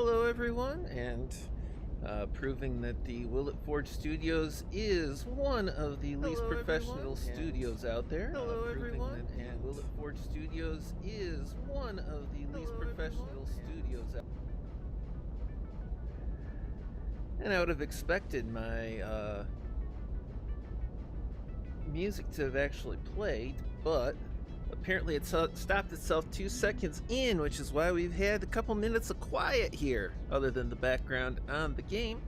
Hello everyone, and proving that the willitforge Studios is one of the least professional studios out there. Hello everyone, and willitforge Studios is one of the least professional studios out there. And I would have expected my music to have actually played, but apparently it stopped itself 2 seconds in, which is why we've had a couple minutes of quiet here, other than the background on the game.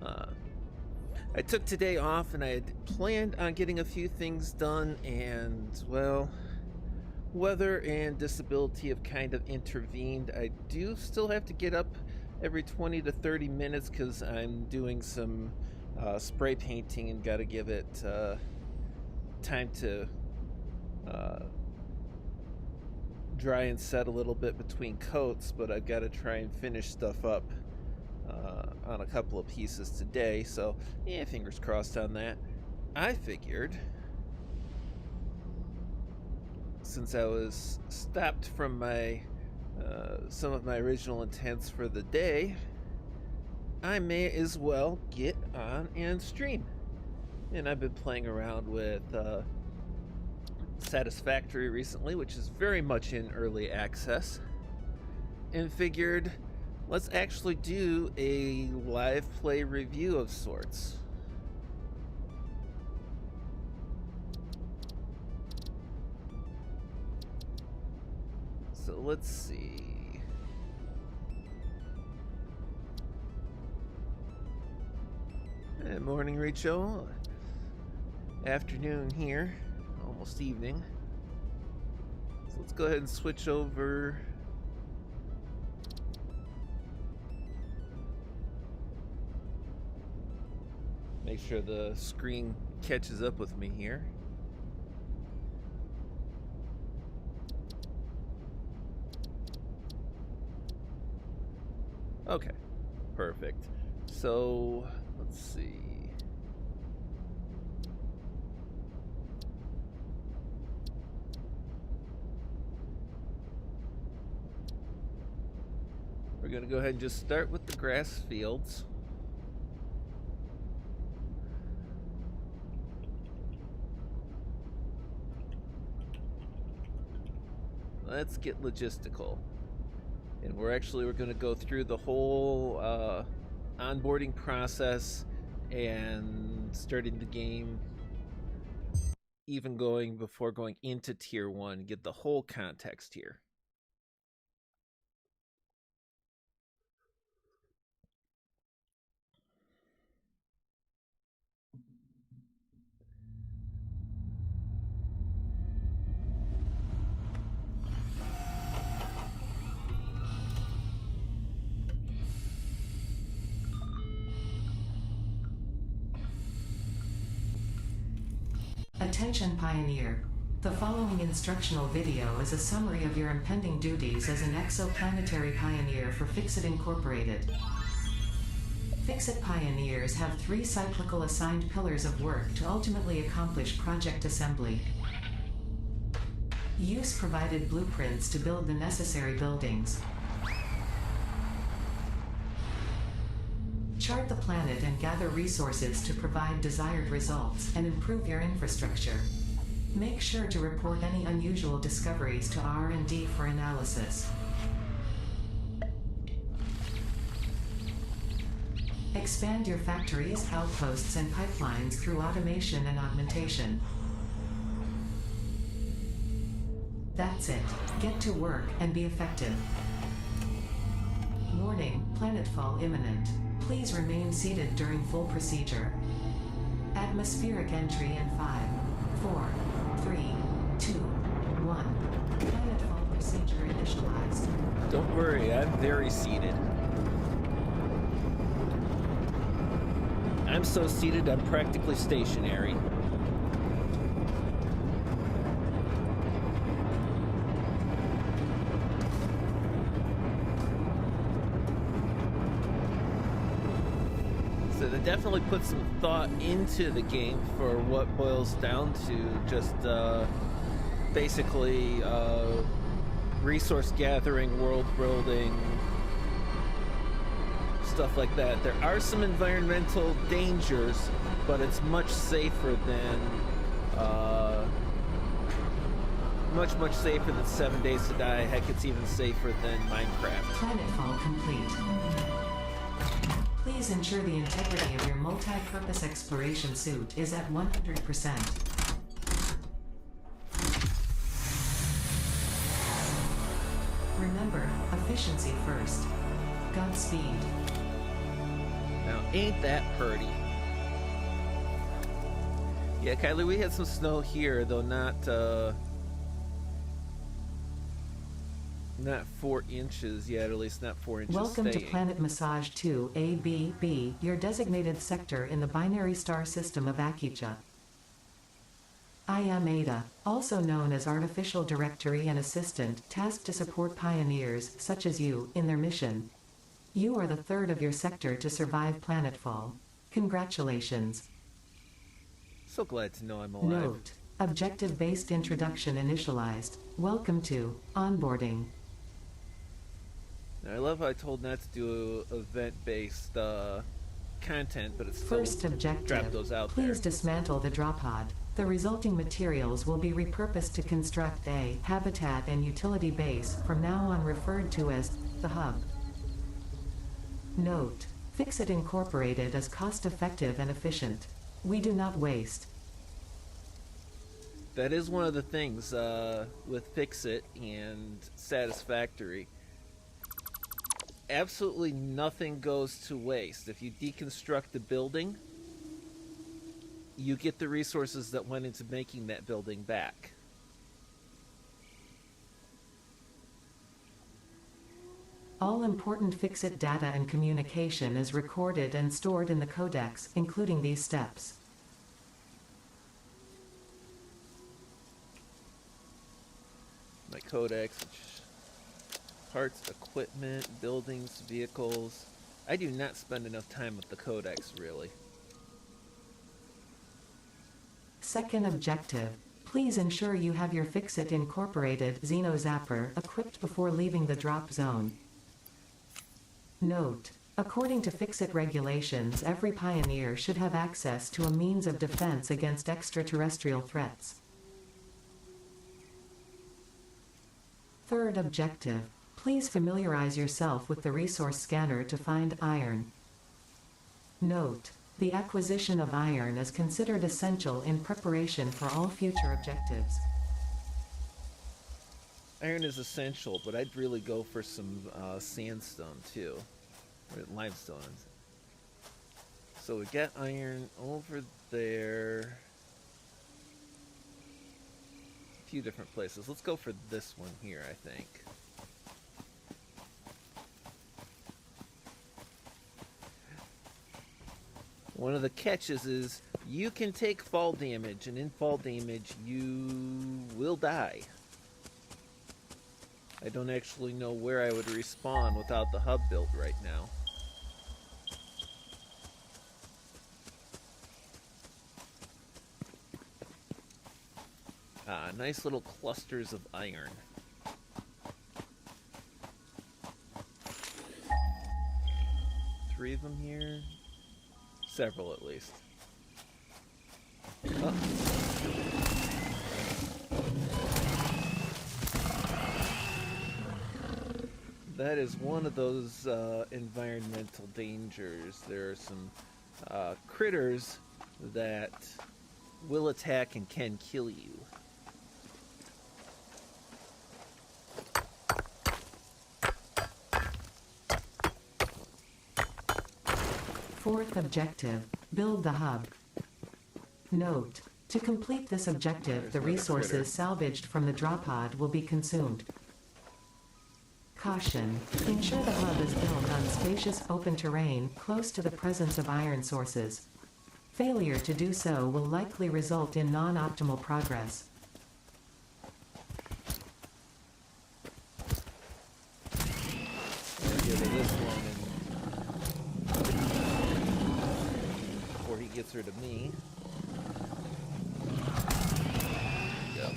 I took today off and I had planned on getting a few things done, and well, weather and disability have kind of intervened. I do still have to get up every 20 to 30 minutes because I'm doing some spray painting and got to give it time to dry and set a little bit between coats, but I've got to try and finish stuff up on a couple of pieces today, so yeah, fingers crossed on that. I figured, since I was stopped from my some of my original intents for the day, I may as well get on and stream. And I've been playing around with Satisfactory recently, which is very much in early access, and figured let's actually do a live play review of sorts. So let's see. Morning, Rachel. Afternoon here. Almost evening. So let's go ahead and switch over. Make sure the screen catches up with me here. Okay, perfect. So let's see. We're going to go ahead and just start with the grass fields. Let's get logistical. And we're going to go through the whole onboarding process and starting the game, even going before going into tier 1, get the whole context here. Attention Pioneer. The following instructional video is a summary of your impending duties as an exoplanetary pioneer for Fixit Incorporated. Fixit Pioneers have 3 cyclical assigned pillars of work to ultimately accomplish project assembly. Use provided blueprints to build the necessary buildings. Chart the planet and gather resources to provide desired results and improve your infrastructure. Make sure to report any unusual discoveries to R&D for analysis. Expand your factories, outposts, and pipelines through automation and augmentation. That's it. Get to work and be effective. Warning, planetfall imminent. Please remain seated during full procedure. Atmospheric entry in 5, 4, 3, 2, 1. Planetfall procedure initialized. Don't worry, I'm very seated. I'm so seated, I'm practically stationary. So they definitely put some thought into the game for what boils down to just basically resource gathering, world building, stuff like that. There are some environmental dangers, but it's much safer than much safer than 7 Days to Die. Heck, it's even safer than Minecraft. Planetfall complete. Please ensure the integrity of your multi-purpose exploration suit is at 100%. Remember, efficiency first. Godspeed. Now, ain't that pretty? Yeah, Kylie, we had some snow here, though not 4 inches yet, at least not 4 inches. Welcome staying. to Planet Massage 2 ABB, your designated sector in the binary star system of Akicha. I am Ada, also known as Artificial Directory and Assistant, tasked to support pioneers, such as you, in their mission. You are the third of your sector to survive planetfall. Congratulations. So glad to know I'm alive. Note: objective-based introduction initialized. Welcome to onboarding. Now, I love how I told not to do event-based content, but it's still First objective: drop those out there. please dismantle the drop pod. The resulting materials will be repurposed to construct a habitat and utility base, from now on referred to as the hub. Note: Fixit Incorporated is cost-effective and efficient. We do not waste. That is one of the things with Fixit and Satisfactory. Absolutely nothing goes to waste. If you deconstruct the building, you get the resources that went into making that building back. All important Fixit data and communication is recorded and stored in the codex, including these steps. My codex, parts, equipment, buildings, vehicles. I do not spend enough time with the codex, really. Second objective: please ensure you have your Fixit Incorporated Xeno Zapper equipped before leaving the drop zone. Note: according to Fixit regulations, every pioneer should have access to a means of defense against extraterrestrial threats. Third objective: please familiarize yourself with the resource scanner to find iron. Note: the acquisition of iron is considered essential in preparation for all future objectives. Iron is essential, but I'd really go for some sandstone too, or limestone. So we got iron over there. A few different places. Let's go for this one here, I think. One of the catches is you can take fall damage, and in fall damage you will die. I don't actually know where I would respawn without the hub built right now. Ah, nice little clusters of iron. Three of them here. Several at least. Oh. That is one of those environmental dangers. There are some critters that will attack and can kill you. Fourth objective: build the hub. Note: to complete this objective, the resources salvaged from the drop pod will be consumed. Caution: ensure the hub is built on spacious open terrain close to the presence of iron sources. Failure to do so will likely result in non-optimal progress. I'll give her this one before he gets her to me. Yep.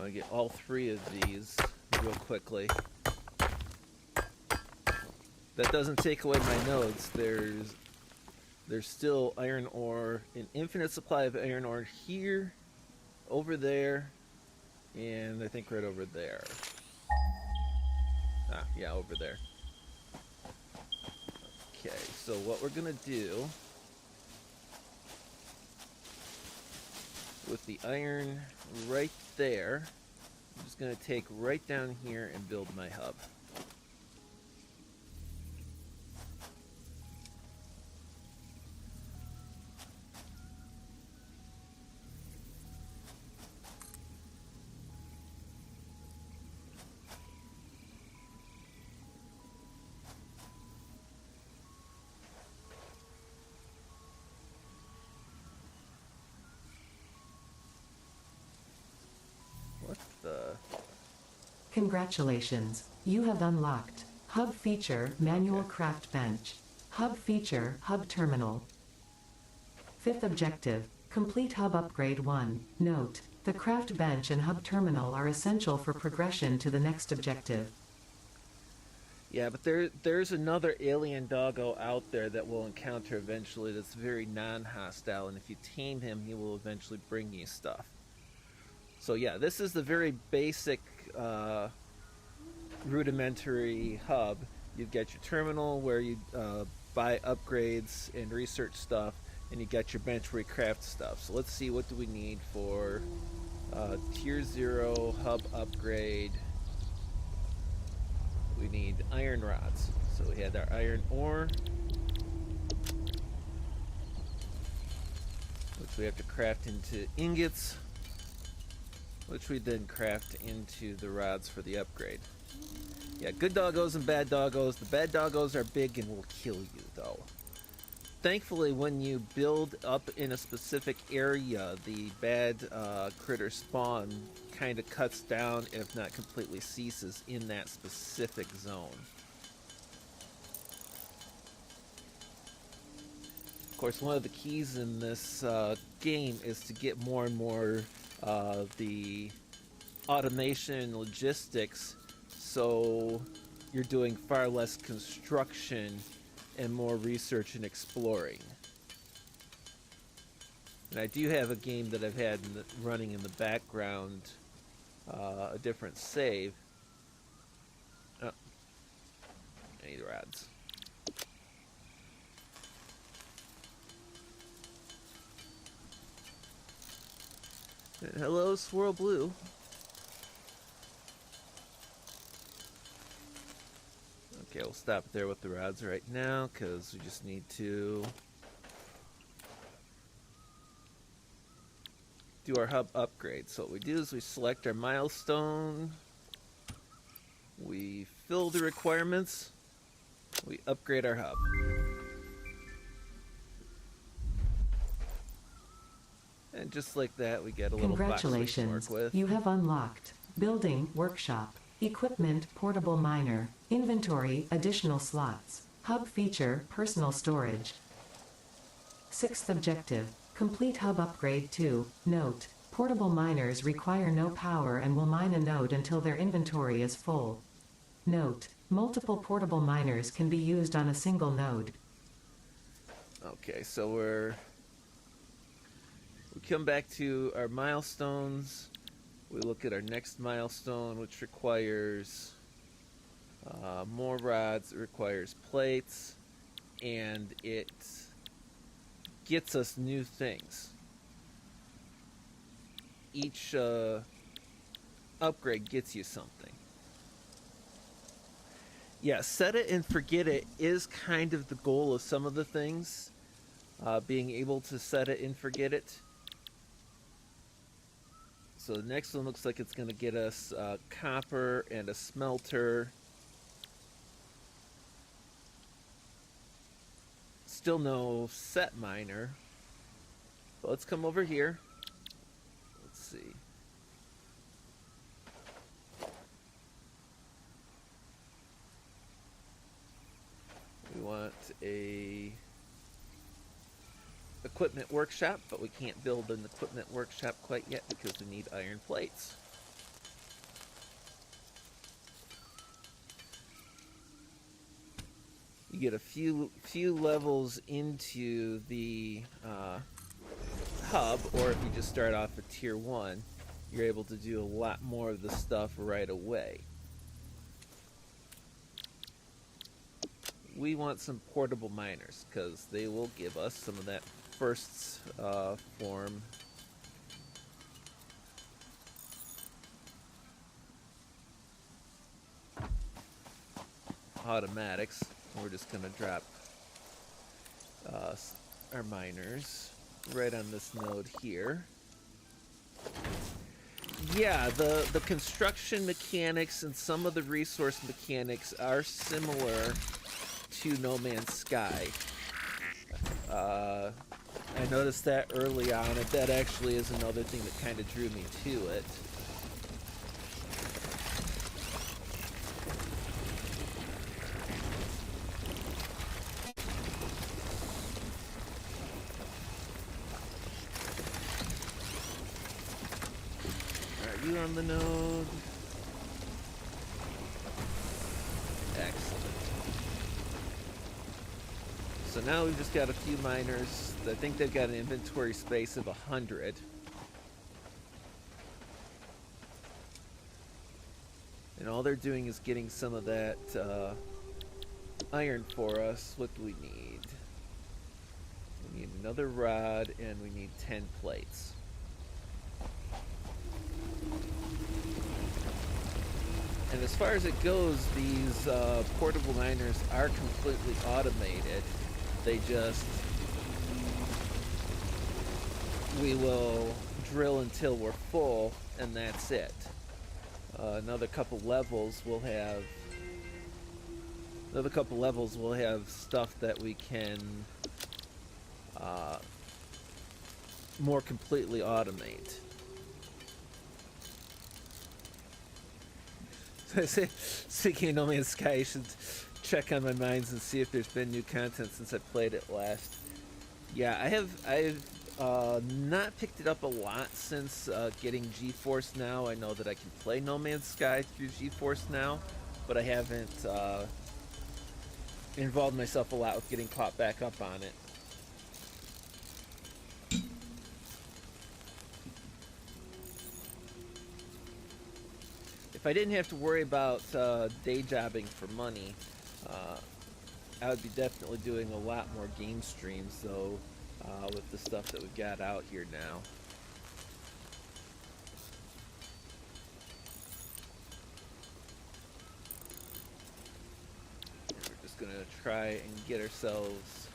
I'll get all 3 of these real quickly. That doesn't take away my nodes. There's still iron ore, an infinite supply of iron ore here, over there, and I think right over there. Ah, yeah, over there. Okay, so what we're gonna do with the iron right there, I'm just gonna take right down here and build my hub. What the? Congratulations, you have unlocked Hub Feature Manual Craft Bench. Hub Feature Hub Terminal. 5th objective, complete Hub Upgrade 1. Note, the Craft Bench and Hub Terminal are essential for progression to the next objective. Yeah, but there's another alien doggo out there that we'll encounter eventually that's very non-hostile, and if you tame him, he will eventually bring you stuff. So yeah, this is the very basic, rudimentary hub. You get your terminal where you buy upgrades and research stuff, and you got your bench where you craft stuff. So let's see, what do we need for Tier 0 hub upgrade? We need iron rods. So we had our iron ore, which we have to craft into ingots, which we then craft into the rods for the upgrade. Yeah, good doggos and bad doggos. The bad doggos are big and will kill you, though. Thankfully, when you build up in a specific area, the bad critter spawn kind of cuts down, if not completely ceases, in that specific zone. Of course, one of the keys in this game is to get more and more the automation and logistics, so you're doing far less construction and more research and exploring. And I do have a game that I've had running in the background, a different save. Oh, I need rods. And hello, Swirl Blue. Okay, we'll stop there with the rods right now, because we just need to do our hub upgrade. So what we do is we select our milestone, we fill the requirements, we upgrade our hub. And just like that, we get a little box we can work with. You have unlocked Building Workshop, Equipment Portable Miner, Inventory Additional Slots, Hub Feature Personal Storage. 6th objective, complete Hub Upgrade 2. Note, portable miners require no power and will mine a node until their inventory is full. Note, multiple portable miners can be used on a single node. Okay, so we come back to our milestones. We look at our next milestone, which requires more rods. It requires plates, and it gets us new things. Each upgrade gets you something. Yeah, set it and forget it is kind of the goal of some of the things. Being able to set it and forget it. So the next one looks like it's going to get us copper and a smelter. Still no set miner. But let's come over here. Let's see. We want a equipment workshop, but we can't build an equipment workshop quite yet because we need iron plates. you get a few levels into the hub, or if you just start off at tier 1, you're able to do a lot more of the stuff right away. We want some portable miners because they will give us some of that first form automatics. We're just going to drop our miners right on this node here. Yeah, the construction mechanics and some of the resource mechanics are similar to No Man's Sky. I noticed that early on, and that actually is another thing that kind of drew me to it. Are you on the node? Excellent. So now we've just got a few miners. I think they've got an inventory space of 100. And all they're doing is getting some of that iron for us. What do we need? We need another rod, and we need 10 plates. And as far as it goes, these portable miners are completely automated. They just... we will drill until we're full, and that's it. Another couple levels we'll have stuff that we can more completely automate. Speaking of No Man's Sky, I should check on my mines and see if there's been new content since I played it last. Yeah, I've not picked it up a lot since getting GeForce Now. I know that I can play No Man's Sky through GeForce Now, but I haven't involved myself a lot with getting caught back up on it. If I didn't have to worry about day jobbing for money, I would be definitely doing a lot more game streams, though, with the stuff that we've got out here now. We're just going to try and get ourselves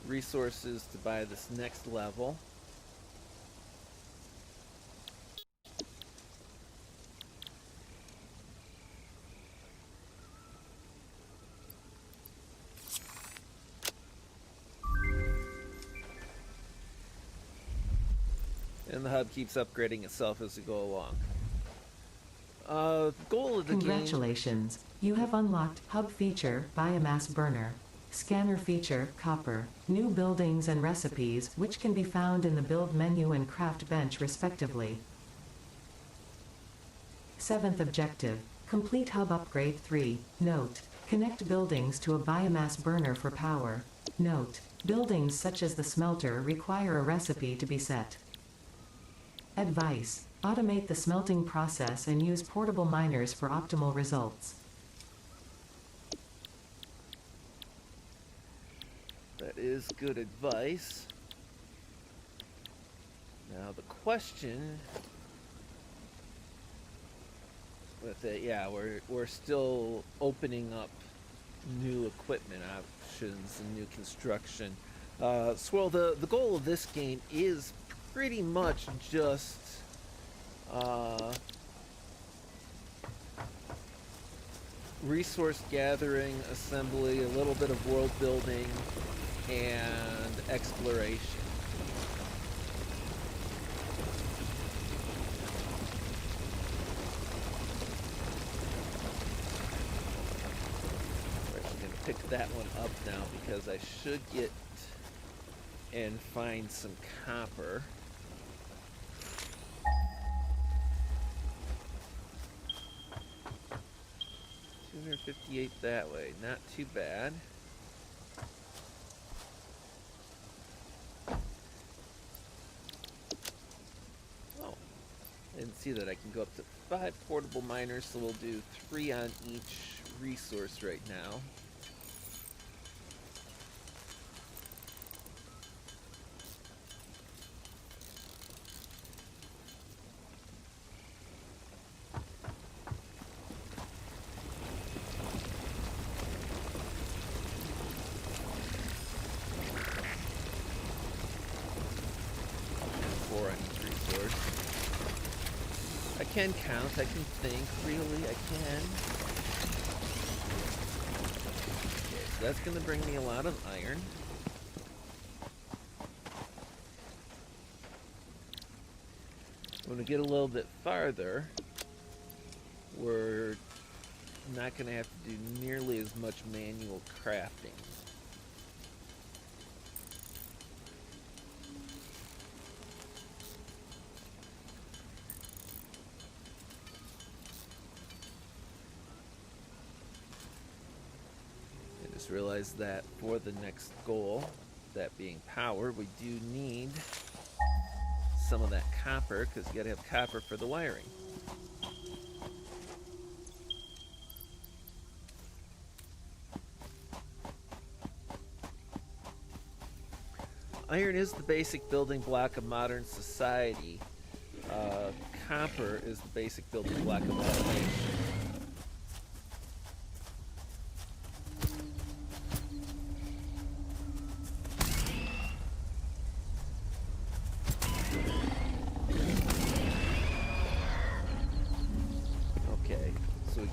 resources to buy this next level. And the hub keeps upgrading itself as we go along. Goal of the Congratulations. You have unlocked Hub feature, Biomass Burner. Scanner feature, Copper. New buildings and recipes, which can be found in the build menu and craft bench respectively. 7th objective. Complete Hub Upgrade 3. Note. Connect buildings to a biomass burner for power. Note. Buildings such as the smelter require a recipe to be set. Advice. Automate the smelting process and use portable miners for optimal results. That is good advice. Now the question with it, yeah, we're still opening up new equipment options and new construction. Swirl, the goal of this game is pretty much just resource gathering, assembly, a little bit of world building, and exploration. Right, I'm gonna pick that one up now because I should get and find some copper. 158 that way. Not too bad. Oh, I didn't see that I can go up to 5 portable miners, so we'll do 3 on each resource right now. I can count, I can think, really, I can. Okay, so that's going to bring me a lot of iron. When we get a little bit farther, we're not going to have to do nearly as much manual crafting. Realize that for the next goal, that being power, we do need some of that copper, because you gotta have copper for the wiring. Iron is the basic building block of modern society. Copper is the basic building block of automation.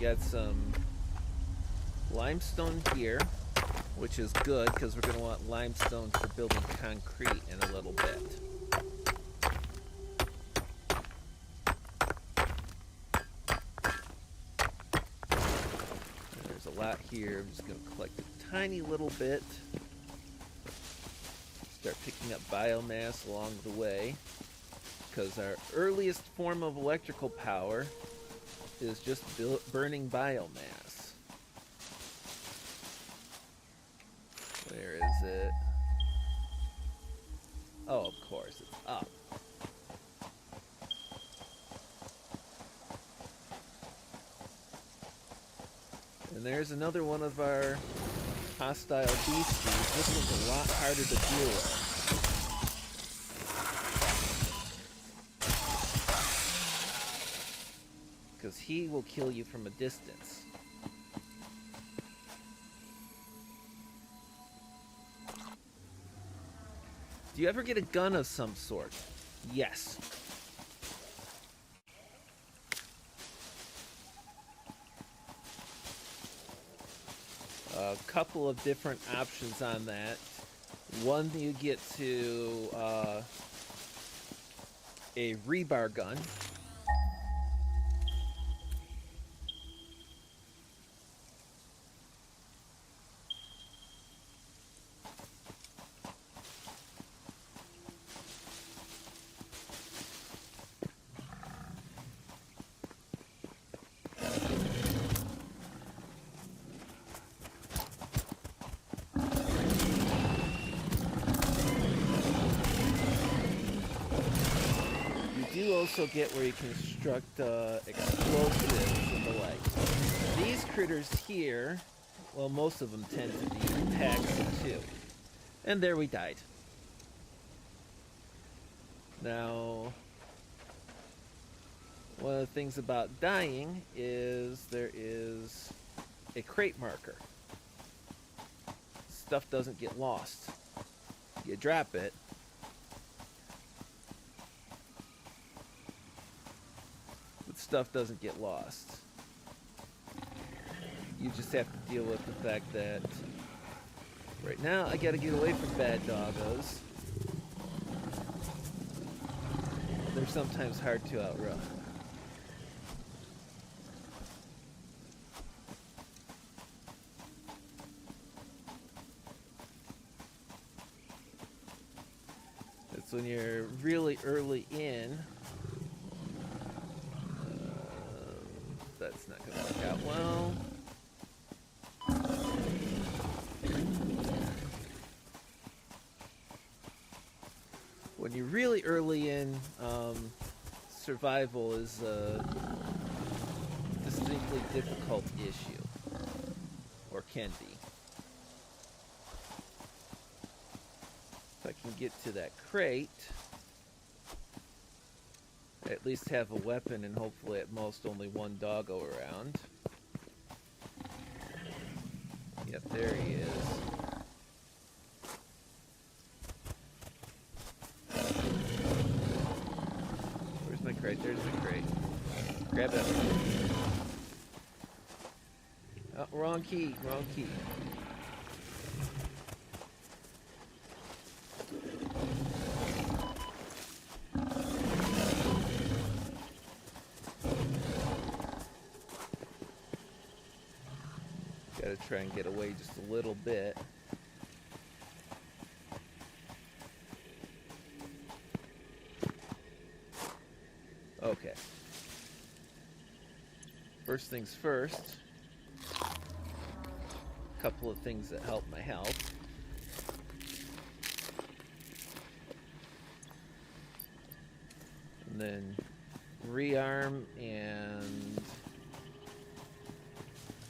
Got some limestone here, which is good because we're going to want limestone for building concrete in a little bit. There's a lot here. I'm just going to collect a tiny little bit. Start picking up biomass along the way, because our earliest form of electrical power is just burning biomass. Where is it? Oh, of course, it's up. And there's another one of our hostile beasties. This one's a lot harder to deal with. Because he will kill you from a distance. Do you ever get a gun of some sort? Yes. A couple of different options on that. One, you get to a rebar gun. Also get where you construct explosives and the like. These critters here, well, most of them tend to be packs of 2. And there we died. Now, one of the things about dying is there is a crate marker. Stuff doesn't get lost. You drop it, stuff doesn't get lost. You just have to deal with the fact that right now I gotta get away from bad doggos. They're sometimes hard to outrun. It's when you're really early in. That's not going to work out well. when you're really early in, survival is a distinctly difficult issue, or can be. If I can get to that crate, I at least have a weapon and hopefully at most only one doggo around. Yep, there he is. Where's my crate? There's my crate. Grab it. Oh, wrong key, wrong key. Gotta try and get away just a little bit. Okay. First things first. A couple of things that help my health. And then rearm, and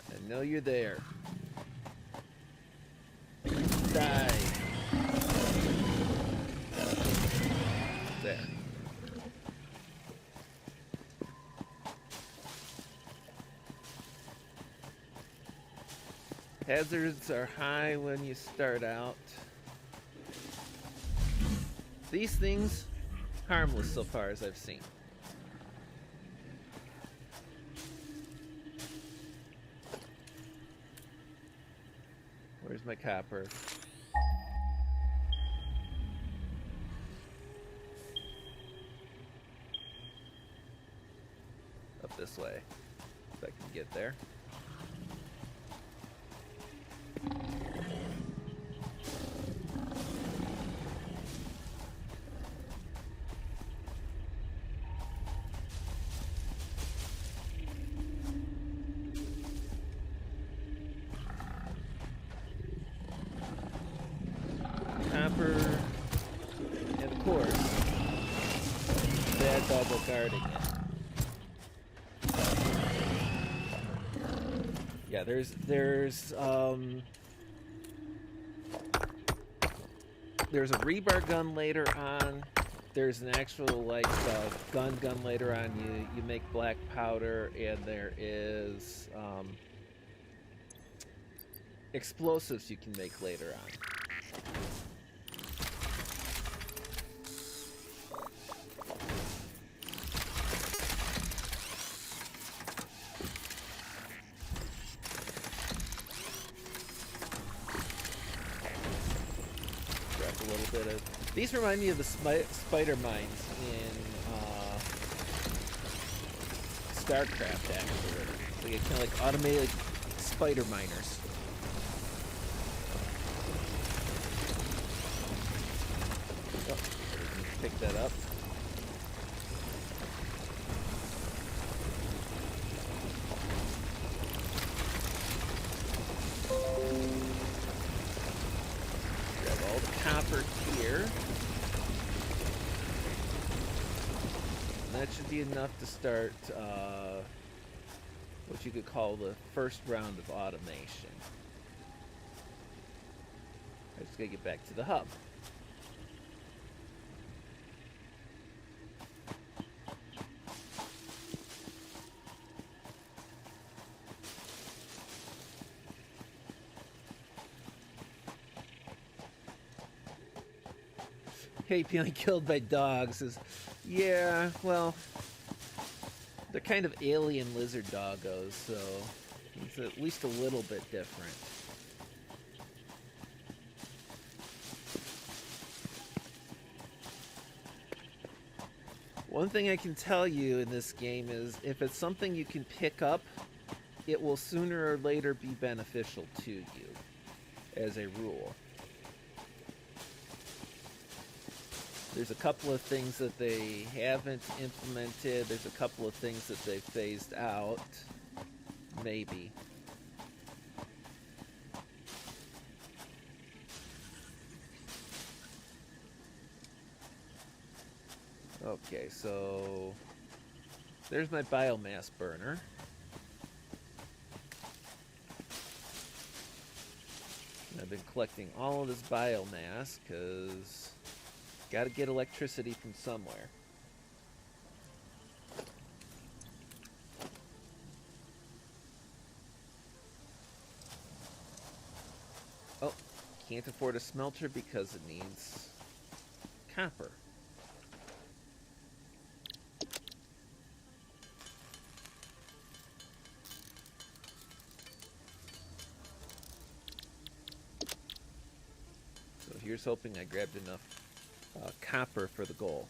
I know you're there. Die. There. Hazards are high when you start out. These things, harmless so far as I've seen. Where's my copper? Up this way, if I can get there. Copper, and of course, bad doggo guarding it. Yeah, there's a rebar gun later on. There's an actual like gun later on. You make black powder, and there is explosives you can make later on. These remind me of the spider mines in StarCraft, actually. They get kind of like automated spider miners. Oh, pick that up. Grab all the copper here. That should be enough to start what you could call the first round of automation. I just gotta get back to the hub. Hate being killed by dogs is, yeah, well, they're kind of alien lizard doggos, so it's at least a little bit different. One thing I can tell you in this game is if it's something you can pick up, it will sooner or later be beneficial to you, as a rule. There's a couple of things that they haven't implemented. There's a couple of things that they've phased out. Maybe. Okay, so there's my biomass burner. And I've been collecting all of this biomass because got to get electricity from somewhere. Oh, can't afford a smelter because it needs copper. So here's hoping I grabbed enough copper for the goal.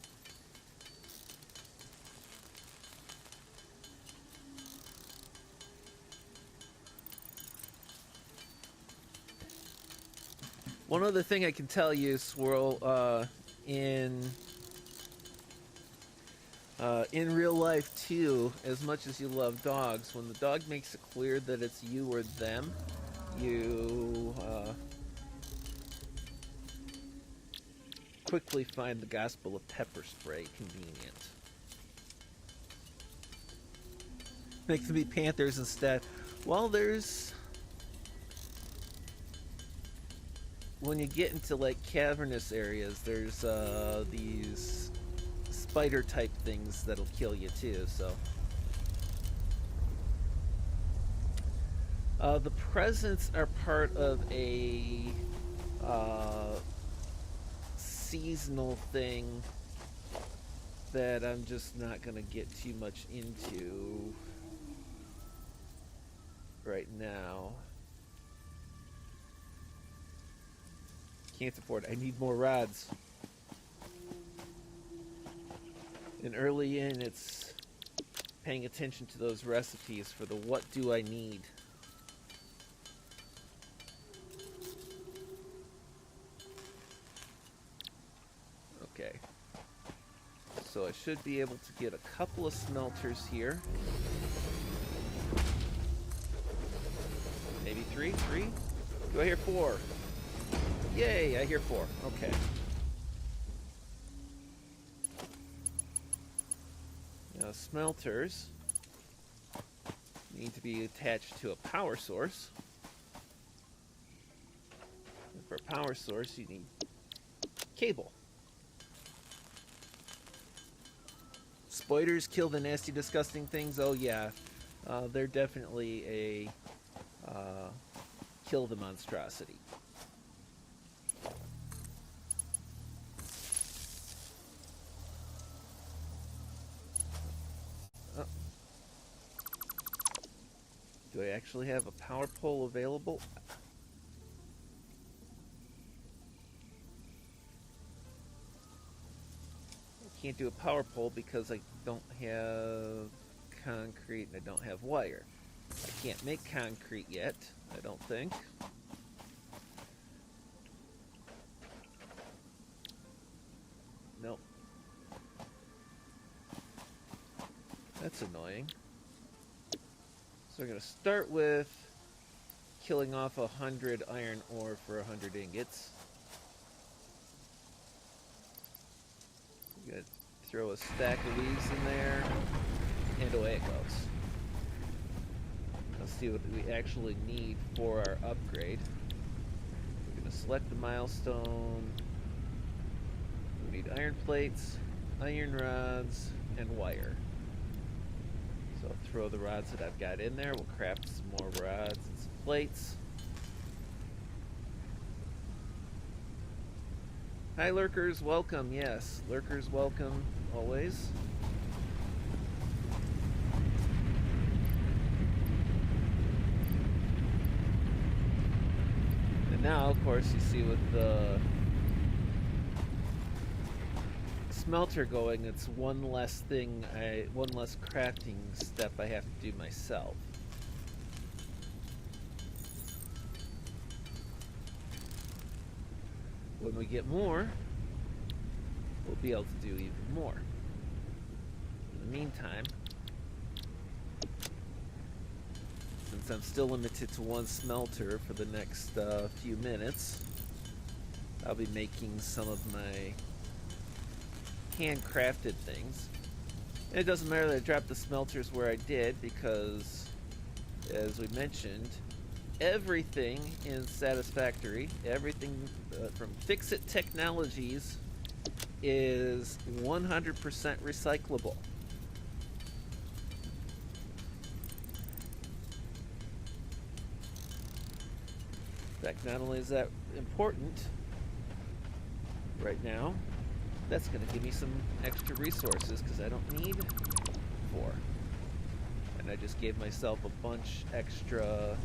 One other thing I can tell you, Swirl, in real life too, as much as you love dogs, when the dog makes it clear that it's you or them, you quickly find the gospel of pepper spray convenient. Make them be panthers instead. Well, there's... when you get into like cavernous areas, there's these spider type things that'll kill you too, so the presents are part of a seasonal thing that I'm just not gonna get too much into right now. Can't afford it. I need more rods. And early in, it's paying attention to those recipes for the what do I need. Okay. So I should be able to get a couple of smelters here. Maybe three? Do I hear 4? Yay, I hear 4. Okay. Now, smelters need to be attached to a power source. And for a power source, you need cable. Spoilers kill the nasty, disgusting things. Oh, yeah. They're definitely a kill the monstrosity. Do I actually have a power pole available? I can't do a power pole because I don't have concrete and I don't have wire. I can't make concrete yet, I don't think. Nope. That's annoying. So we're going to start with killing off 100 iron ore for 100 ingots. We're going to throw a stack of leaves in there, and away it goes. Let's see what we actually need for our upgrade. We're going to select the milestone. We need iron plates, iron rods, and wire. So I'll throw the rods that I've got in there. We'll craft some more rods and some plates. Hi, lurkers. Welcome. Yes, lurkers welcome always. And now, of course, you see with the smelter going, it's one less thing, one less crafting step I have to do myself. When we get more, we'll be able to do even more. In the meantime, since I'm still limited to one smelter for the next few minutes, I'll be making some of my handcrafted things. And it doesn't matter that I dropped the smelters where I did, because, as we mentioned, everything in Satisfactory, everything from Fix-It Technologies, is 100% recyclable. In fact, not only is that important right now, that's going to give me some extra resources because I don't need 4. And I just gave myself a bunch extra.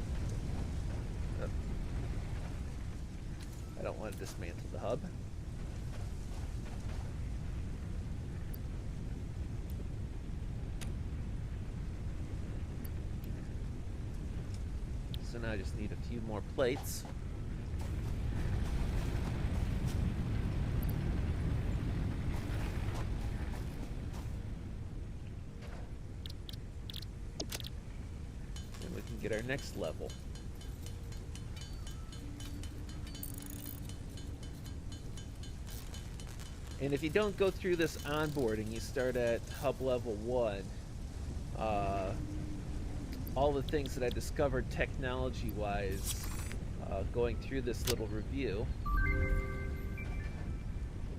I don't want to dismantle the hub. So now I just need a few more plates. And we can get our next level. And if you don't go through this onboarding, you start at hub level 1. All the things that I discovered technology-wise going through this little review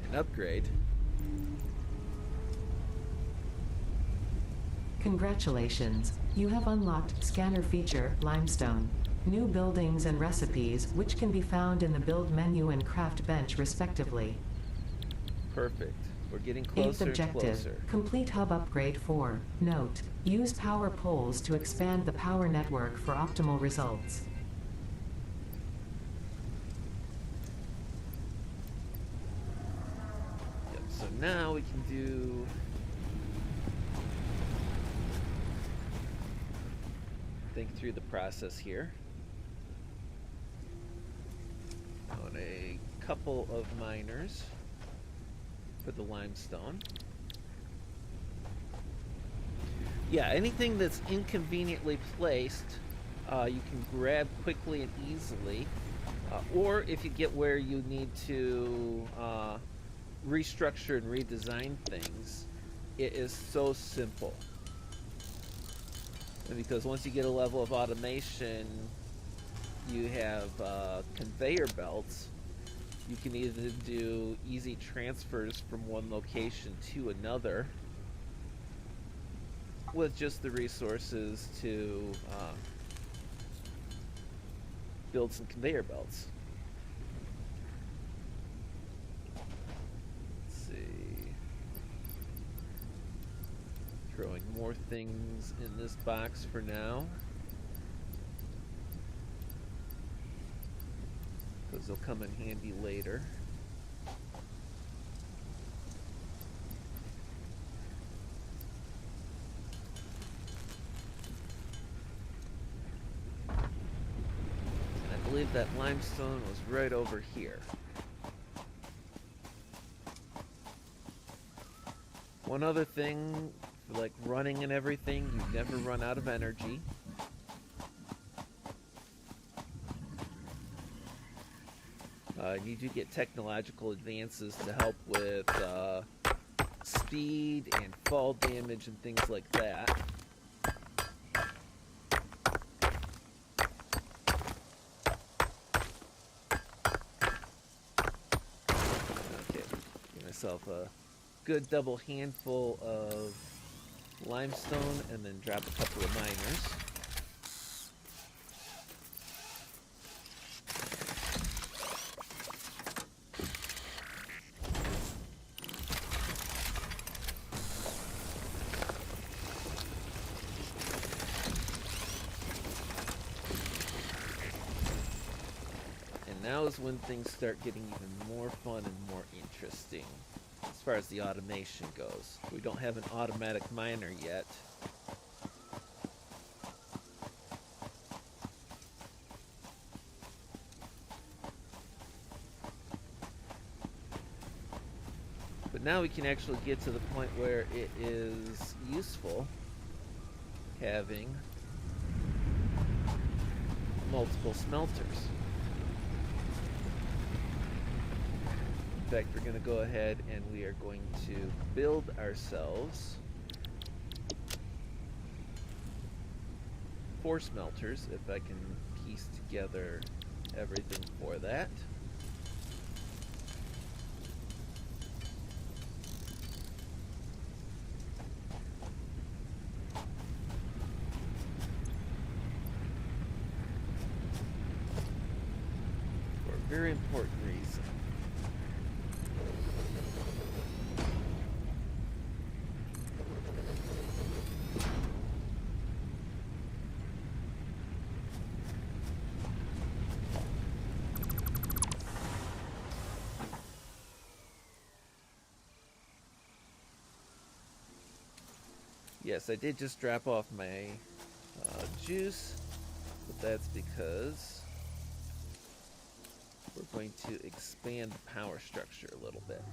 and upgrade. Congratulations, you have unlocked Scanner Feature Limestone. New buildings and recipes, which can be found in the Build menu and Craft bench respectively. Perfect. We're getting 8th closer and objective, closer. complete hub upgrade 4. Note, use power poles to expand the power network for optimal results. Yep, so now we can do think through the process here on a couple of miners for the limestone. Yeah, anything that's inconveniently placed, you can grab quickly and easily. Or if you get where you need to restructure and redesign things, it is so simple. And because once you get a level of automation, you have conveyor belts. You can either do easy transfers from one location to another with just the resources to build some conveyor belts. Let's see. Throwing more things in this box for now, because they'll come in handy later. I believe that limestone was right over here. One other thing, for like running and everything, you never run out of energy. You do get technological advances to help with speed and fall damage and things like that. Okay, give myself a good double handful of limestone and then drop a couple of miners. Now is when things start getting even more fun and more interesting as far as the automation goes. We don't have an automatic miner yet. But now we can actually get to the point where it is useful having multiple smelters. In fact, we're going to go ahead and we are going to build ourselves 4 smelters, if I can piece together everything for that. For a very important reason. Yes, I did just drop off my juice, but that's because we're going to expand the power structure a little bit.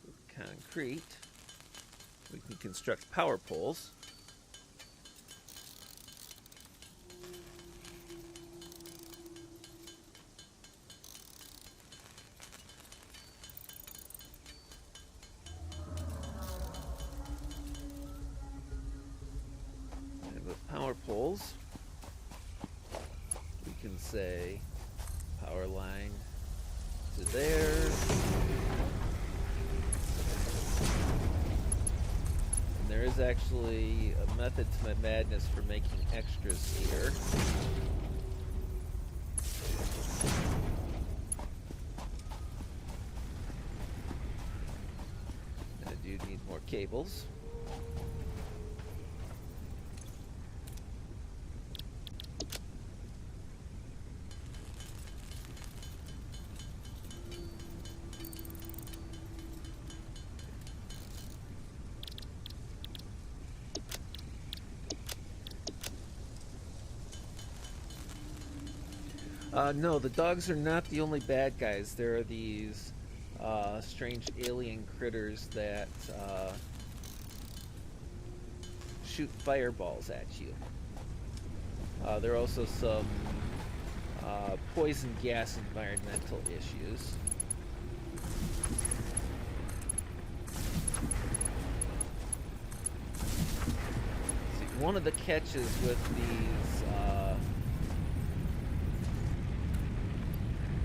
With concrete, we can construct power poles. Poles, we can say power line to there, and there is actually a method to my madness for making extras here. And I do need more cables. No, the dogs are not the only bad guys. There are these strange alien critters that shoot fireballs at you. There are also some poison gas environmental issues. See, one of the catches with these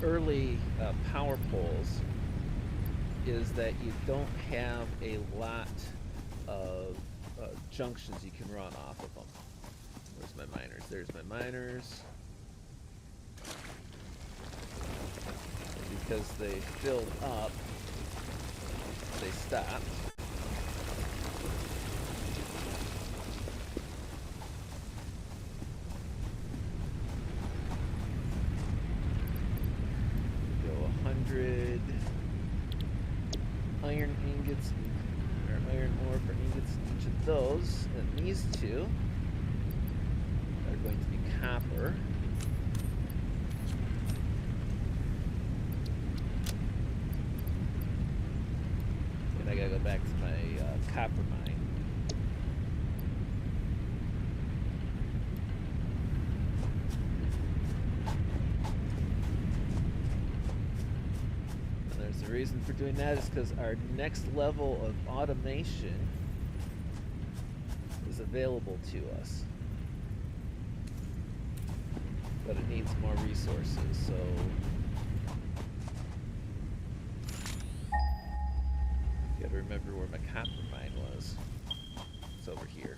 early power poles is that you don't have a lot of junctions you can run off of them. Where's my miners? There's my miners. Because they filled up, they stopped. Iron ingots, or iron ore for ingots in each of those, and these two are going to be copper. And I gotta go back to my copper mine. The reason for doing that is because our next level of automation is available to us, but it needs more resources. So you gotta remember where my copper mine was. It's over here.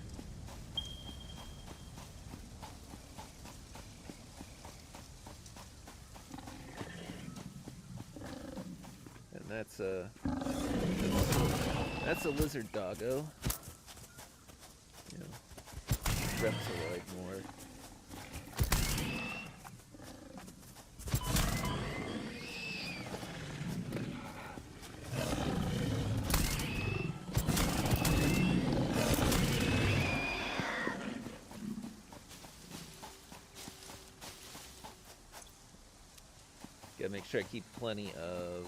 That's a lizard doggo. You know, reptiloid more. Gotta make sure I keep plenty of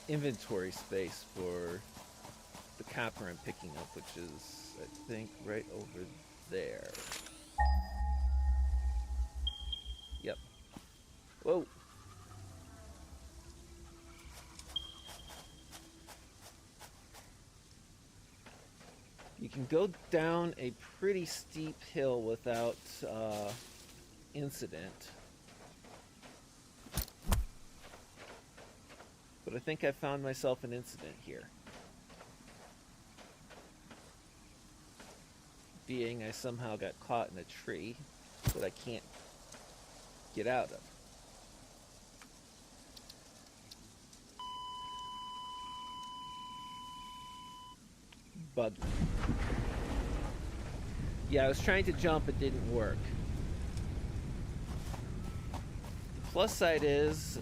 inventory space for the copper I'm picking up, which is, I think, right over there. Yep. Whoa. You can go down a pretty steep hill without incident. But I think I found myself an incident here. Being I somehow got caught in a tree that I can't get out of. Bug. Yeah, I was trying to jump, it didn't work. The plus side is,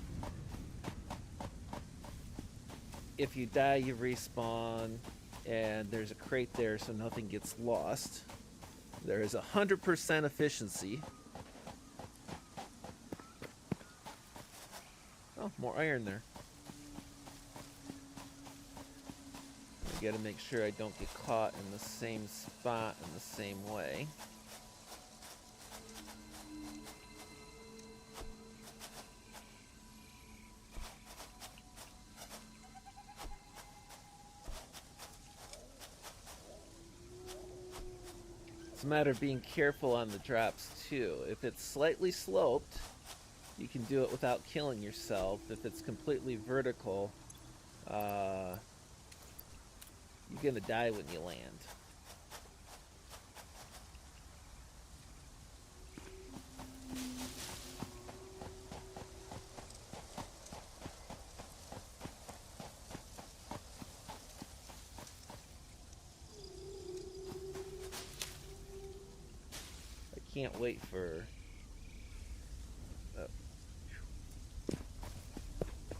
if you die, you respawn, and there's a crate there so nothing gets lost. There is 100% efficiency. Oh, more iron there. I gotta make sure I don't get caught in the same spot in the same way. It's a matter of being careful on the drops too. If it's slightly sloped, you can do it without killing yourself. If it's completely vertical, you're gonna die when you land. I can't wait for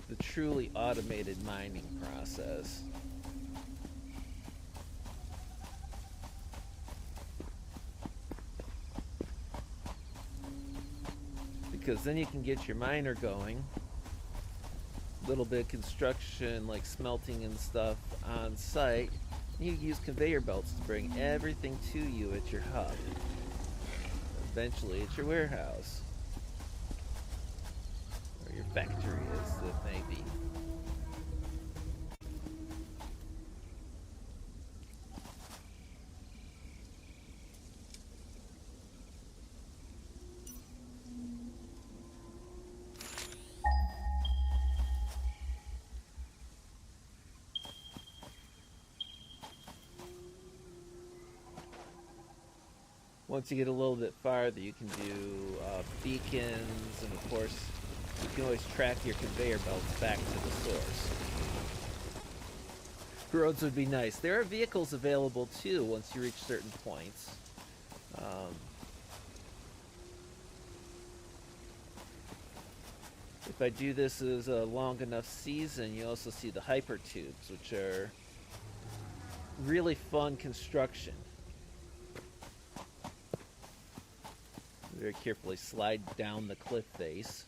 the truly automated mining process. Because then you can get your miner going. A little bit of construction like smelting and stuff on site. You use conveyor belts to bring everything to you at your hub. Eventually at your warehouse. Or your factory, as it may be. Once you get a little bit farther, you can do beacons, and of course, you can always track your conveyor belts back to the source. Roads would be nice. There are vehicles available too once you reach certain points. If I do this as a long enough season, you also see the hyper tubes, which are really fun construction. Very carefully slide down the cliff face.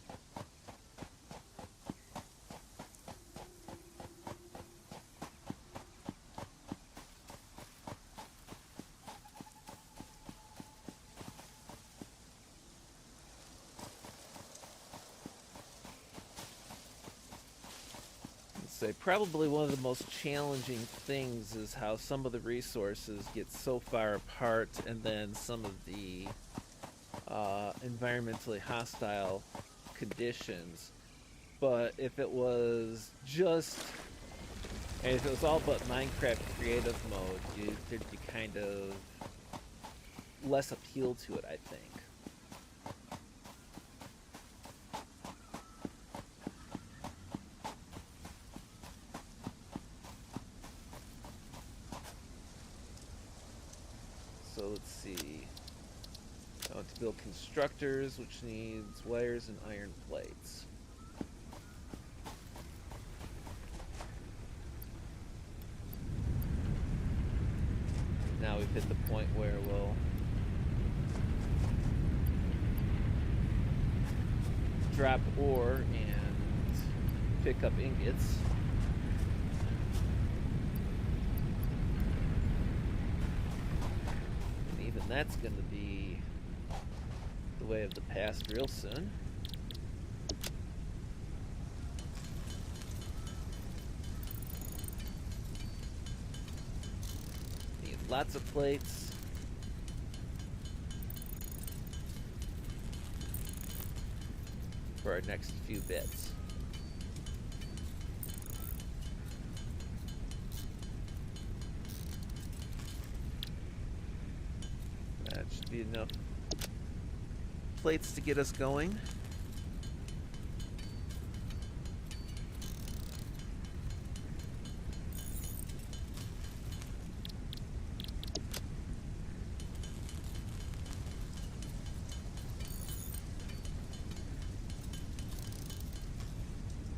Say probably one of the most challenging things is how some of the resources get so far apart, and then some of the environmentally hostile conditions. But if it was if it was all but Minecraft creative mode, there'd be kind of less appeal to it, I think. So let's see. I want to build constructors, which needs wires and iron plates. Now we've hit the point where we'll drop ore and pick up ingots. And even that's going to be the way of the past real soon. lots of plates. For our next few bits. That should be enough plates to get us going.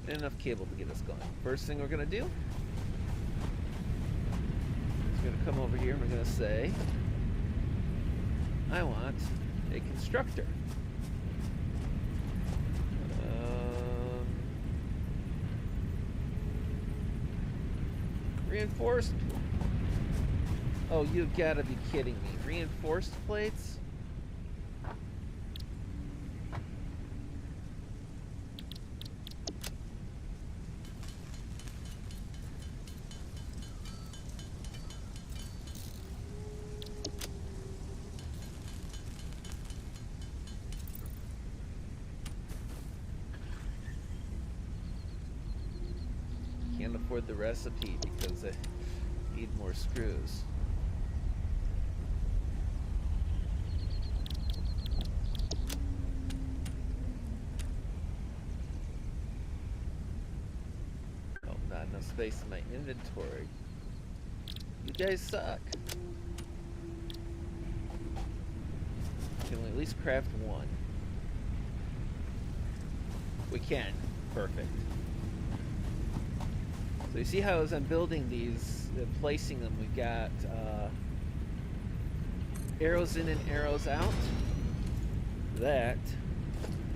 Enough cable to get us going. First thing we're going to do is we're going to come over here and we're going to say, I want a constructor. Reinforced. Oh, you've got to be kidding me. Reinforced plates? Can't afford the recipe because I need more screws. Oh, not enough space in my inventory. You guys suck. Can we at least craft one? We can. Perfect. So you see how as I'm building these, placing them, we've got arrows in and arrows out. That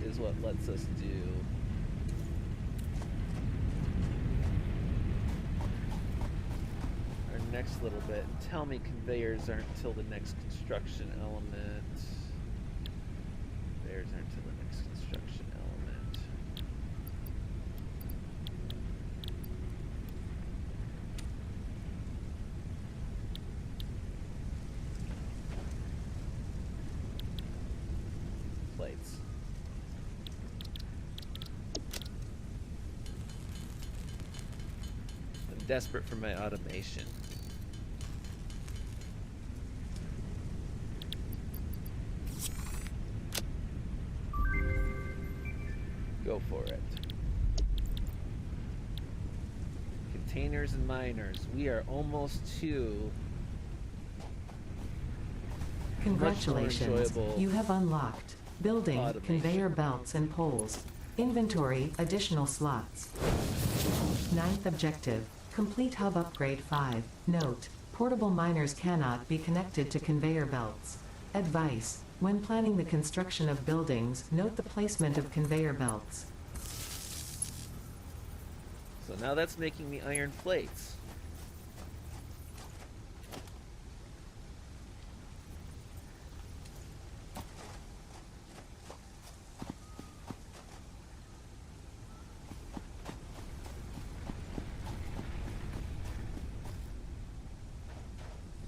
is what lets us do our next little bit. Tell me conveyors aren't until the next construction element. Conveyors aren't until the next construction element. Plates. I'm desperate for my automation. Go for it. Containers and miners. We are almost to Congratulations. You have unlocked building, automation. conveyor belts and poles. Inventory, additional slots. 9th objective. Complete hub upgrade 5. Note, portable miners cannot be connected to conveyor belts. Advice. When planning the construction of buildings, note the placement of conveyor belts. So now that's making me iron plates.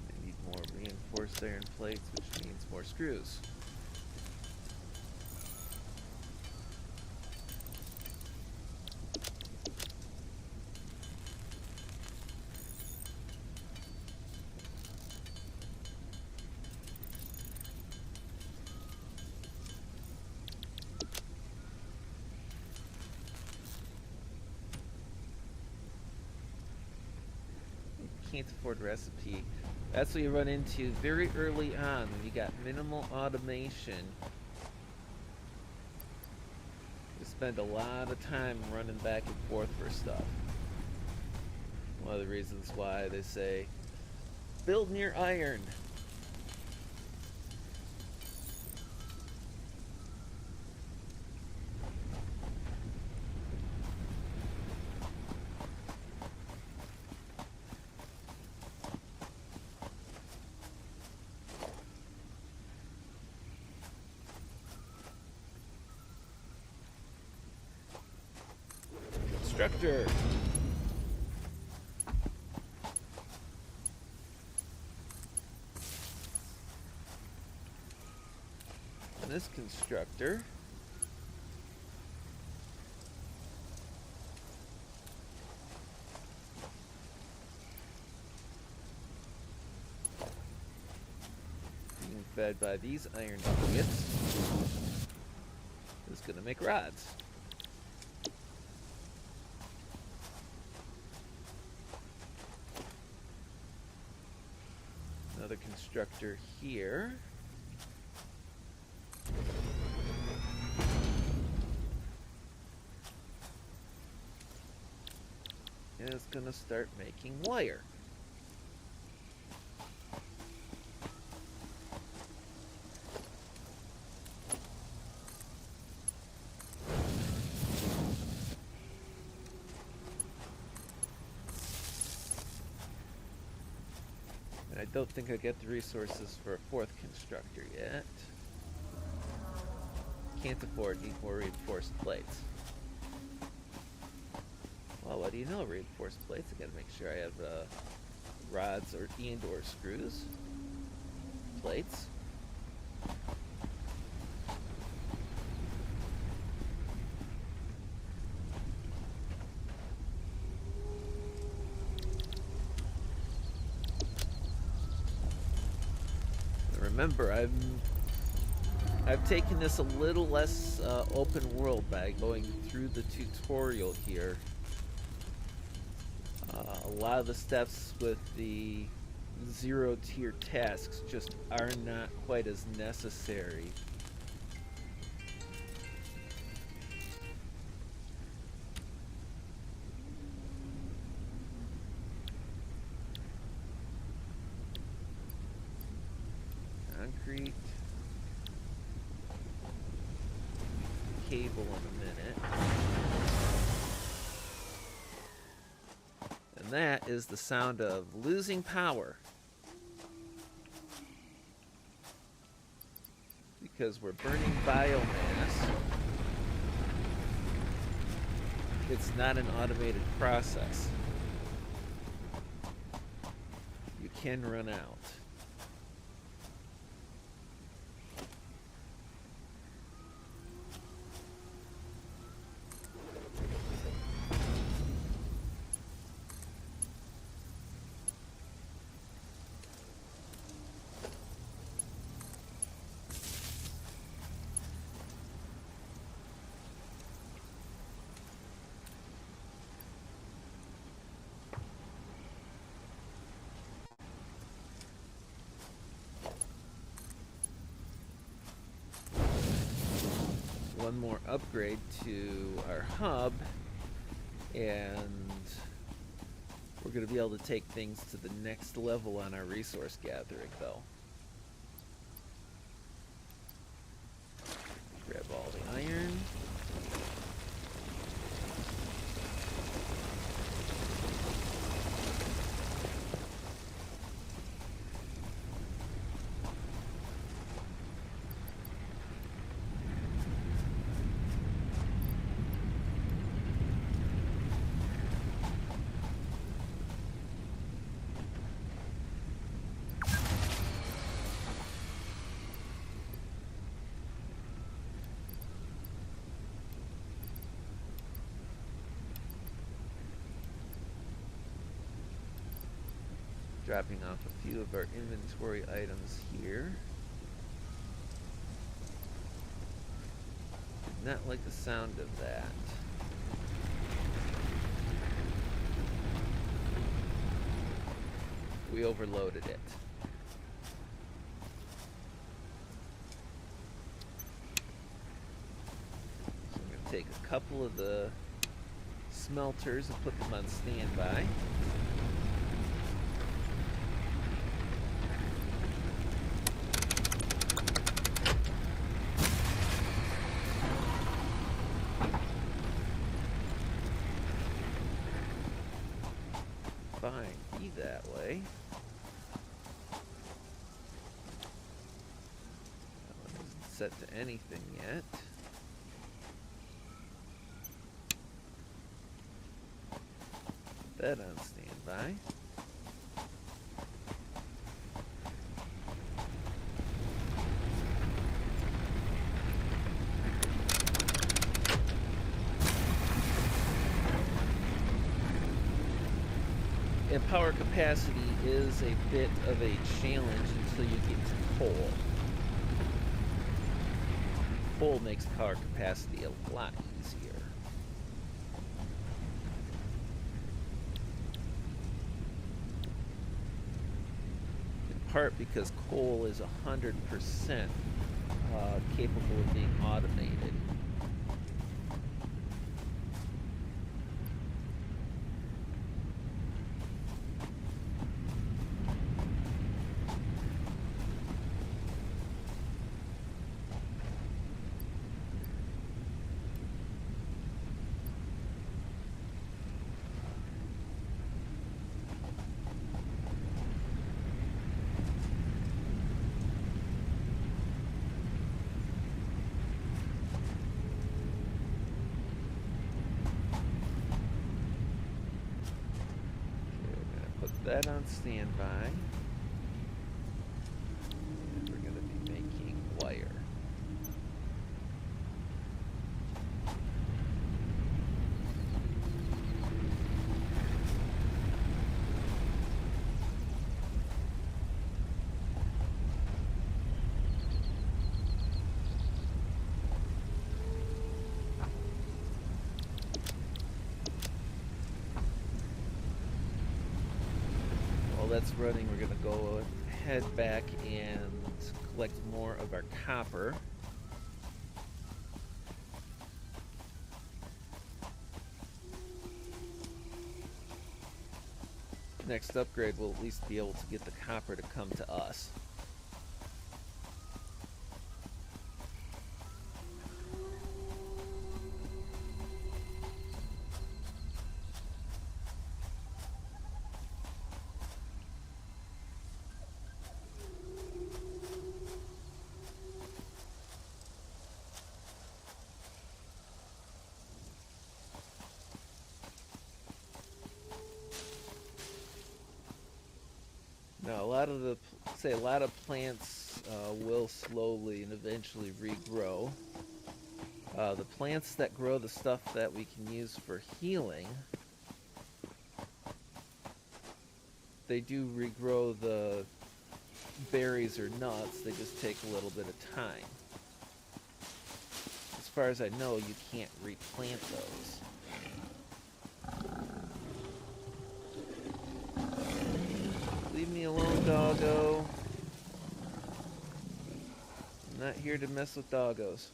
I need more reinforced iron plates, which means more screws. Can't afford recipe. That's what you run into very early on when you got minimal automation. You spend a lot of time running back and forth for stuff. One of the reasons why they say, build near iron. Constructor. this constructor. Being fed by these iron nuggets is going to make rods. Another constructor here. And it's going to start making wire. And I don't think I get the resources for a fourth constructor yet. Can't afford, need more reinforced plates. Well, what do you know, reinforced plates? I gotta make sure I have rods or screws. Plates. Remember, I've taken this a little less open world by going through the tutorial here. A lot of the steps with the 0 tier tasks just are not quite as necessary. Concrete. Cable in a minute. And that is the sound of losing power. Because we're burning biomass. It's not an automated process. You can run out. One more upgrade to our hub, and we're going to be able to take things to the next level on our resource gathering, though. Grab all the iron. Dropping off a few of our inventory items here. Did not like the sound of that. We overloaded it. So I'm going to take a couple of the smelters and put them on standby. Fine, be that way. That one isn't set to anything yet. Put that on standby. And power capacity is a bit of a challenge until you get to coal. Coal makes power capacity a lot easier. In part because coal is 100% capable of being automated. That on standby. And we're going to be making wire. That's running, we're going to go head back and collect more of our copper. Next upgrade, we'll at least be able to get the copper to come to us. Now, a lot of plants will slowly and eventually regrow. The plants that grow the stuff that we can use for healing, they do regrow the berries or nuts. They just take a little bit of time. As far as I know, you can't replant those. Leave me alone, doggo. I'm not here to mess with doggos.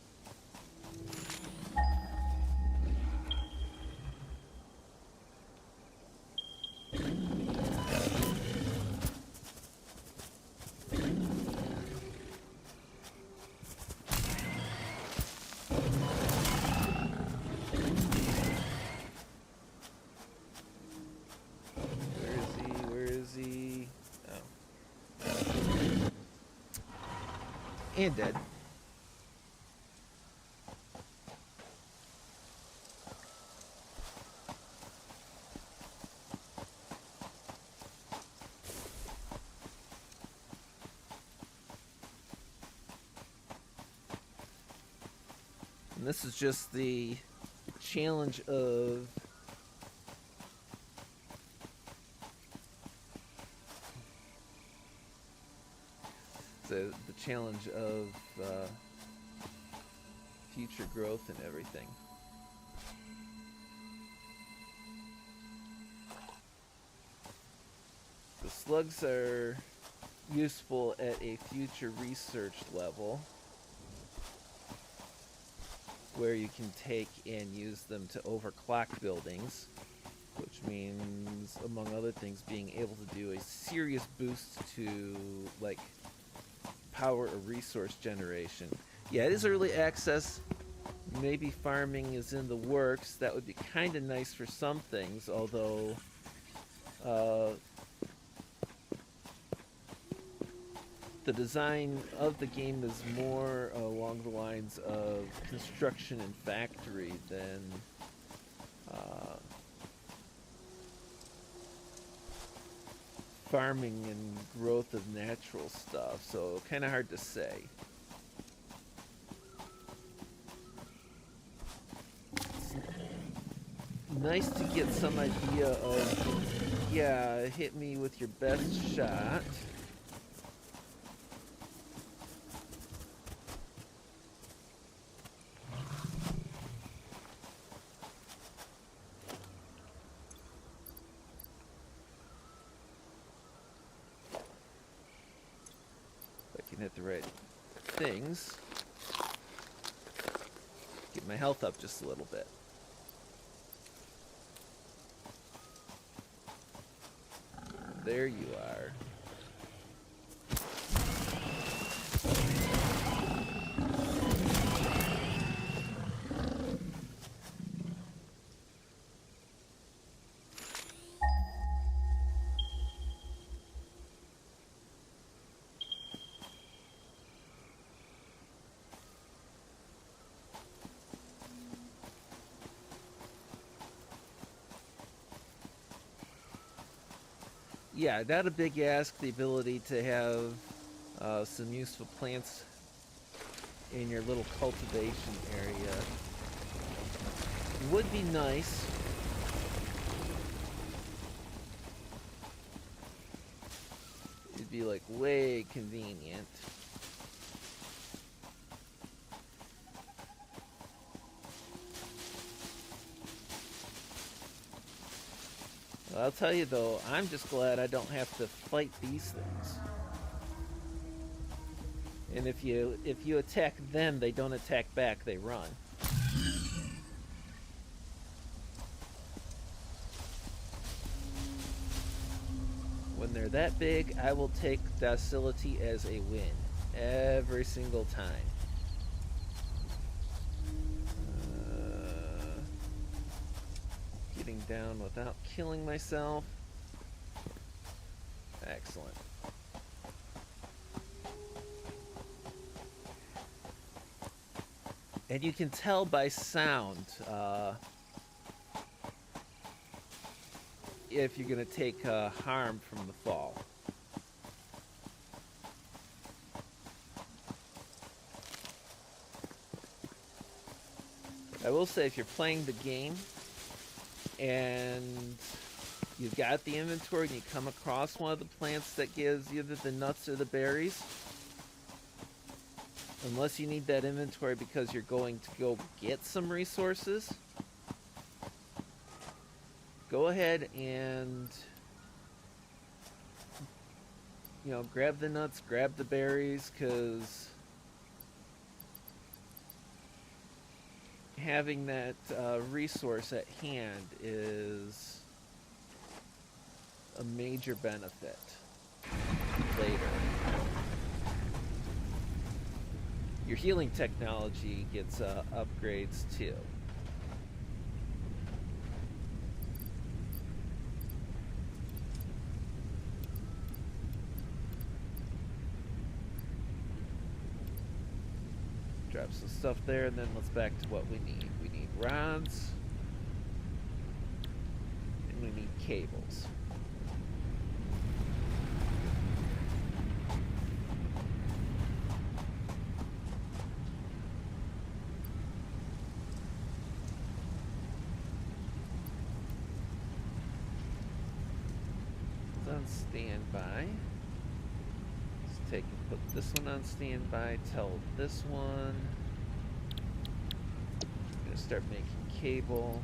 And dead. And this is just the challenge of the challenge of future growth and everything. The slugs are useful at a future research level where you can take and use them to overclock buildings, which means, among other things, being able to do a serious boost to, like, power or resource generation. Yeah, it is early access. Maybe farming is in the works. That would be kind of nice for some things, although the design of the game is more along the lines of construction and factory than farming and growth of natural stuff, so kind of hard to say. It's nice to get some idea of Yeah, hit me with your best shot. If I can hit the right things. Get my health up just a little bit. There you are. Yeah, not a big ask, the ability to have some useful plants in your little cultivation area would be nice. It'd be like way convenient. Well, I'll tell you though, I'm just glad I don't have to fight these things. And if you attack them, they don't attack back, they run. When they're that big, I will take docility as a win every single time. Getting down without killing myself. Excellent. And you can tell by sound if you're going to take harm from the fall. I will say, if you're playing the game and you've got the inventory and you come across one of the plants that gives either the nuts or the berries, unless you need that inventory because you're going to go get some resources, go ahead and, you know, grab the nuts, grab the berries, because having that resource at hand is a major benefit later. Your healing technology gets upgrades too. Drop some stuff there, and then let's back to what we need. We need rods, and we need cables. It's on standby. Take and put this one on standby, tell this one. I'm gonna start making cable.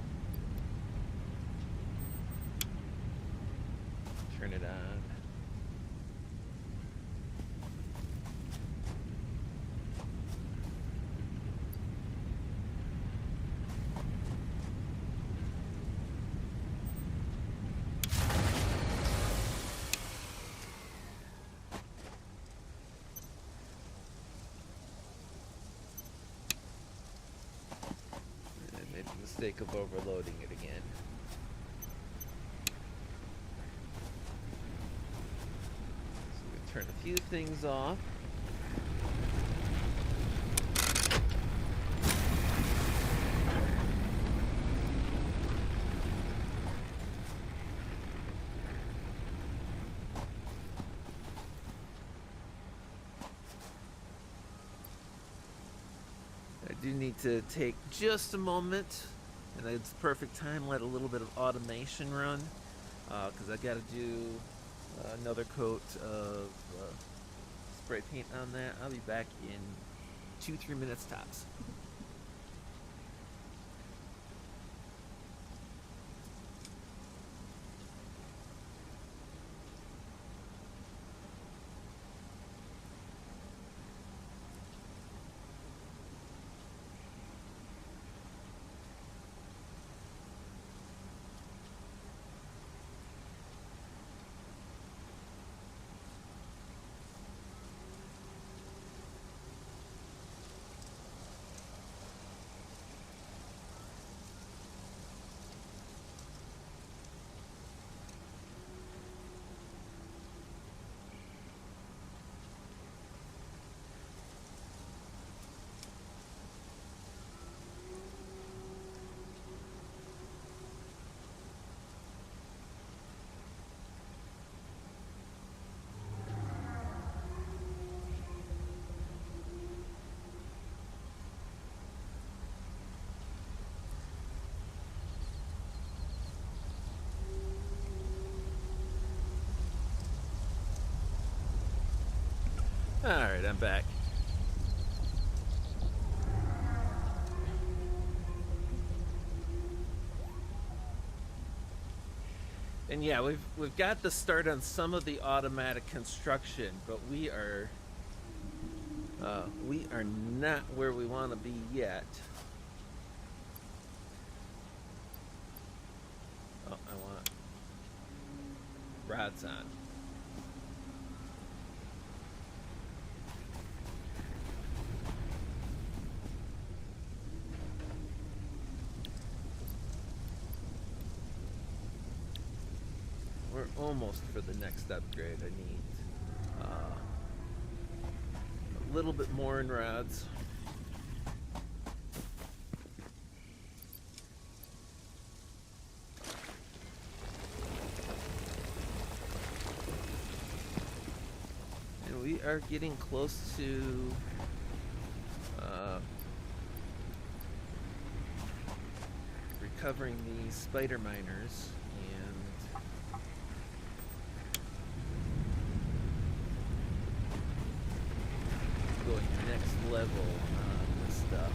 Turn it on. Mistake of overloading it again. So we turn a few things off. I do need to take just a moment, and it's the perfect time, let a little bit of automation run. because I got to do another coat of spray paint on that. I'll be back in 2-3 minutes tops. Alright, I'm back. And yeah, we've got the start on some of the automatic construction, but we are not where we want to be yet. Oh, I want rods on. We're almost for the next upgrade. I need a little bit more in rods. And we are getting close to recovering these spider miners. Going next level on this stuff.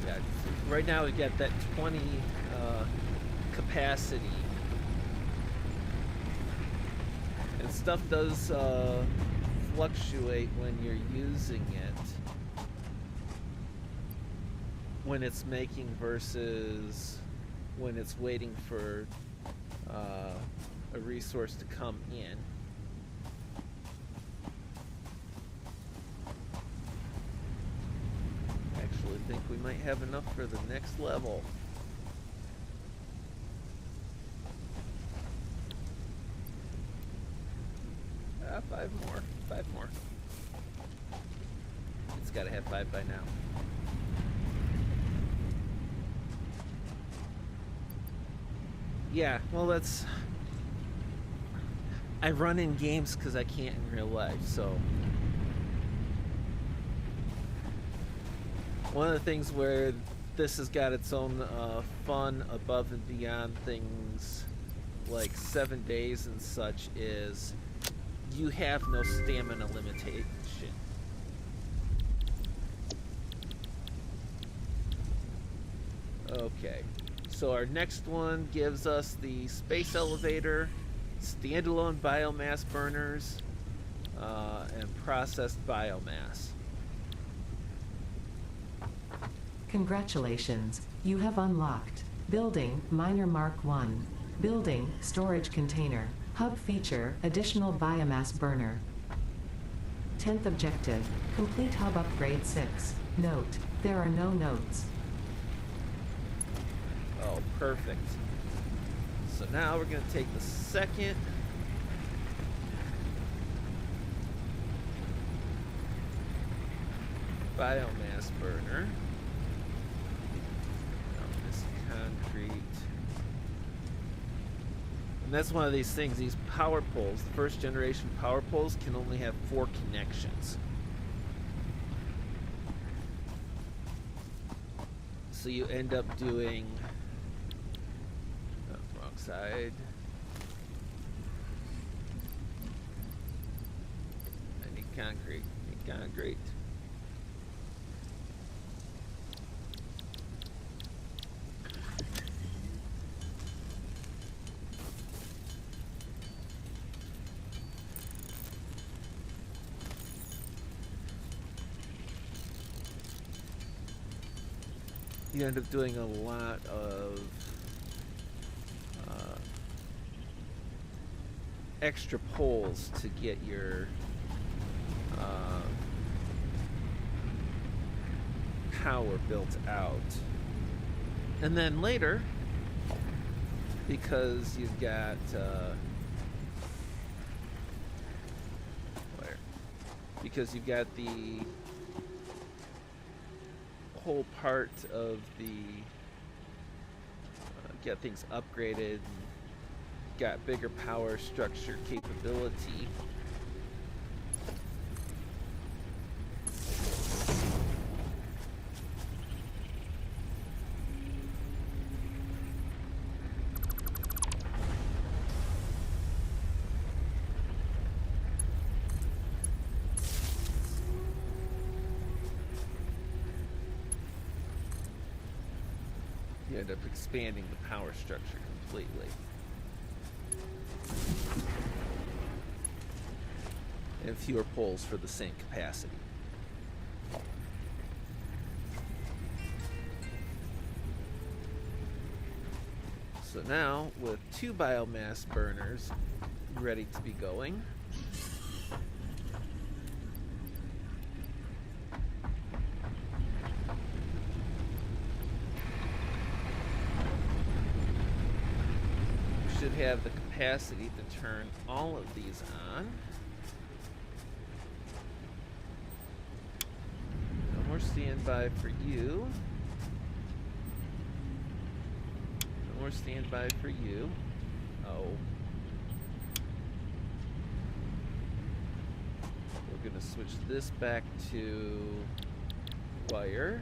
Yeah, right now we got that 20 capacity, and stuff does fluctuate when you're using it, when it's making versus when it's waiting for a resource to come in. Actually think we might have enough for the next level. Five more. It's gotta have 5 by now. Yeah, well, that's... I run in games because I can't in real life, so... One of the things where this has got its own fun above and beyond things like 7 days and such is you have no stamina limitation. Okay, so our next one gives us the space elevator, standalone biomass burners, and processed biomass. Congratulations, you have unlocked Building Miner Mark 1. Building Storage Container. Hub feature Additional Biomass Burner. 10th objective, complete hub upgrade 6. Note, there are no notes. Oh, perfect. So now we're going to take the second biomass burner. This concrete. And that's one of these things, these power poles, the first generation power poles can only have 4 connections. So you end up doing... Oh, wrong side. I need concrete. I need concrete. You end up doing a lot of extra poles to get your power built out. And then later, because you've got because you've got the whole part of the get things upgraded and got bigger power structure capability. You end up expanding the power structure completely. And fewer poles for the same capacity. So now, with 2 biomass burners ready to be going, should have the capacity to turn all of these on. No more standby for you. No more standby for you. Oh. We're gonna switch this back to wire.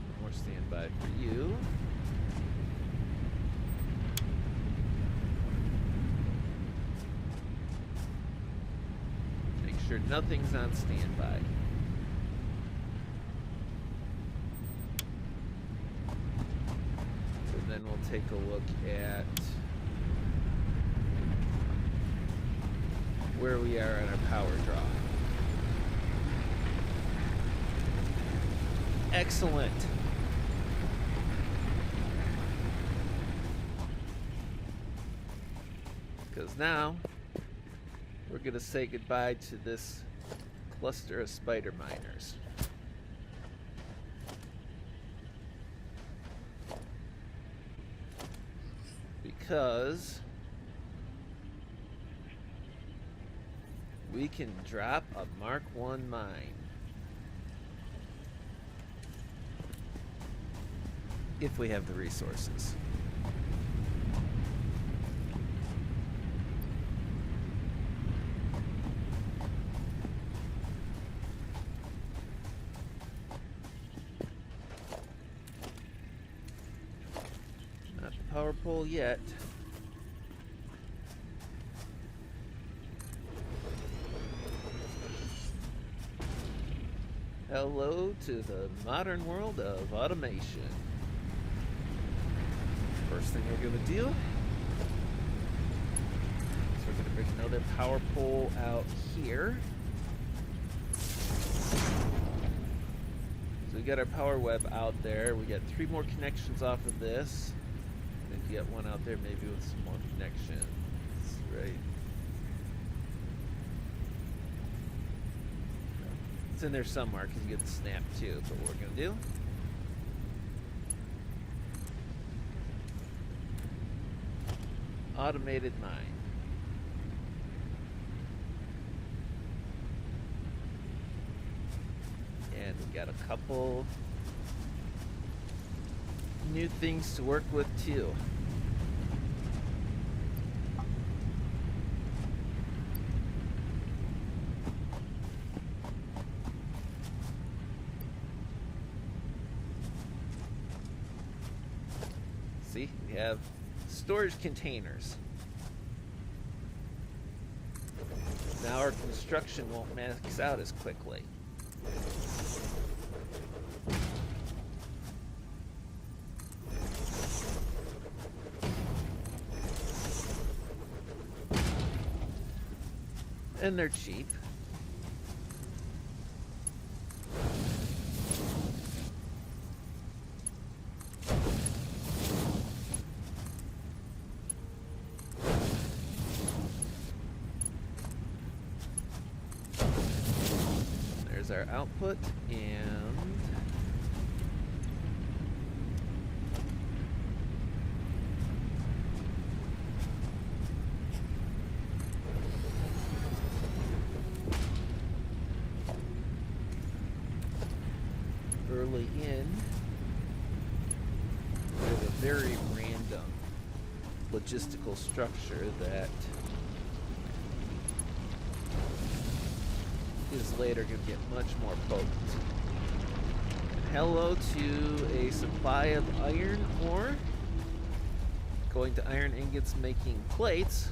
No more standby for you. Sure nothing's on standby. And then we'll take a look at where we are on our power draw. Excellent. Because now we're going to say goodbye to this cluster of spider miners. Because we can drop a Mark I mine. If we have the resources. Power pole yet. Hello to the modern world of automation. First thing we're going to do is we're going to bring another power pole out here. So we got our power web out there. We got 3 more connections off of this. If you get one out there, maybe with some more connections, right? It's in there somewhere because you get the snap too. That's what we're gonna do. Automated mine. And we got a couple new things to work with too. See, we have storage containers. Now our construction won't max out as quickly. And they're cheap. There's our output, and early in, we have a very random logistical structure that is later going to get much more potent. Hello to a supply of iron ore. Going to iron ingots, making plates.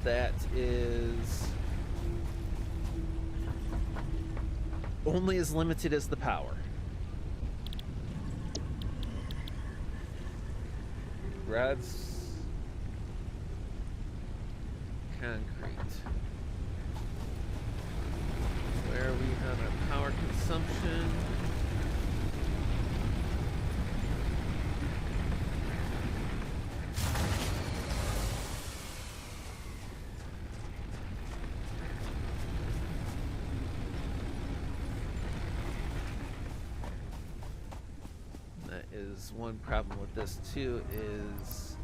That is only as limited as the power. Rods, concrete. Where are we on our power consumption? That is one problem with this too, is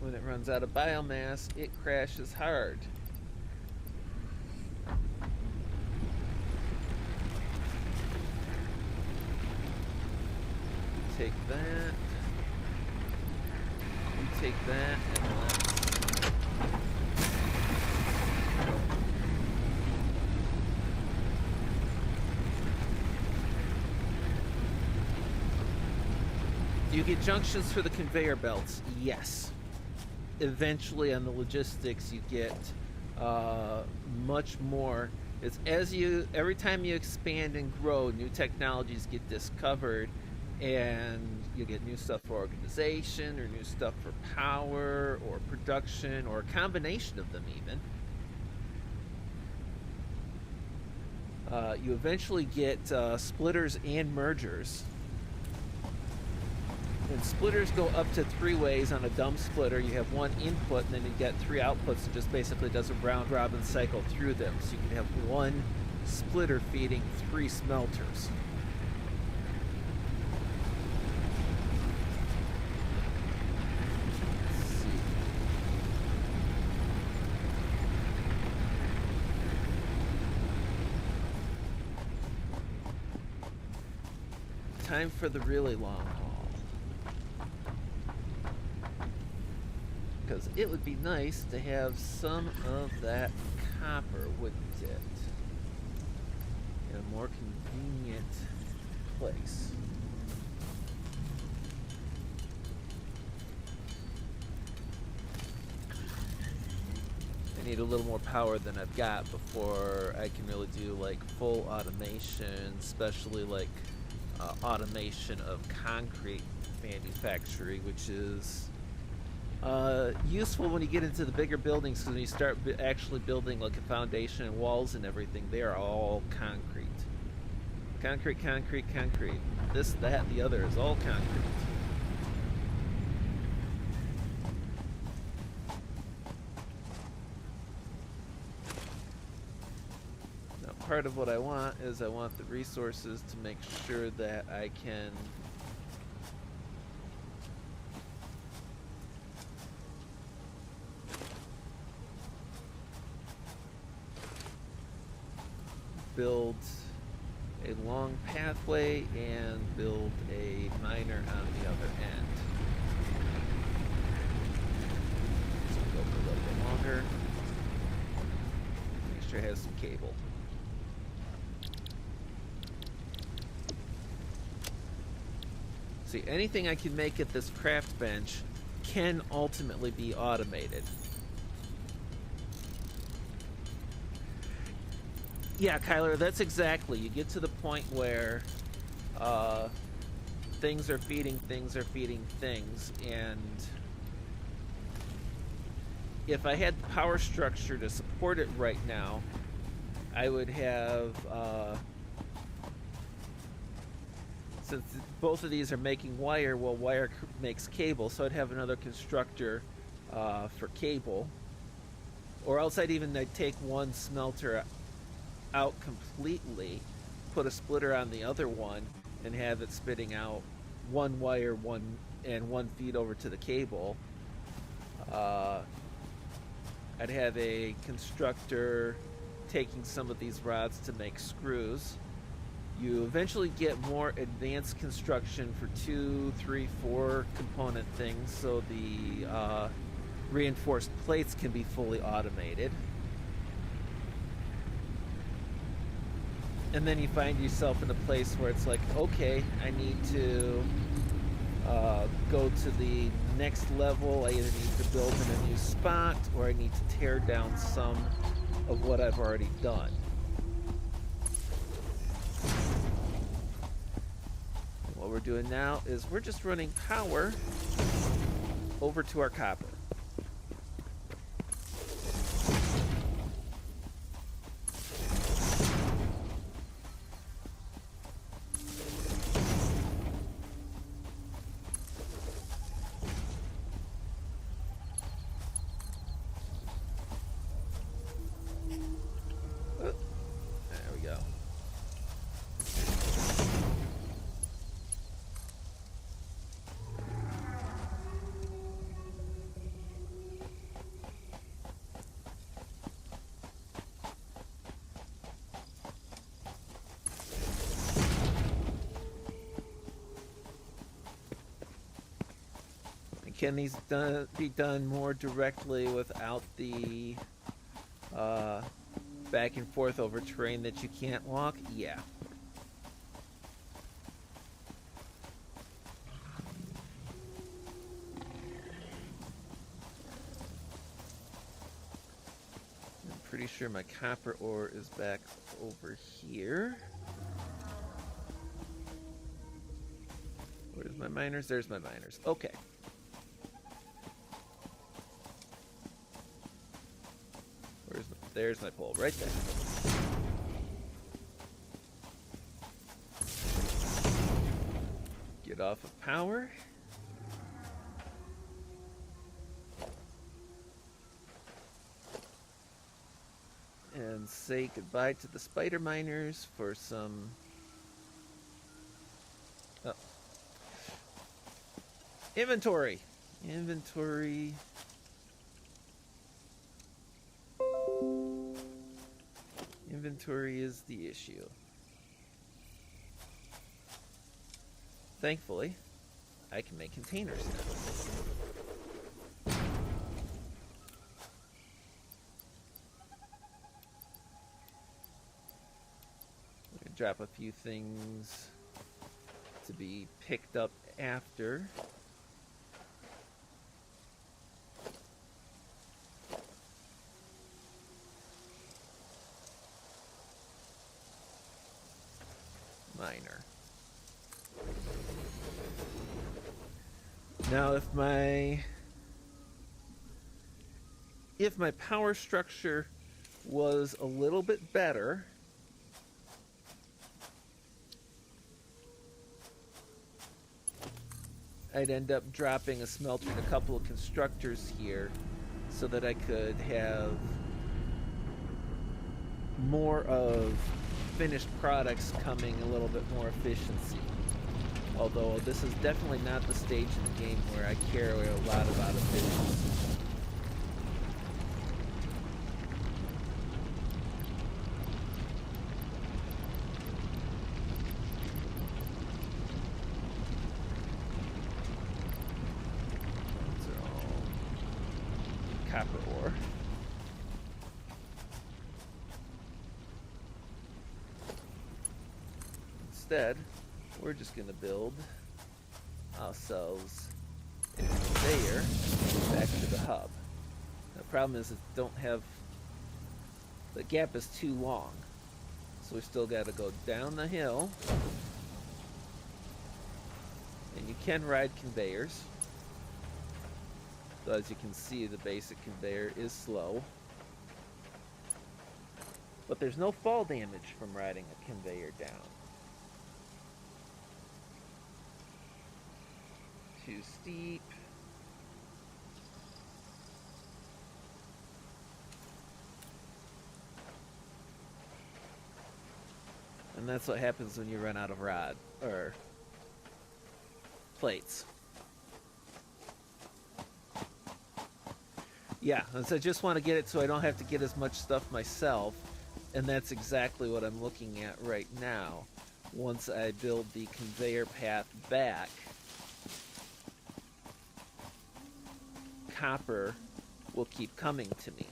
when it runs out of biomass, it crashes hard. Take that. We take that, and let's... Do you get junctions for the conveyor belts? Yes. Eventually on the logistics you get much more. It's every time you expand and grow, new technologies get discovered, and you get new stuff for organization, or new stuff for power or production, or a combination of them even. You eventually get splitters and mergers. And splitters go up to 3 ways. On a dumb splitter, you have 1 input, and then you get 3 outputs. It just basically does a round robin cycle through them. So you can have 1 splitter feeding 3 smelters. Time for the really long haul. Because it would be nice to have some of that copper, wouldn't it? In a more convenient place. I need a little more power than I've got before I can really do like full automation, especially like automation of concrete manufacturing, which is useful when you get into the bigger buildings, because when you start actually building like a foundation and walls and everything, they are all concrete. Concrete, concrete, concrete. This, that, the other is all concrete. Part of what I want is I want the resources to make sure that I can build a long pathway and build a miner on the other end. So we'll go for a little bit longer. Make sure it has some cable. see, anything I can make at this craft bench can ultimately be automated. Yeah, Kyler, that's exactly. You get to the point where things are feeding things, and if I had the power structure to support it right now, I would have, since both of these are making wire, well, wire makes cable, so I'd have another constructor for cable. Or else I'd take one smelter out completely, put a splitter on the other one, and have it spitting out one wire, one feed over to the cable. I'd have a constructor taking some of these rods to make screws. You eventually get more advanced construction for 2, 3, 4 component things, so the reinforced plates can be fully automated. And then you find yourself in a place where it's like, okay, I need to go to the next level. I either need to build in a new spot, or I need to tear down some of what I've already done. And what we're doing now is we're just running power over to our copper. Can these be done more directly without the back and forth over terrain that you can't walk? Yeah. I'm pretty sure my copper ore is back over here. Where's my miners? There's my miners. Okay. There's my pole, right there. Get off of power. And say goodbye to the spider miners for some... Oh. Inventory. Inventory is the issue. Thankfully, I can make containers now. I'm gonna drop a few things to be picked up after. Miner. Now if my power structure was a little bit better, I'd end up dropping a smelter and a couple of constructors here so that I could have more of finished products coming a little bit more efficiency. Although this is definitely not the stage in the game where I care a lot about efficiency. These are all copper ore. Instead, we're just going to build ourselves a conveyor back to the hub. The problem is it don't have, the gap is too long. So we still got to go down the hill. And you can ride conveyors. So as you can see, the basic conveyor is slow. But there's no fall damage from riding a conveyor down. Too steep. And that's what happens when you run out of rod or plates. Yeah, so I just want to get it so I don't have to get as much stuff myself. And that's exactly what I'm looking at right now. Once I build the conveyor path back, copper will keep coming to me.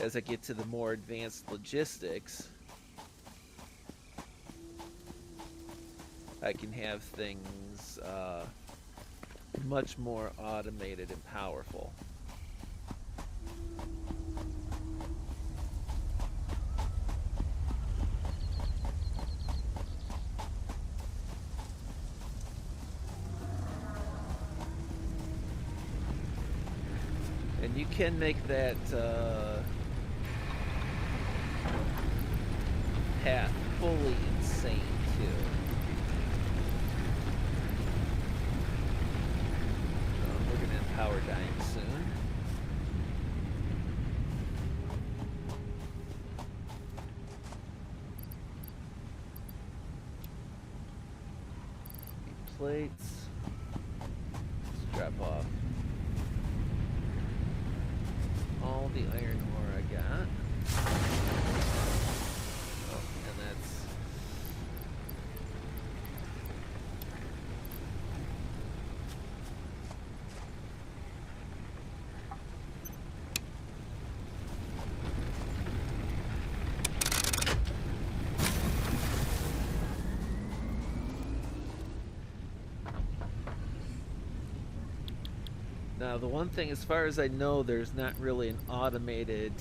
As I get to the more advanced logistics, I can have things much more automated and powerful. And you can make that path fully insane too. We're going to have power dying soon. Plates. Let's drop off all the iron ore I got. Oh, and that's... Now, the one thing, as far as I know, there's not really an automated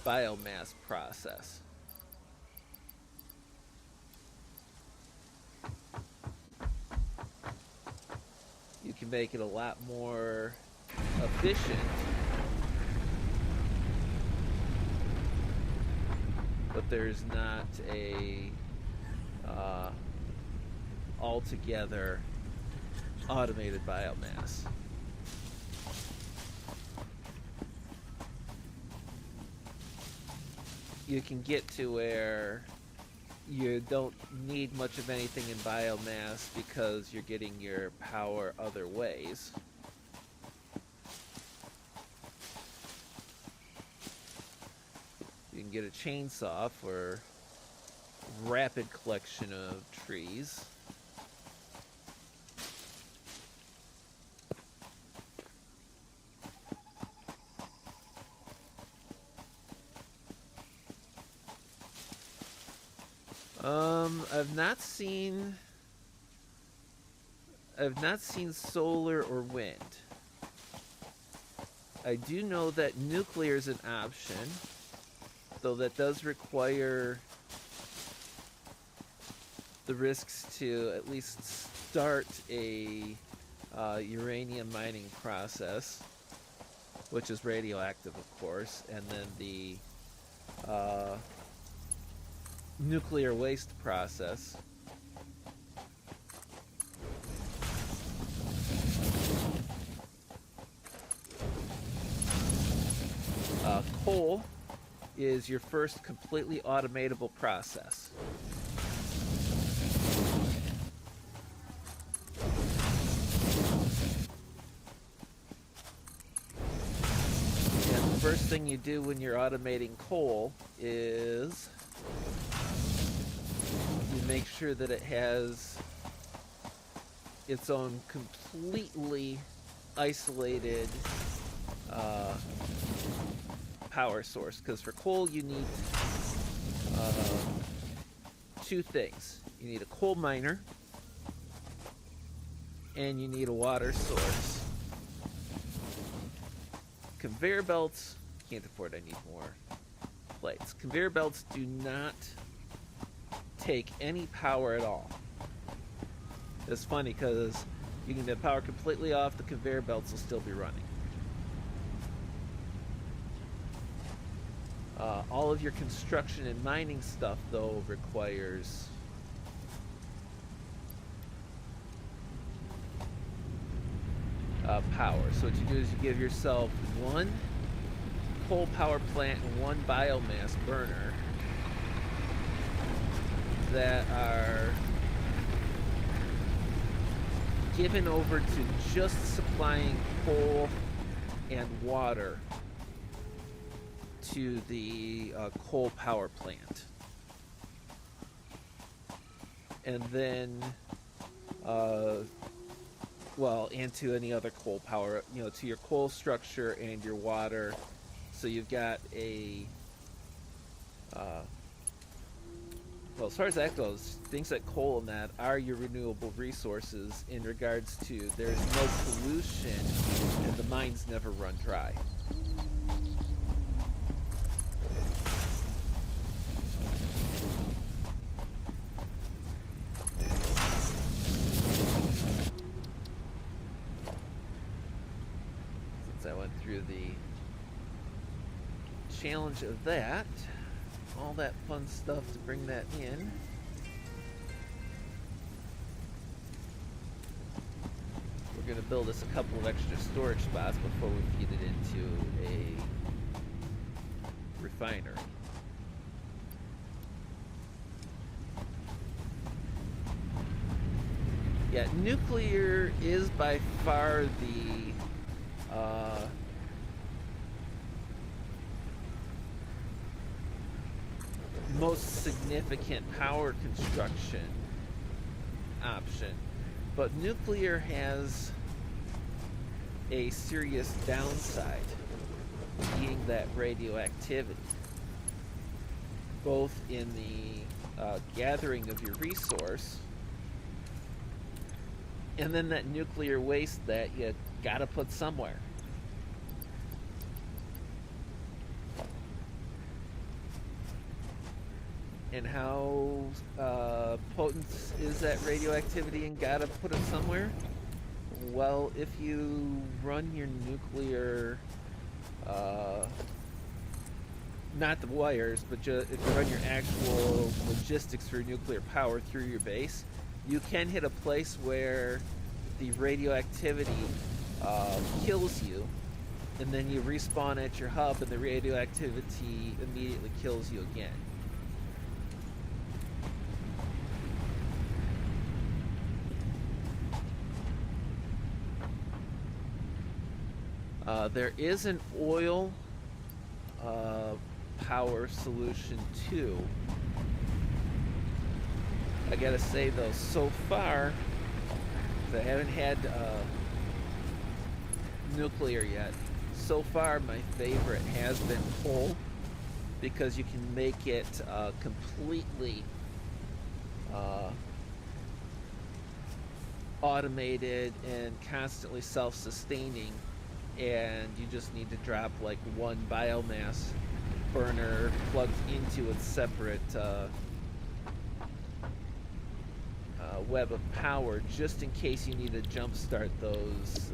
biomass process. You can make it a lot more efficient, but there's not a altogether automated biomass. You can get to where you don't need much of anything in biomass because you're getting your power other ways. You can get a chainsaw for rapid collection of trees. I've not seen solar or wind. I do know that nuclear is an option, though that does require the risks to at least start a uranium mining process, which is radioactive, of course, and then the nuclear waste process. Coal is your first completely automatable process. And the first thing you do when you're automating coal is you make sure that it has its own completely isolated power source, because for coal you need two things. You need a coal miner, and you need a water source. Conveyor belts, can't afford, I need more plates. Conveyor belts do not take any power at all. It's funny because you can get power completely off, the conveyor belts will still be running. All of your construction and mining stuff, though, requires power. So what you do is you give yourself one coal power plant and one biomass burner that are given over to just supplying coal and water to the coal power plant. And then and to any other coal power, to your coal structure and your water. So you've got a as far as that goes, things like coal and that are your renewable resources in regards to there's no pollution and the mines never run dry. Since I went through the challenge of that, all that fun stuff to bring that in. We're going to build us a couple of extra storage spots before we feed it into a refinery. Yeah, nuclear is by far the most significant power construction option, but nuclear has a serious downside, being that radioactivity, both in the gathering of your resource and then that nuclear waste that you gotta put somewhere. And how potent is that radioactivity and gotta put it somewhere? Well, if you run your nuclear, not the wires, but if you run your actual logistics for nuclear power through your base, you can hit a place where the radioactivity kills you, and then you respawn at your hub and the radioactivity immediately kills you again. There is an oil power solution too. I gotta say though, so far, I haven't had nuclear yet. So far, my favorite has been coal, because you can make it completely automated and constantly self-sustaining, and you just need to drop like one biomass burner plugged into its separate web of power, just in case you need to jump start those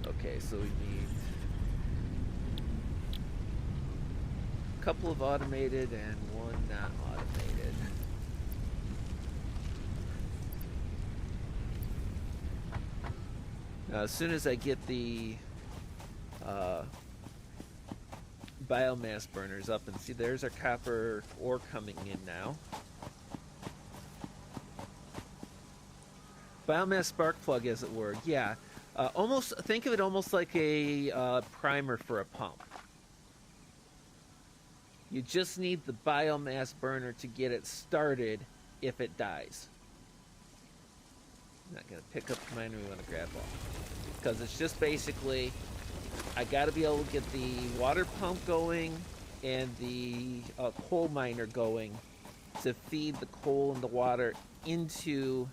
okay, so we need a couple of automated and one not automated. Now, as soon as I get the biomass burners up, and see, there's our copper ore coming in now. Biomass spark plug, as it were. Yeah, almost think of it almost like a primer for a pump. You just need the biomass burner to get it started if it dies. not going to pick up the miner, we want to grab all. Because it's just basically, I got to be able to get the water pump going and the coal miner going to feed the coal and the water into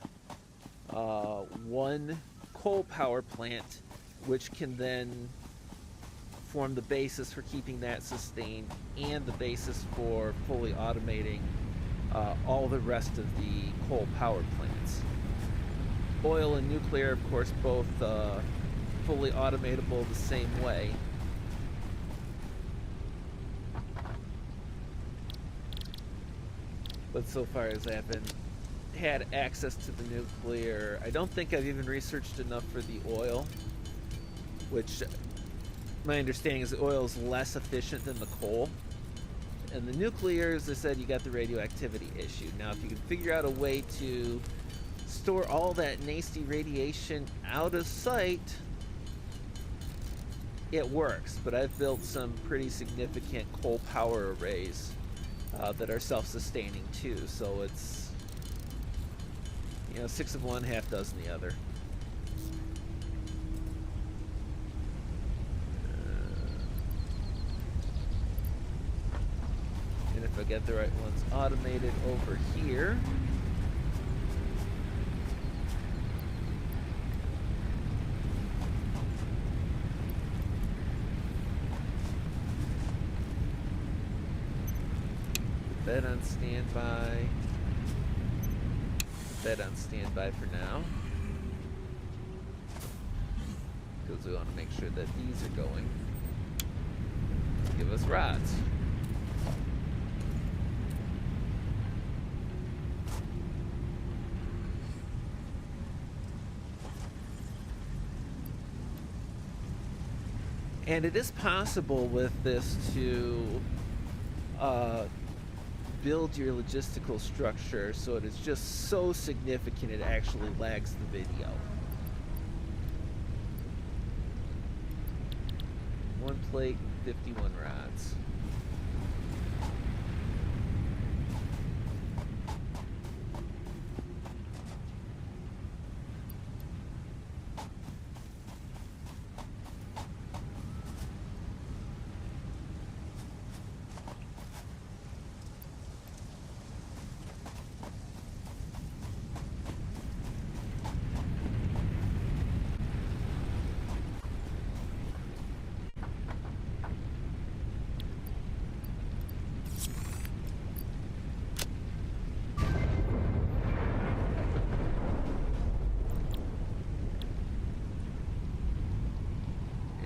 one coal power plant, which can then form the basis for keeping that sustained and the basis for fully automating all the rest of the coal power plants. Oil and nuclear, of course, both fully automatable the same way. But so far as I haven't had access to the nuclear, I don't think I've even researched enough for the oil, which my understanding is the oil is less efficient than the coal. And the nuclear, as I said, you got the radioactivity issue. Now, if you can figure out a way to store all that nasty radiation out of sight, it works. But I've built some pretty significant coal power arrays that are self-sustaining too. So it's, you know, 6 of one, half dozen the other. And if I get the right ones automated over here, bed on standby. Bed on standby for now, because we want to make sure that these are going. Give us rods. And it is possible with this to build your logistical structure so it is just so significant it actually lags the video. One plate and 51 rods.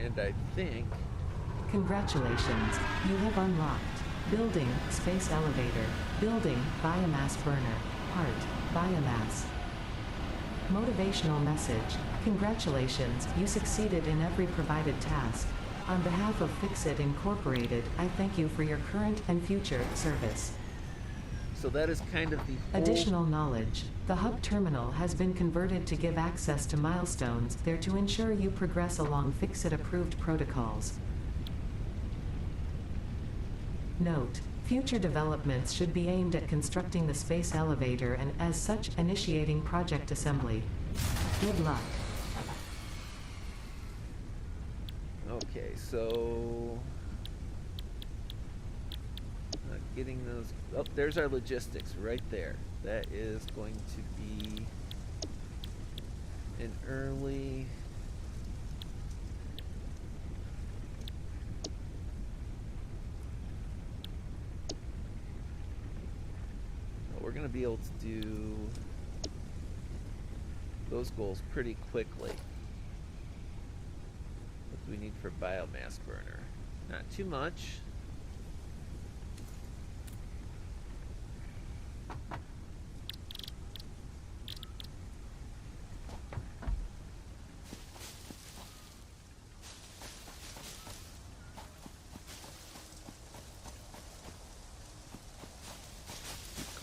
And I think... Congratulations, you have unlocked Building Space Elevator, Building Biomass Burner, Part Biomass. Motivational message, congratulations, you succeeded in every provided task. On behalf of Fixit Incorporated, I thank you for your current and future service. So that is kind of the whole... Additional knowledge. The hub terminal has been converted to give access to milestones there to ensure you progress along Fixit-approved protocols. Note: future developments should be aimed at constructing the space elevator and, as such, initiating project assembly. Good luck. Okay, so... not getting those... Oh, there's our logistics right there. That is going to be an early... we're going to be able to do those goals pretty quickly. What do we need for biomass burner? Not too much.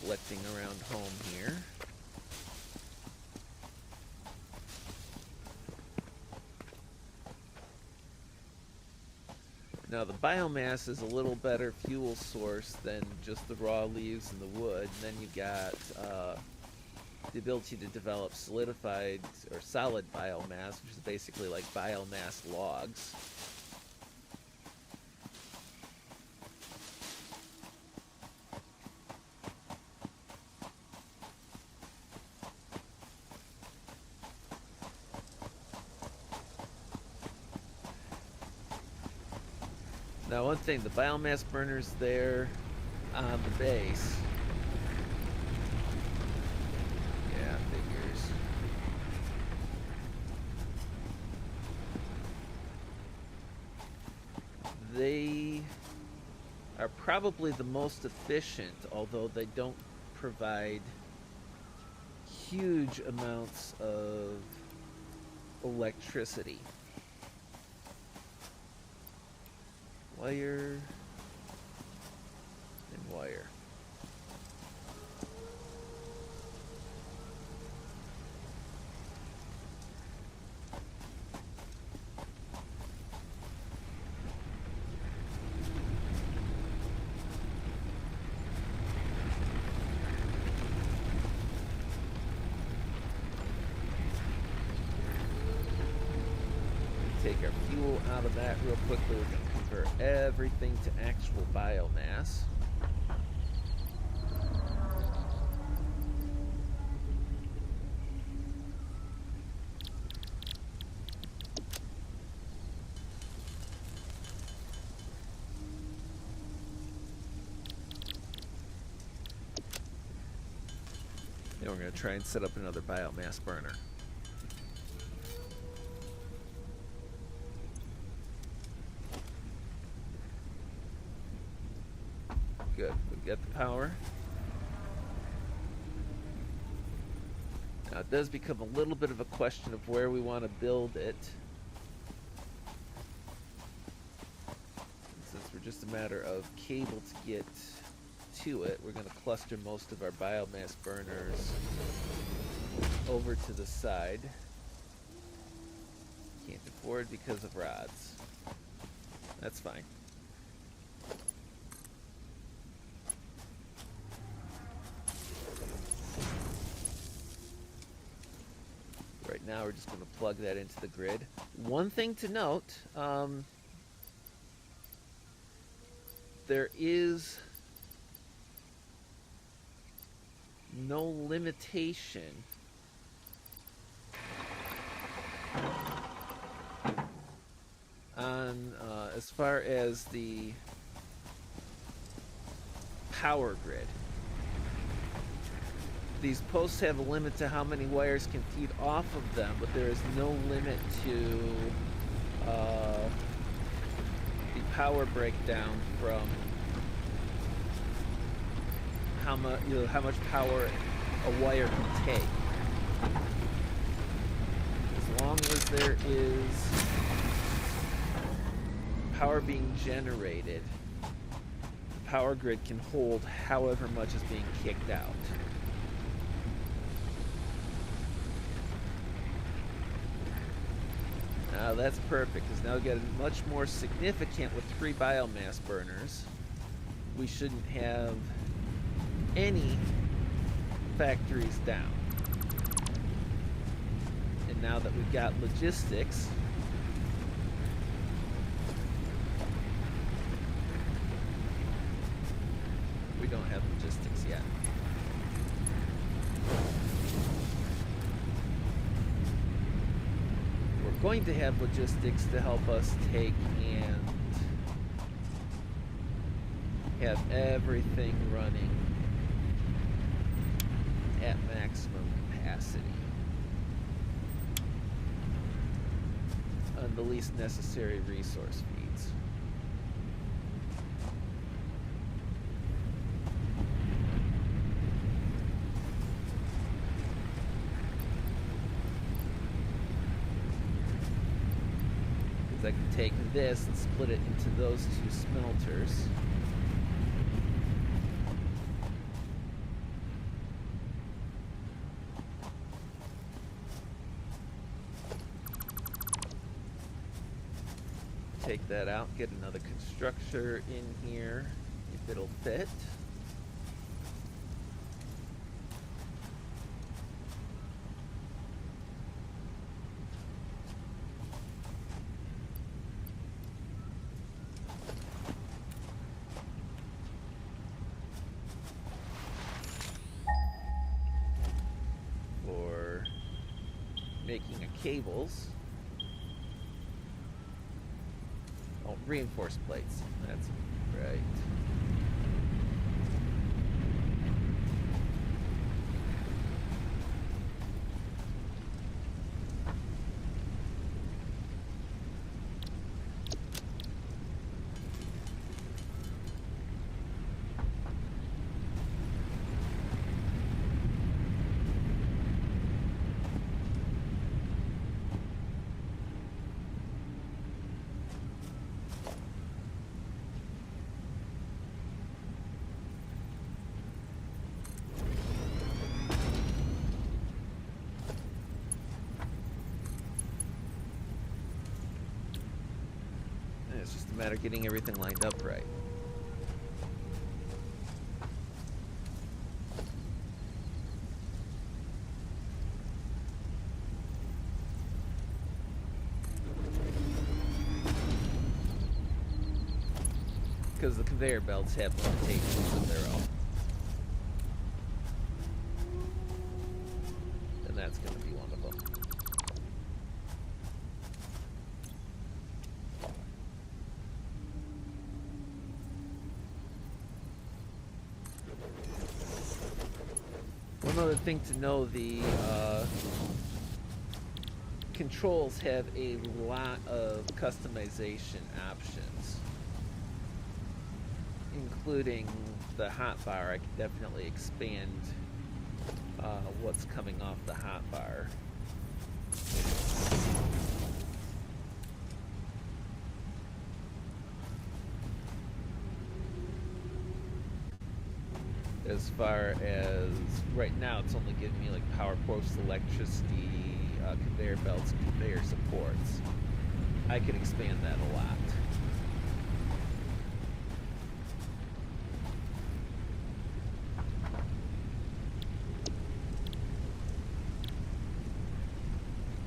Collecting around home here. Now the biomass is a little better fuel source than just the raw leaves and the wood. And then you got the ability to develop solidified or solid biomass, which is basically like biomass logs. Now, one thing, the biomass burner's there on the base. Yeah, figures. They are probably the most efficient, although they don't provide huge amounts of electricity. Wire and wire. Take our fuel out of that real quickly. We're going to convert everything to actual biomass. Then we're going to try and set up another biomass burner. Good, we've got the power. Now it does become a little bit of a question of where we want to build it. Since we're just a matter of cable to get to it, we're going to cluster most of our biomass burners over to the side. Can't afford because of rods. That's fine. Right now we're just going to plug that into the grid. One thing to note, there is no limitation on as far as the power grid. These posts have a limit to how many wires can feed off of them, but there is no limit to the power breakdown from how much power a wire can take. As long as there is power being generated, the power grid can hold however much is being kicked out. Now that's perfect, because now we get much more significant with 3 biomass burners. We shouldn't have any factories down. And now that we've got logistics, we don't have logistics yet. We're going to have logistics to help us take and have everything running at maximum capacity on the least necessary resource feeds. I can take this and split it into those 2 smelters. Take that out, get another constructor in here if it'll fit. making of cables. Oh, reinforced plates. That's right. It's just a matter of getting everything lined up right. Because the conveyor belts have limitations of their own. And that's going to be one of them. One other thing to know, the controls have a lot of customization options, including the hotbar. I can definitely expand what's coming off the hotbar. As far as right now, it's only giving me like power post, electricity, conveyor belts, conveyor supports. I can expand that a lot.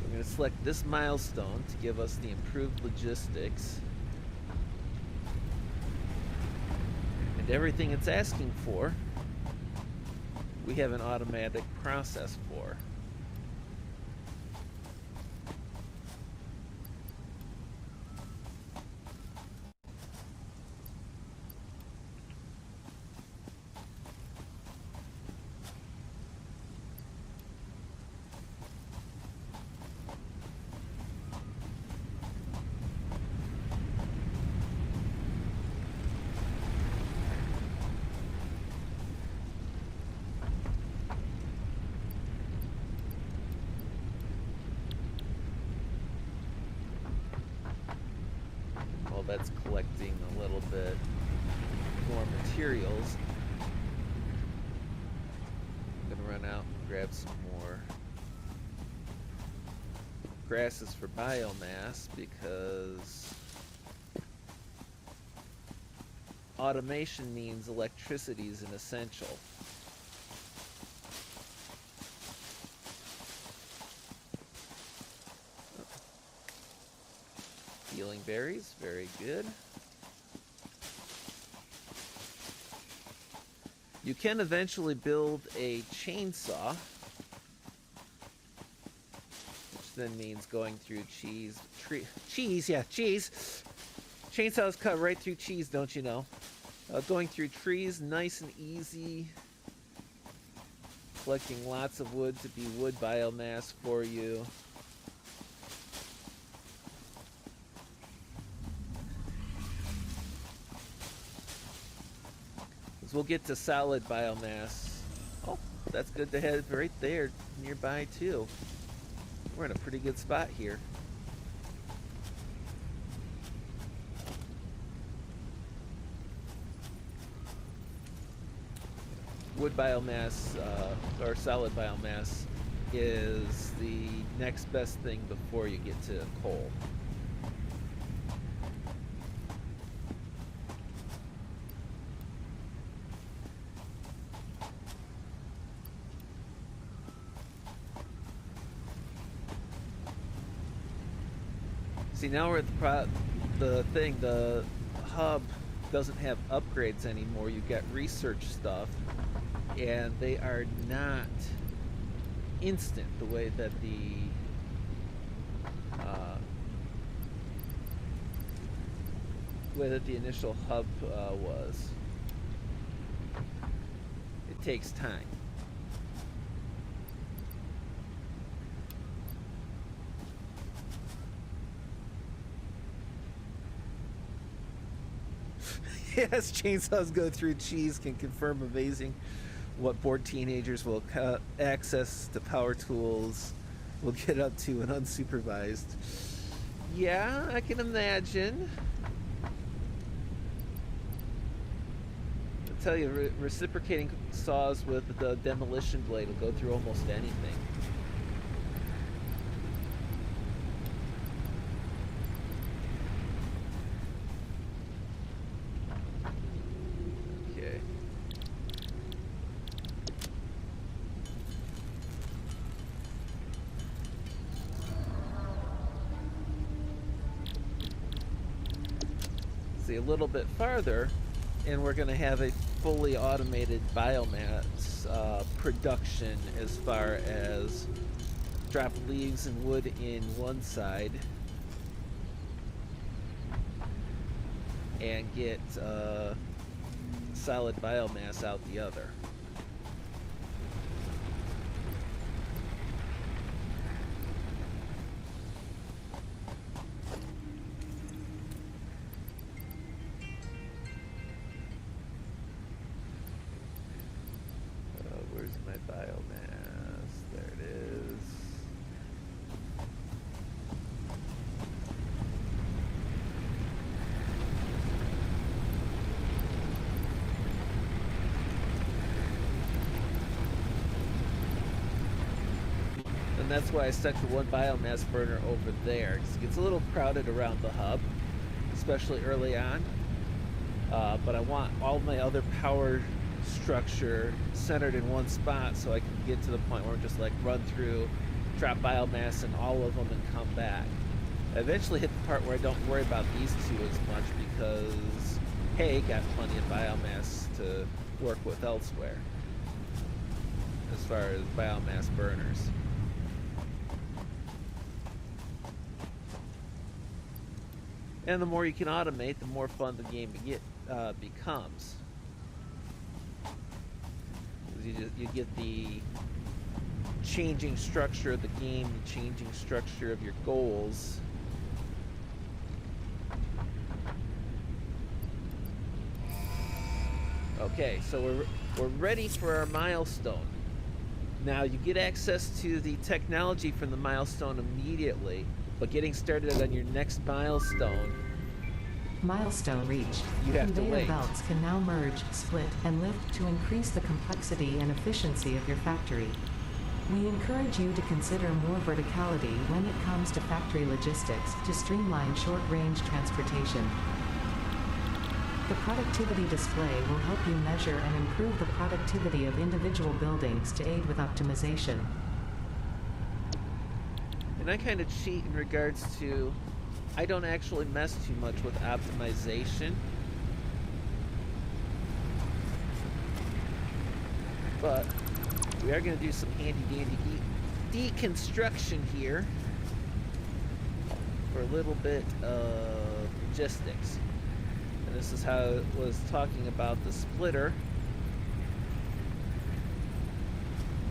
I'm going to select this milestone to give us the improved logistics. And everything it's asking for, we have an automatic process for. That's collecting a little bit more materials. I'm gonna run out and grab some more grasses for biomass, because automation means electricity is an essential. Healing berries, very good. You can eventually build a chainsaw, which then means going through cheese. Chainsaws cut right through cheese, don't you know? Going through trees, nice and easy. Collecting lots of wood to be wood biomass for you. We'll get to solid biomass. Oh, that's good to have right there nearby too. We're in a pretty good spot here. Wood biomass, or solid biomass, is the next best thing before you get to coal. See, now we're at the hub doesn't have upgrades anymore. You get research stuff, and they are not instant the way that the way that the initial hub was. It takes time. Yes, chainsaws go through cheese can confirm amazing what bored teenagers will access to power tools will get up to when unsupervised. Yeah, I can imagine. I'll tell you, reciprocating saws with the demolition blade will go through almost anything. Okay. See, a little bit farther, and we're going to have a fully automated biomass production as far as drop leaves and wood in one side and get solid biomass out the other. Where's my biomass? There it is. And that's why I stuck to one biomass burner over there, because it gets a little crowded around the hub, especially early on. But I want all my other power structure centered in one spot so I can get to the point where I'm just like run through, drop biomass in all of them and come back. I eventually hit the part where I don't worry about these two as much because, hey, got plenty of biomass to work with elsewhere as far as biomass burners. And the more you can automate, the more fun the game becomes. You get the changing structure of the game, the changing structure of your goals. Okay, so we're ready for our milestone. Now you get access to the technology from the milestone immediately, but getting started on your next milestone, Milestone reached. You have to Conveyor wait. belts can now merge, split, and lift to increase the complexity and efficiency of your factory. We encourage you to consider more verticality when it comes to factory logistics to streamline short-range transportation. The productivity display will help you measure and improve the productivity of individual buildings to aid with optimization. and I kind of cheat in regards to I don't actually mess too much with optimization. But we are going to do some handy-dandy deconstruction here for a little bit of logistics. And this is how it was talking about the splitter,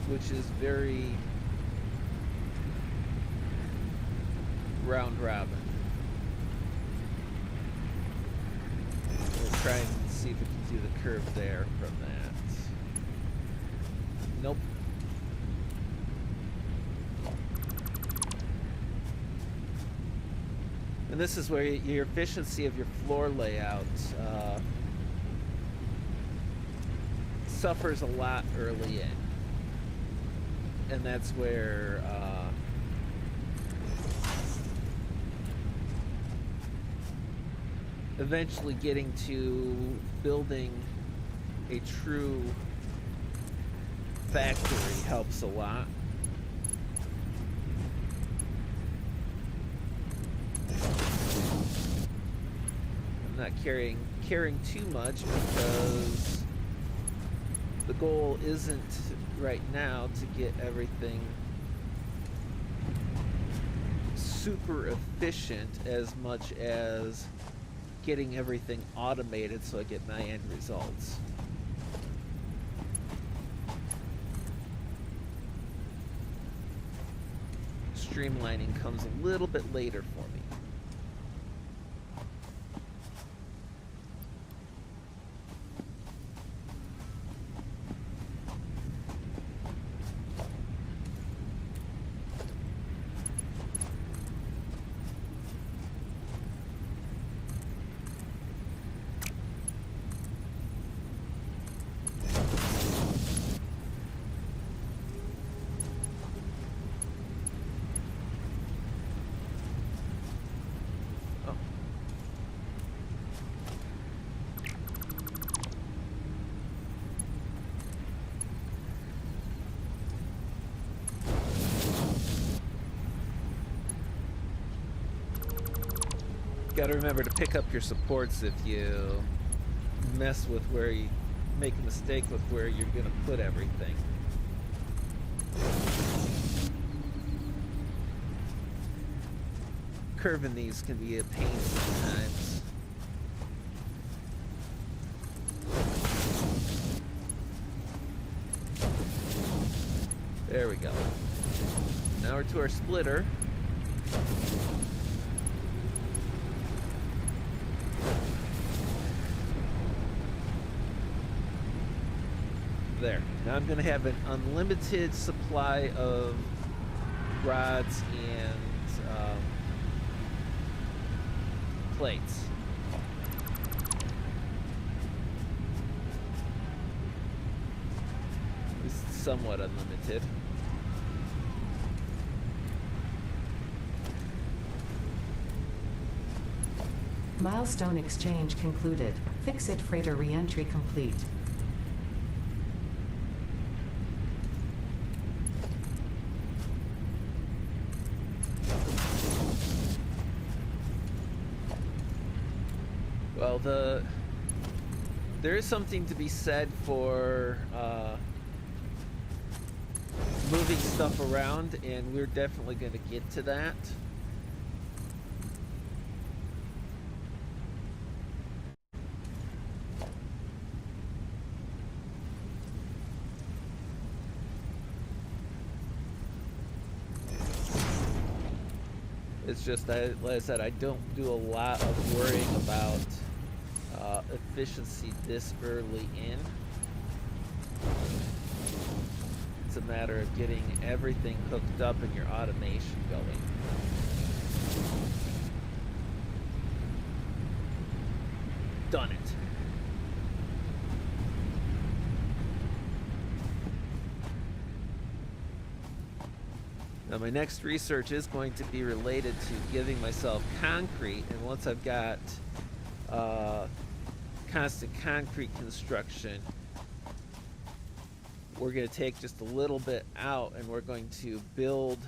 which is very round robin. We'll try and see if we can do the curve there from that. Nope. And this is where your efficiency of your floor layout suffers a lot early in. And that's where eventually getting to building a true factory helps a lot. I'm not caring too much because the goal isn't right now to get everything super efficient as much as getting everything automated so I get my end results. Streamlining comes a little bit later for me. Gotta remember to pick up your supports if you mess with where you make a mistake with where you're gonna put everything. Curving these can be a pain sometimes. There we go. Now we're to our splitter. There. Now I'm going to have an unlimited supply of rods and plates. This is somewhat unlimited. Milestone exchange concluded. Fix-It freighter re-entry complete. Well, there is something to be said for moving stuff around, and we're definitely going to get to that. It's just that, like I said, I don't do a lot of worrying about efficiency this early in. It's a matter of getting everything hooked up and your automation going. Done it. Now my next research is going to be related to giving myself concrete, and once I've got constant concrete construction, we're going to take just a little bit out and we're going to build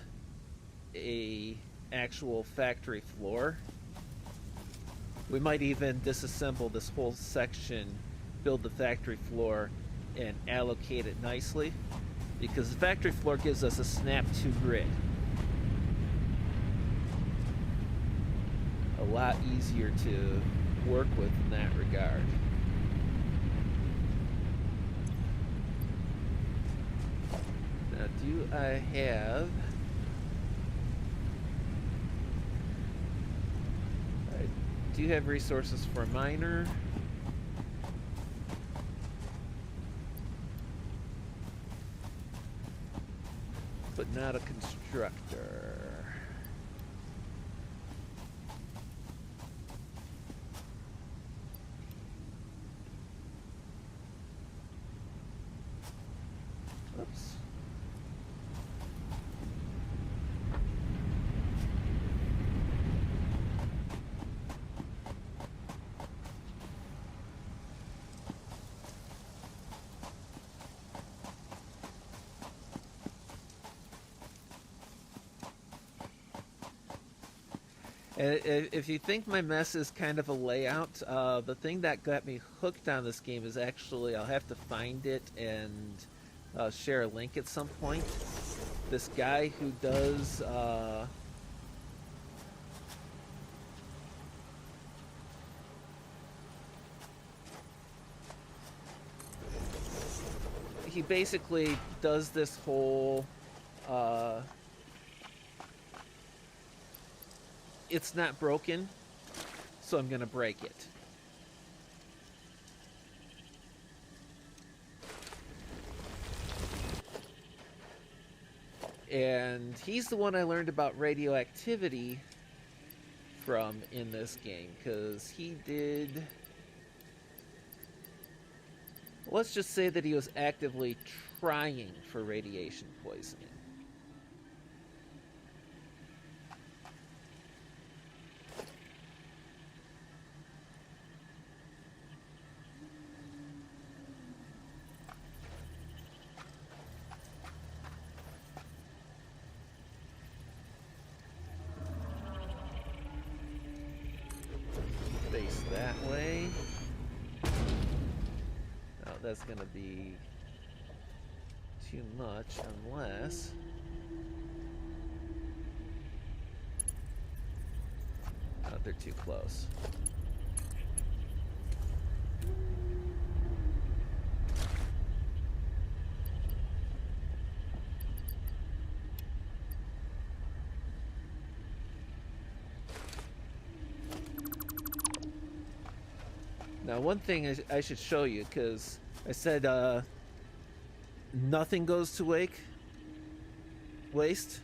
a actual factory floor. We might even disassemble this whole section, build the factory floor, and allocate it nicely, because the factory floor gives us a snap to grid. A lot easier to work with in that regard. Now, do I have... I do have resources for a miner. But not a constructor. Oops. If you think my mess is kind of a layout, the thing that got me hooked on this game is actually, I'll have to find it and share a link at some point. This guy who does he basically does this whole it's not broken, so I'm gonna break it. And he's the one I learned about radioactivity from in this game, because he did, let's just say that he was actively trying for radiation poisoning. Face that way. Oh, that's gonna be too much unless... Oh, they're too close. Now, one thing I should show you, because I said nothing goes to waste.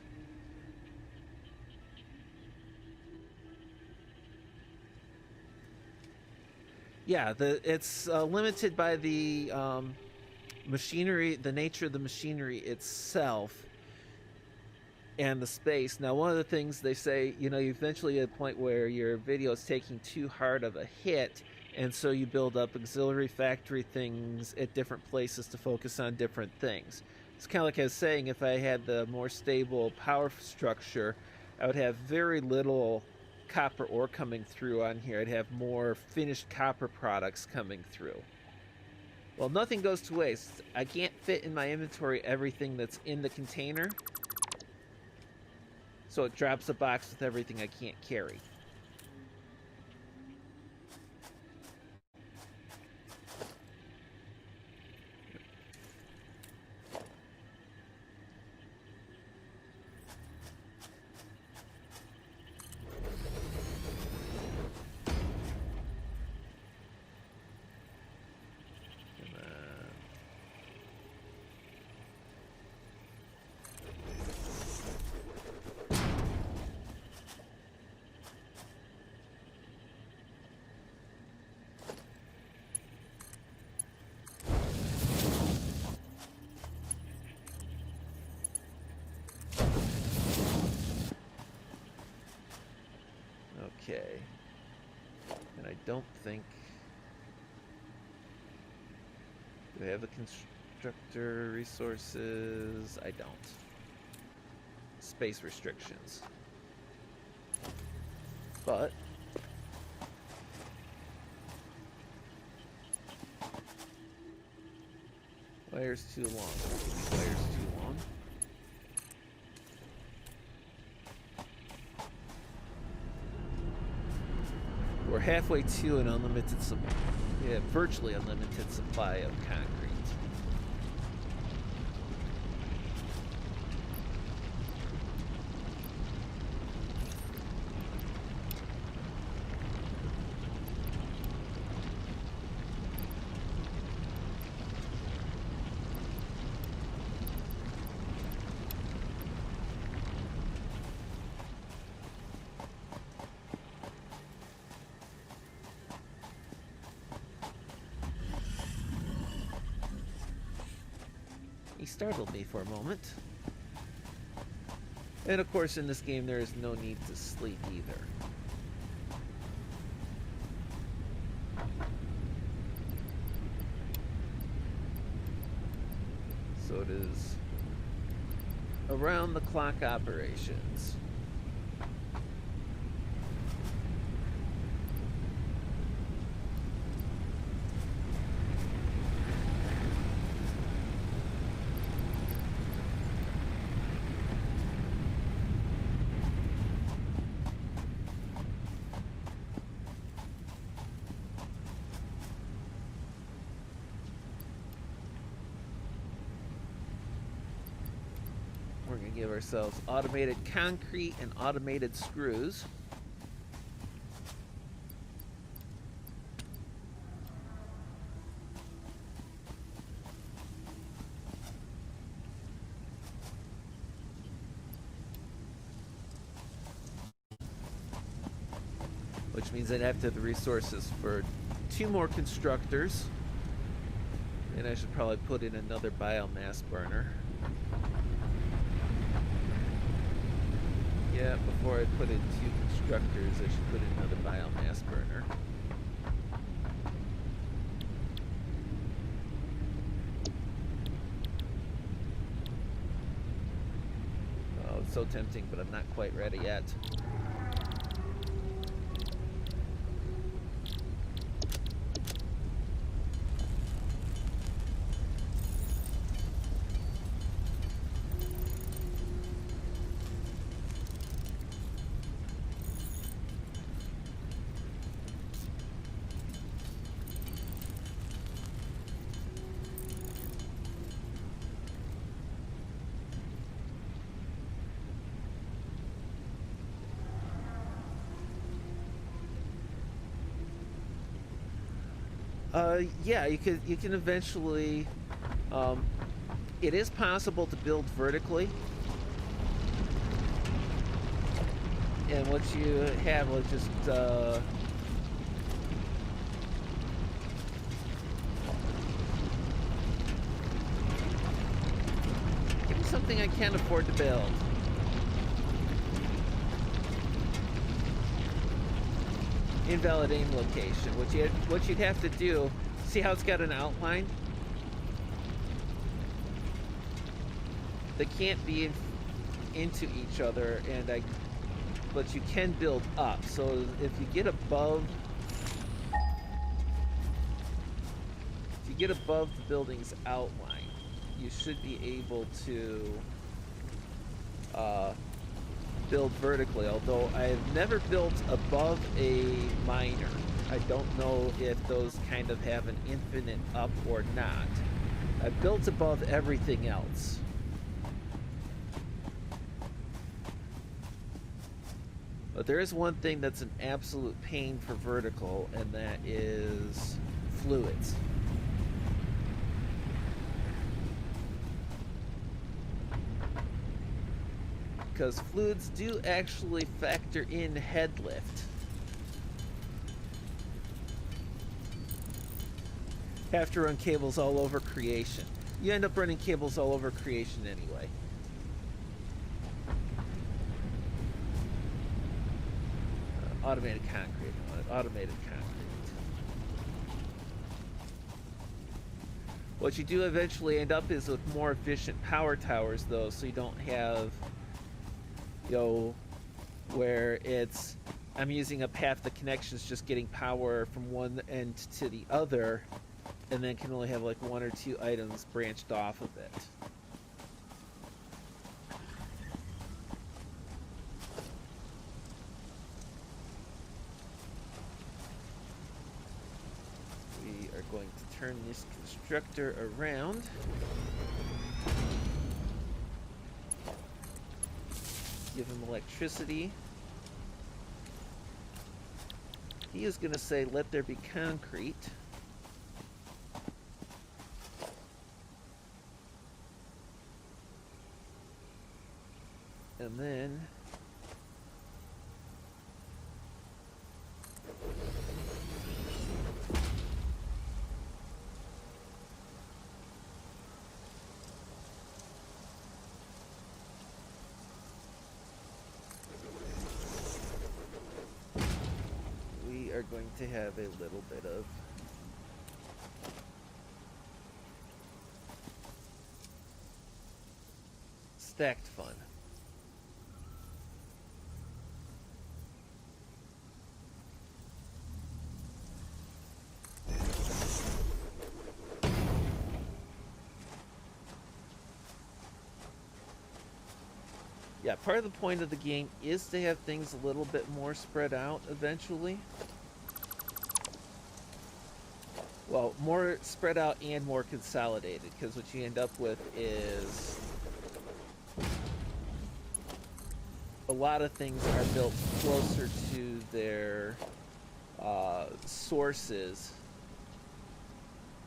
Yeah, it's limited by the machinery, the nature of the machinery itself, and the space. Now, one of the things they say, you know, you eventually at a point where your video is taking too hard of a hit, and so you build up auxiliary factory things at different places to focus on different things. It's kind of like I was saying, if I had the more stable power structure, I would have very little copper ore coming through on here. I'd have more finished copper products coming through. Well, nothing goes to waste. I can't fit in my inventory everything that's in the container, so it drops a box with everything I can't carry. Okay. And I don't think... Do I have the constructor resources? I don't. Space restrictions. But... wire's too long. Wire's too long. We're halfway to an unlimited supply, virtually unlimited supply of concrete. He startled me for a moment. And of course, in this game, there is no need to sleep either. So it is around the clock operations. give ourselves automated concrete and automated screws. Which means I'd have to have the resources for 2 more constructors. And I should probably put in another biomass burner. Yeah, before I put in 2 constructors, I should put in another biomass burner. Oh, it's so tempting, but I'm not quite ready yet. Yeah, you can eventually. It is possible to build vertically, and what you have will just give me something I can't afford to build. Invalid aim location. What you'd have to do, see how it's got an outline? They can't be into each other, but you can build up. So if you get above the building's outline, you should be able to build vertically, although I've never built above a miner. I don't know if those kind of have an infinite up or not. I've built above everything else. But there is one thing that's an absolute pain for vertical, and that is fluids. Because fluids do actually factor in head lift. Have to run cables all over creation. You end up running cables all over creation anyway. Automated concrete. Automated concrete. What you do eventually end up is with more efficient power towers, though, so you don't have, where it's, I'm using up half the connections just getting power from one end to the other, and then can only have like 1 or 2 items branched off of it. We are going to turn this constructor around. Give him electricity. He is going to say, let there be concrete. And then we are going to have a little bit of stacked fun. Yeah, part of the point of the game is to have things a little bit more spread out eventually. Well, more spread out and more consolidated, because what you end up with is a lot of things are built closer to their sources,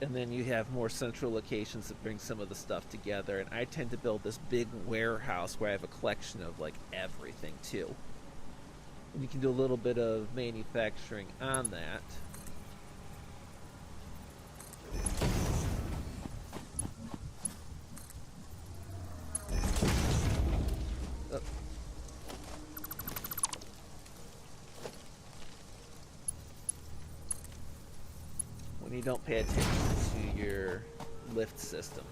and then you have more central locations that bring some of the stuff together. And I tend to build this big warehouse where I have a collection of like everything too. And you can do a little bit of manufacturing on that. Oh. When you don't pay attention to your lift system.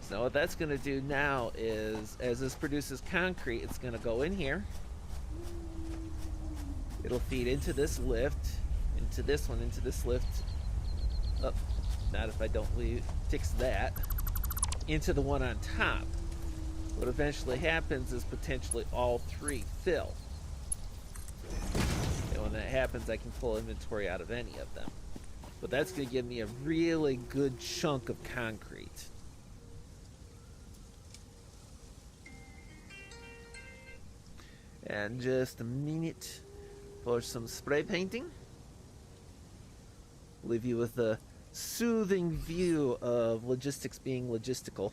So what that's going to do now is, as this produces concrete, it's going to go in here. It'll feed into this lift, into this one, into this lift. Oh, not if I don't fix that. Into the one on top. What eventually happens is potentially all three fill. And when that happens, I can pull inventory out of any of them. But that's going to give me a really good chunk of concrete. And just a minute for some spray painting. Leave you with a soothing view of logistics being logistical.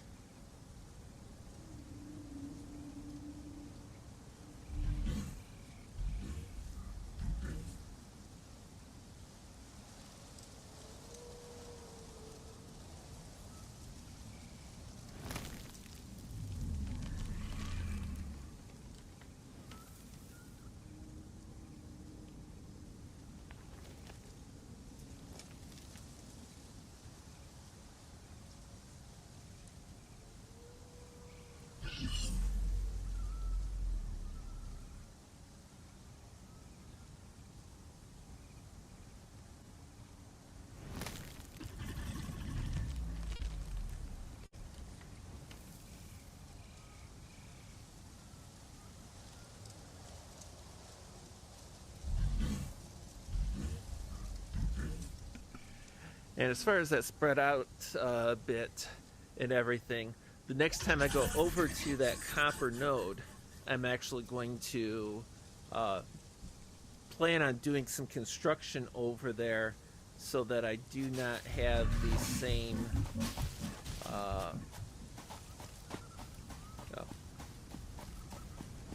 And as far as that spread out bit and everything, the next time I go over to that copper node, I'm actually going to plan on doing some construction over there so that I do not have the same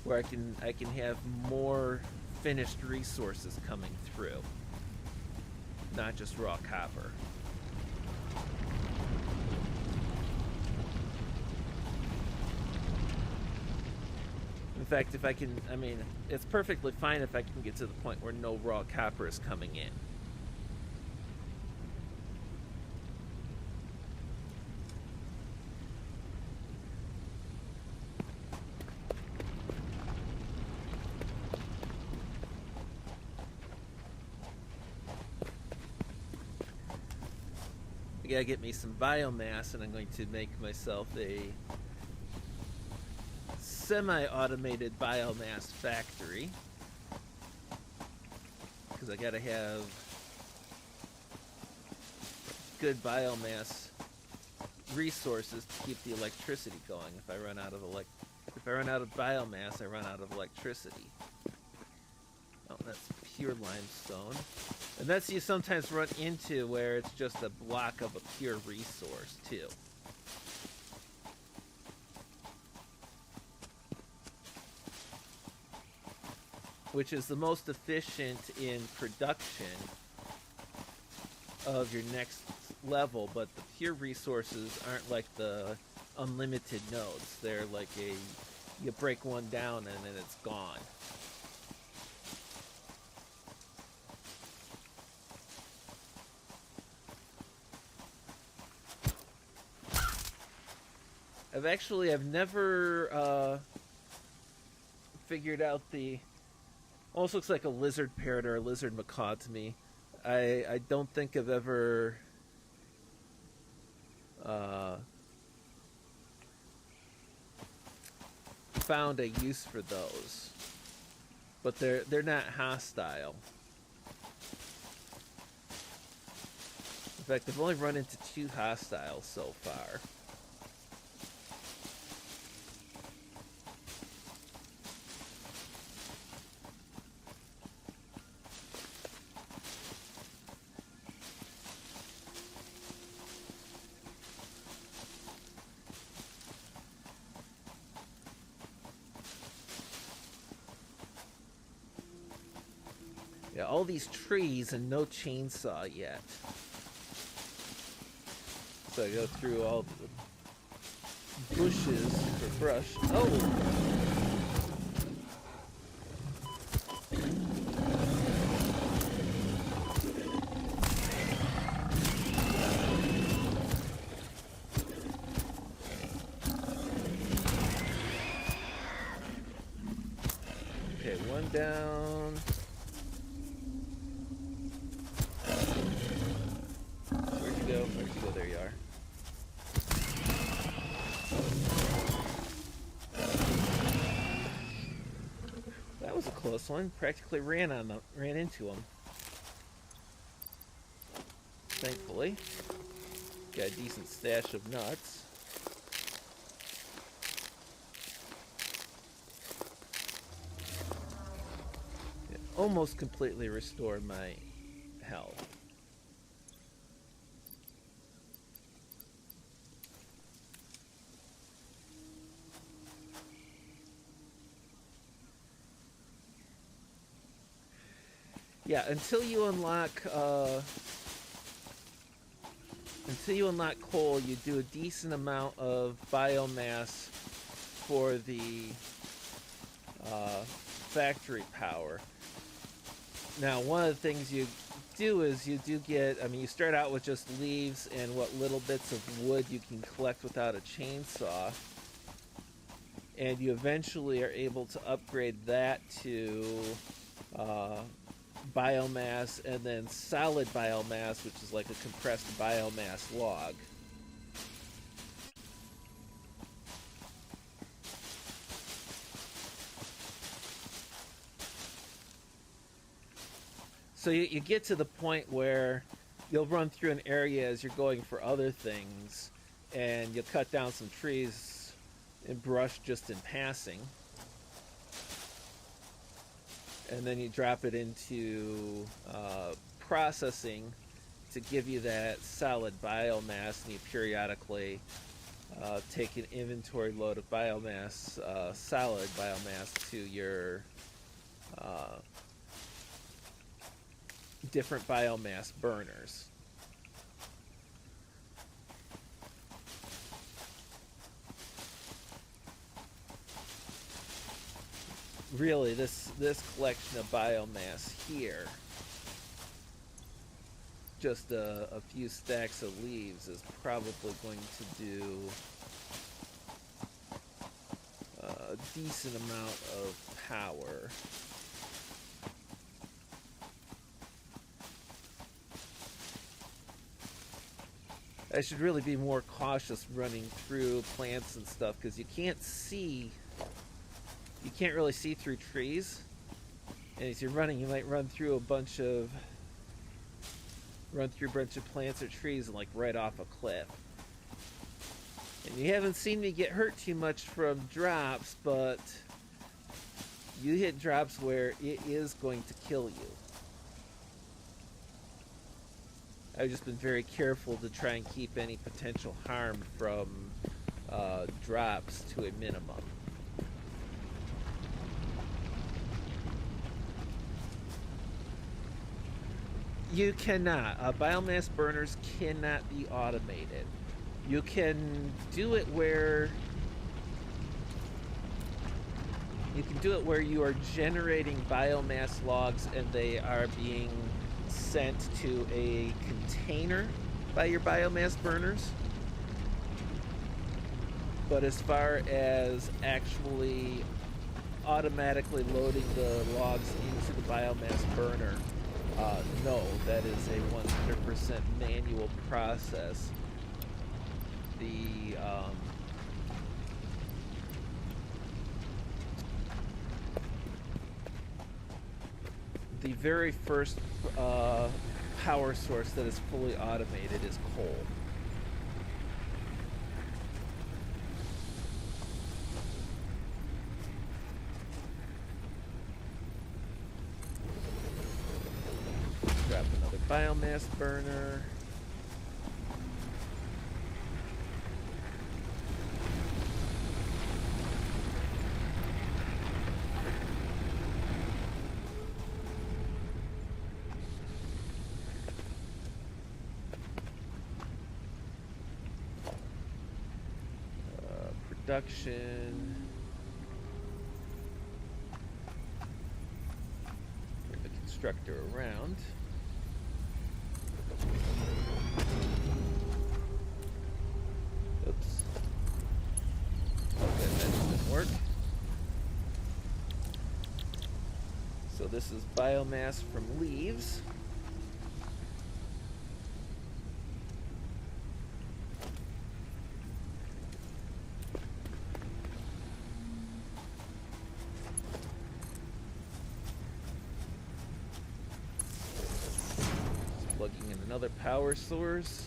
where I can have more finished resources coming through, not just raw copper. In fact, if I can, I mean, it's perfectly fine if I can get to the point where no raw copper is coming in. I gotta get me some biomass, and I'm going to make myself a semi-automated biomass factory, because I gotta have good biomass resources to keep the electricity going. If I run out of biomass, I run out of electricity. Oh, that's pure limestone. And that's you sometimes run into where it's just a block of a pure resource too. Which is the most efficient in production of your next level, but the pure resources aren't like the unlimited nodes. They're like you break one down and then it's gone. I've never figured out the... Almost looks like a lizard parrot or a lizard macaw to me. I don't think I've ever found a use for those. But they're not hostile. In fact, I've only run into 2 hostiles so far. Yeah, all these trees and no chainsaw yet. So I go through all the bushes for brush. Oh! Okay, one down. Where'd you go? Where'd you go? There you are. That was a close one. Practically ran into him. Thankfully, got a decent stash of nuts. It almost completely restored my health. Yeah, until you unlock coal, you do a decent amount of biomass for the factory power. Now, one of the things you do is you do get, I mean, you start out with just leaves and what little bits of wood you can collect without a chainsaw. And you eventually are able to upgrade that to biomass, and then solid biomass, which is like a compressed biomass log. So you get to the point where you'll run through an area as you're going for other things, and you'll cut down some trees and brush just in passing. And then you drop it into processing to give you that solid biomass, and you periodically take an inventory load of biomass, solid biomass, to your different biomass burners. Really, this collection of biomass here, just a few stacks of leaves, is probably going to do a decent amount of power. I should really be more cautious running through plants and stuff, because you can't really see through trees, and as you're running, you might run through a bunch of plants or trees and like right off a cliff. And you haven't seen me get hurt too much from drops, but you hit drops where it is going to kill you. I've just been very careful to try and keep any potential harm from drops to a minimum. You cannot. Biomass burners cannot be automated. You can do it where you are generating biomass logs and they are being sent to a container by your biomass burners. But as far as actually automatically loading the logs into the biomass burner, no, that is a 100% manual process. The very first power source that is fully automated is coal. Drop another biomass burner. Production. Bring the constructor around. Oops. Okay, that didn't work. So this is biomass from leaves. Plugging in another power source.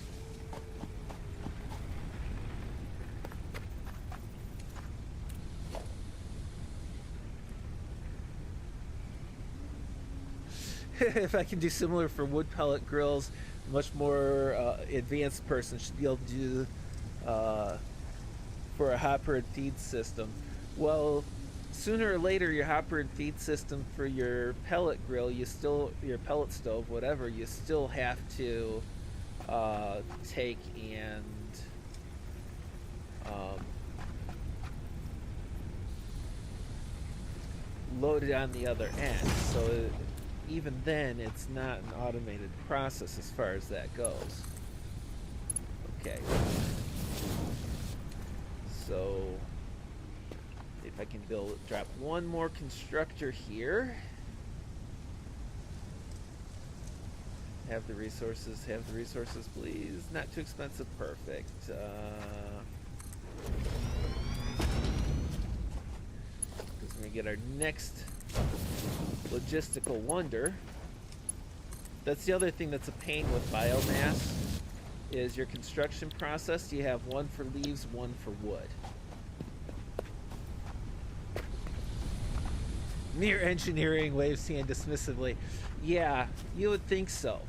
If I can do similar for wood pellet grills, a much more advanced person should be able to do for a hopper and feed system. Well, sooner or later, your hopper and feed system for your pellet grill, your pellet stove, whatever, you still have to take and load it on the other end. So even then, it's not an automated process as far as that goes. Okay. So if I can drop one more constructor here. Have the resources, please. Not too expensive, perfect. Because we're gonna get our next logistical wonder. That's the other thing that's a pain with biomass, is your construction process. You have one for leaves, one for wood. Mere engineering, waves hand dismissively. Yeah, you would think so.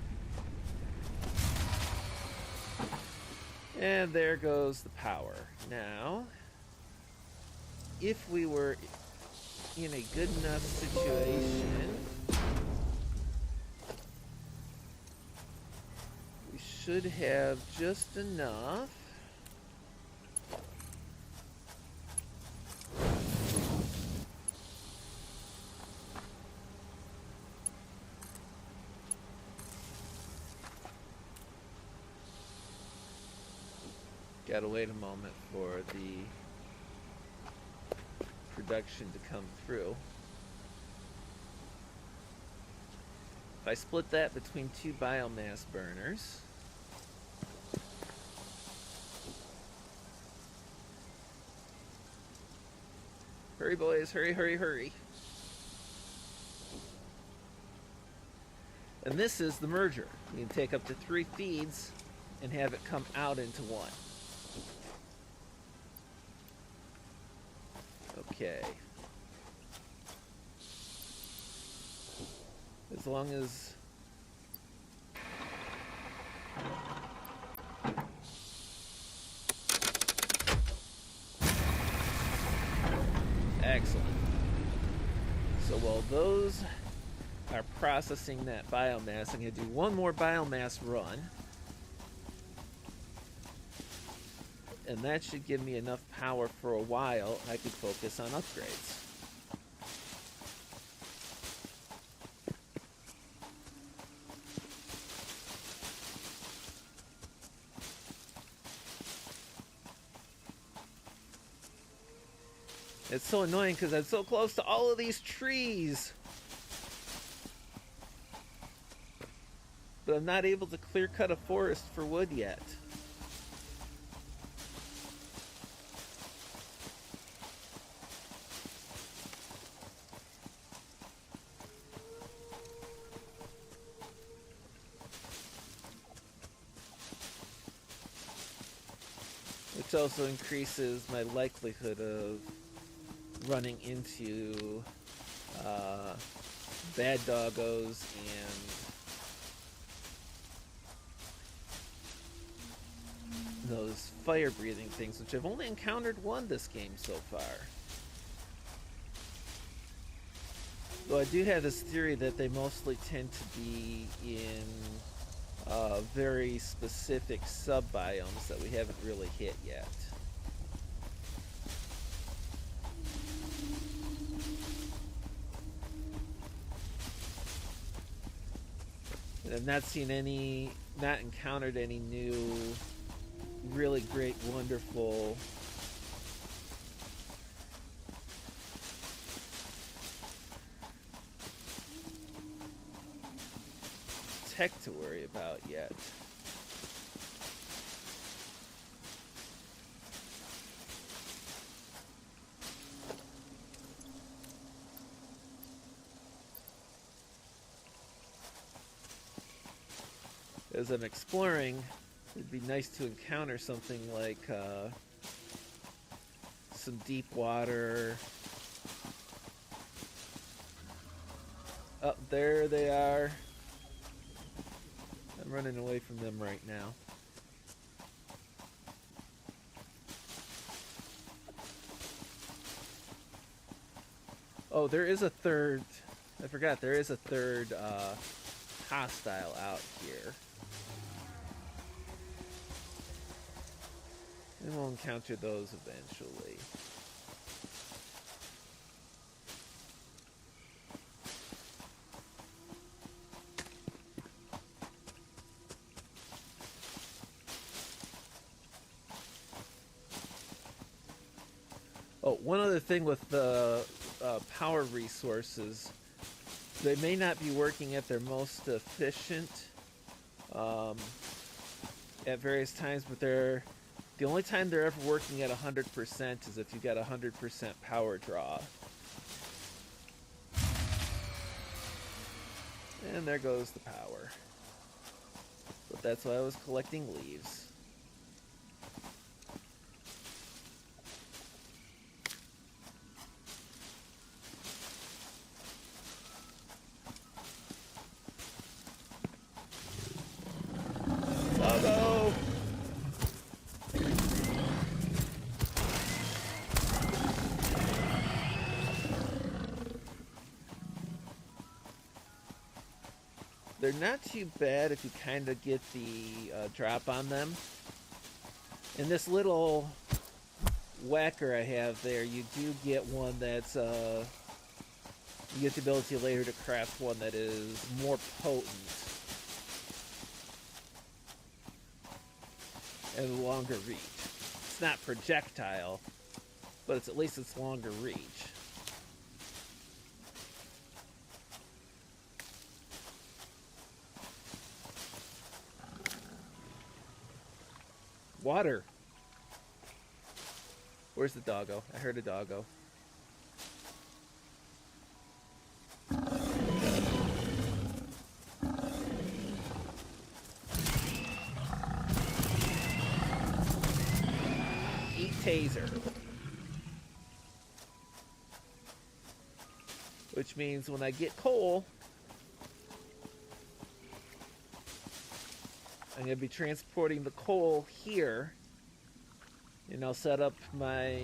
And there goes the power. Now, if we were in a good enough situation, we should have just enough. Gotta wait a moment for the production to come through. If I split that between two biomass burners, hurry boys, hurry, hurry, hurry. And this is the merger. You can take up to 3 feeds and have it come out into one. Okay. As long as excellent. So while those are processing that biomass, I'm going to do one more biomass run. And that should give me enough power for a while. I could focus on upgrades. It's so annoying because I'm so close to all of these trees. But I'm not able to clear cut a forest for wood yet. which also increases my likelihood of running into bad doggos and those fire-breathing things, which I've only encountered one this game so far. Though I do have this theory that they mostly tend to be in very specific sub-biomes that we haven't really hit yet. And I've not encountered any new, really great, wonderful tech to worry about yet. As I'm exploring, it'd be nice to encounter something like some deep water. Oh, there they are. I'm running away from them right now. Oh, there is a third. I forgot, there is a third hostile out here. And we'll encounter those eventually. Oh, one other thing with the power resources, they may not be working at their most efficient at various times, but the only time they're ever working at 100% is if you got 100% power draw. And there goes the power. But that's why I was collecting leaves. Doggo! They're not too bad if you kind of get the drop on them. In this little whacker I have there, you do get one that's you get the ability later to craft one that is more potent and longer reach. It's not projectile, but at least it's longer reach. Water. Where's the doggo? I heard a doggo. Eat taser. Which means when I get coal, I'm going to be transporting the coal here, and I'll set up my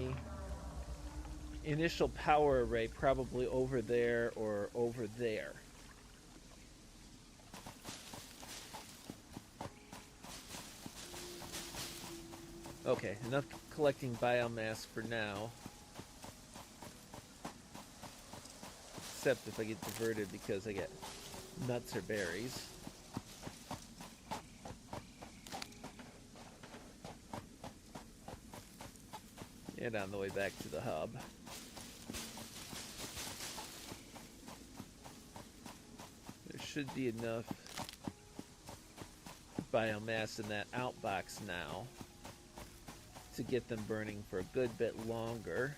initial power array probably over there or over there. Okay, enough collecting biomass for now. Except if I get diverted because I get nuts or berries. And on the way back to the hub. There should be enough biomass in that outbox now to get them burning for a good bit longer.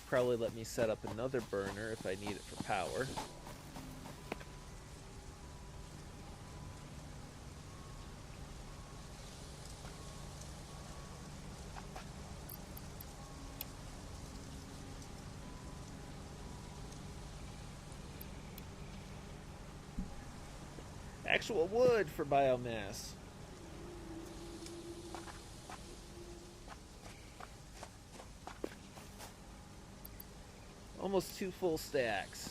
Probably let me set up another burner if I need it for power. actual wood for biomass. Almost 2 full stacks.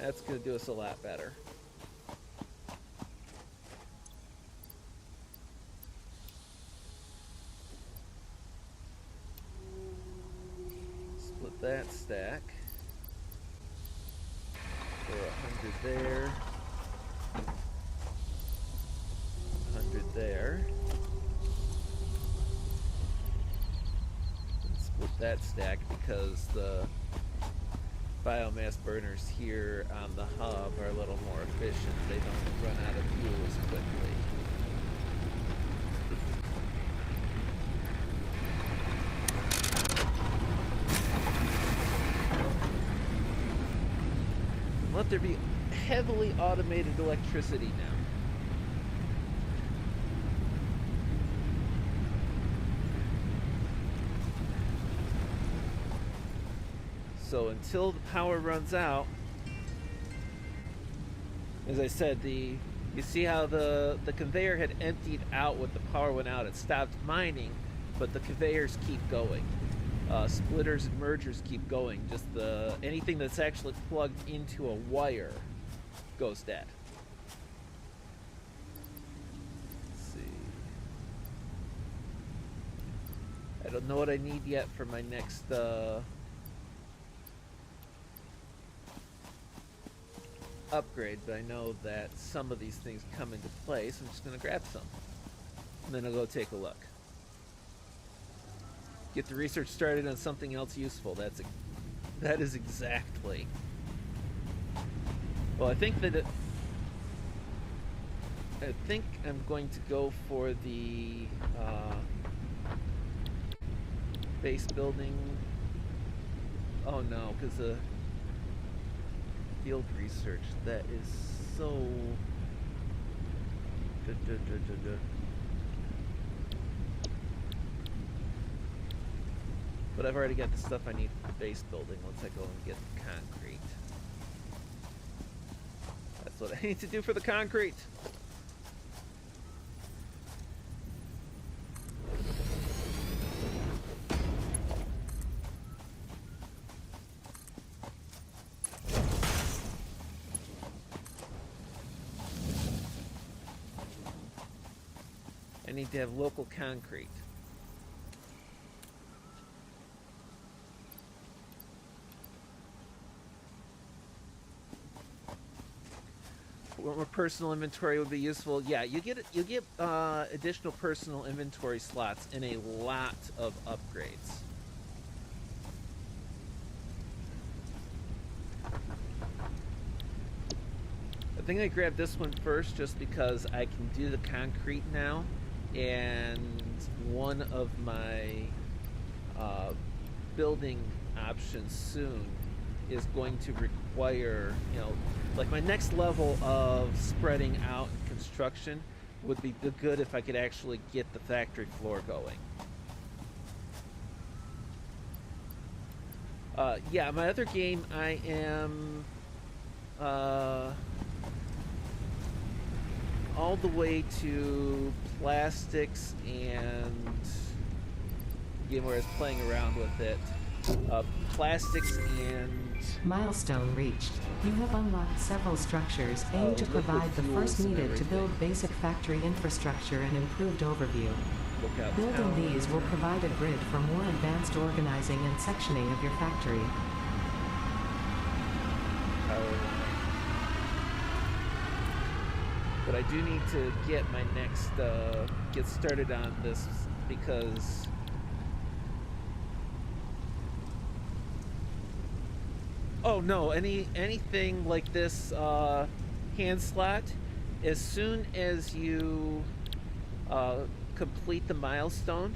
That's going to do us a lot better. Split that stack. Throw 100 there. 100 there. And split that stack because the biomass burners here on the hub are a little more efficient. They don't run out of fuel as quickly. Let there be heavily automated electricity now. So until the power runs out, as I said, you see how the conveyor had emptied out when the power went out. It stopped mining, but the conveyors keep going. Splitters and mergers keep going. Just anything that's actually plugged into a wire goes dead. Let's see. I don't know what I need yet for my next upgrade, but I know that some of these things come into play, so I'm just going to grab some. And then I'll go take a look. Get the research started on something else useful. That is exactly. Well, I think I'm going to go for the base building. Oh no, because the field research, that is so but I've already got the stuff I need for the base building once I go and get the concrete. That's what I need to do for the concrete. I need to have local concrete. More personal inventory would be useful. Yeah, you get additional personal inventory slots in a lot of upgrades. I think I grabbed this one first just because I can do the concrete now, and one of my building options soon is going to require, like my next level of spreading out construction would be good if I could actually get the factory floor going. Yeah, my other game, I am all the way to plastics and game where I was playing around with it. Plastics and Milestone reached. You have unlocked several structures aimed to provide the first needed to build basic factory infrastructure and improved overview. Building these will provide a grid for more advanced organizing and sectioning of your factory. But I do need to get my next, get started on this because oh no, anything like this hand slot, as soon as you complete the milestone,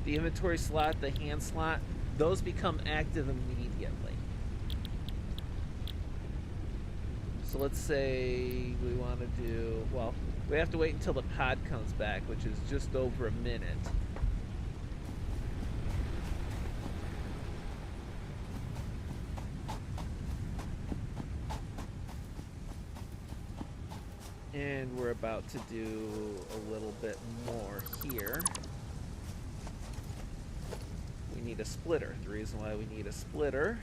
the inventory slot, the hand slot, those become active immediately. So let's say we want to do, well, we have to wait until the pod comes back, which is just over a minute. And we're about to do a little bit more here. We need a splitter. The reason why we need a splitter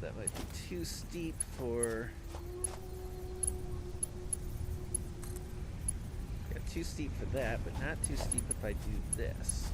that might be too steep for... Yeah, too steep for that, but not too steep if I do this.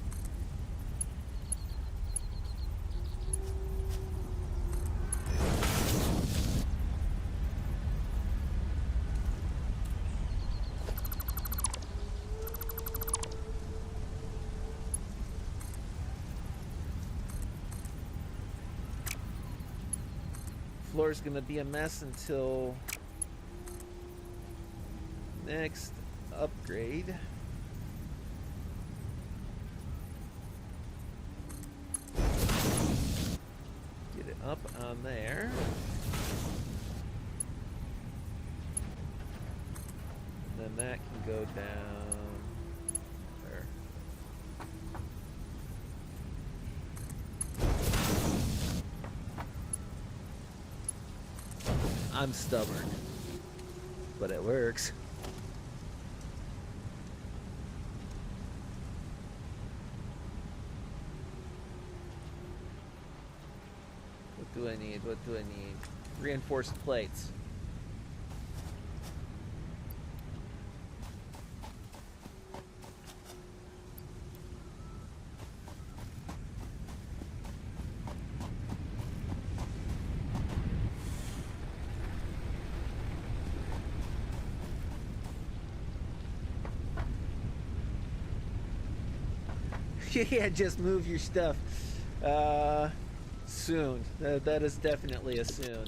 Floor's gonna be a mess until next upgrade. Get it up on there. And then that can go down there. I'm stubborn, but it works. What do I need? What do I need? Reinforced plates. Yeah, just move your stuff. Soon. That is definitely a soon.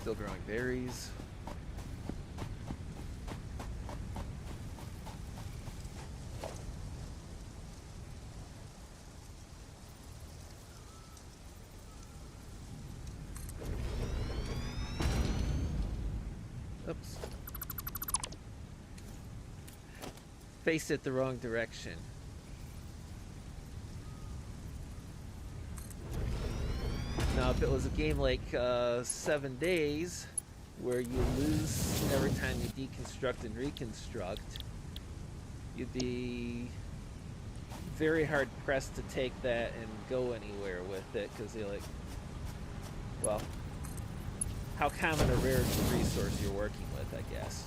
Still growing berries. Oops. Faced it the wrong direction. Now, if it was a game like 7 Days, where you lose every time you deconstruct and reconstruct, you'd be very hard pressed to take that and go anywhere with it, because you're like, well, how common or rare is the resource you're working with, I guess.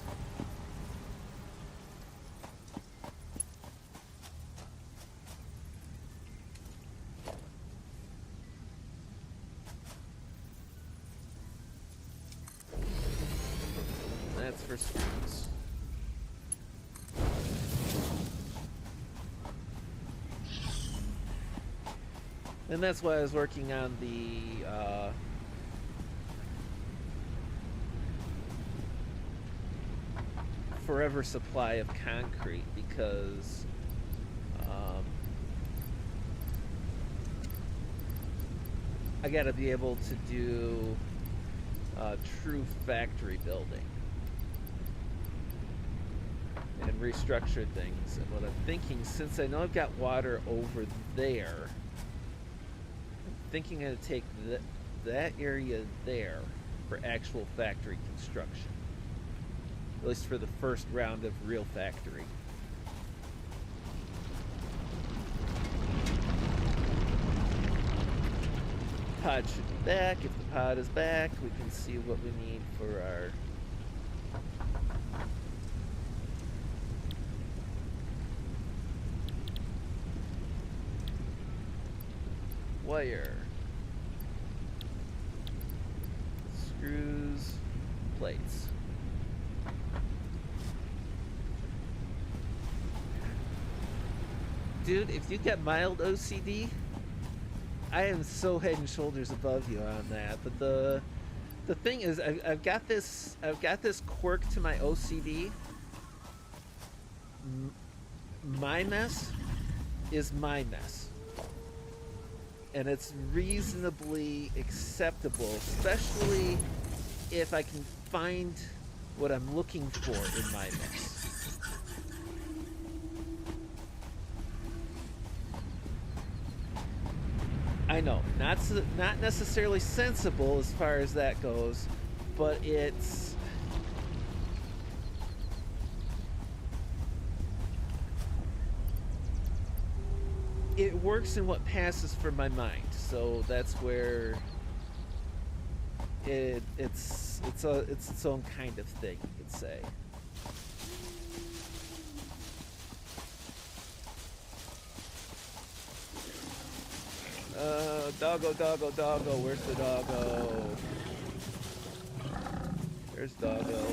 That's for screws. And that's why I was working on the forever supply of concrete, because I gotta be able to do true factory building and restructure things. And what I'm thinking, since I know I've got water over there, I'm thinking I'm going to take that area there for actual factory construction. At least for the first round of real factory. Pod should be back. If the pod is back, we can see what we need for our wire, screws, plates. Dude, if you get mild OCD, I am so head and shoulders above you on that. But the thing is, I've got this quirk to my OCD. My mess is my mess, and it's reasonably acceptable, especially if I can find what I'm looking for in my mess. I know, not necessarily sensible as far as that goes, but it works in what passes for my mind. So that's where it's its own kind of thing, you could say. Doggo, doggo, doggo. Where's the doggo? There's doggo.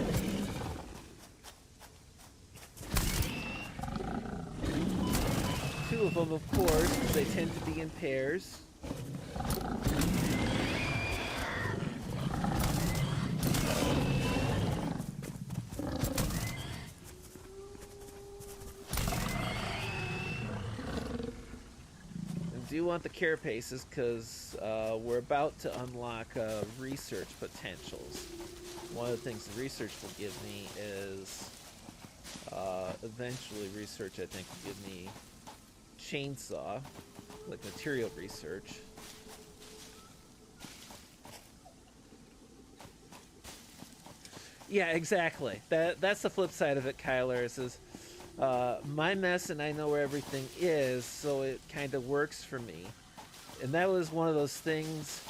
Two of them, of course, because they tend to be in pairs. I do want the carapaces because we're about to unlock research potentials. One of the things the research will give me is eventually research, I think, will give me chainsaw, like material research. Yeah, exactly. That's the flip side of it, Kyler. Is my mess, and I know where everything is, so it kind of works for me. And that was one of those things.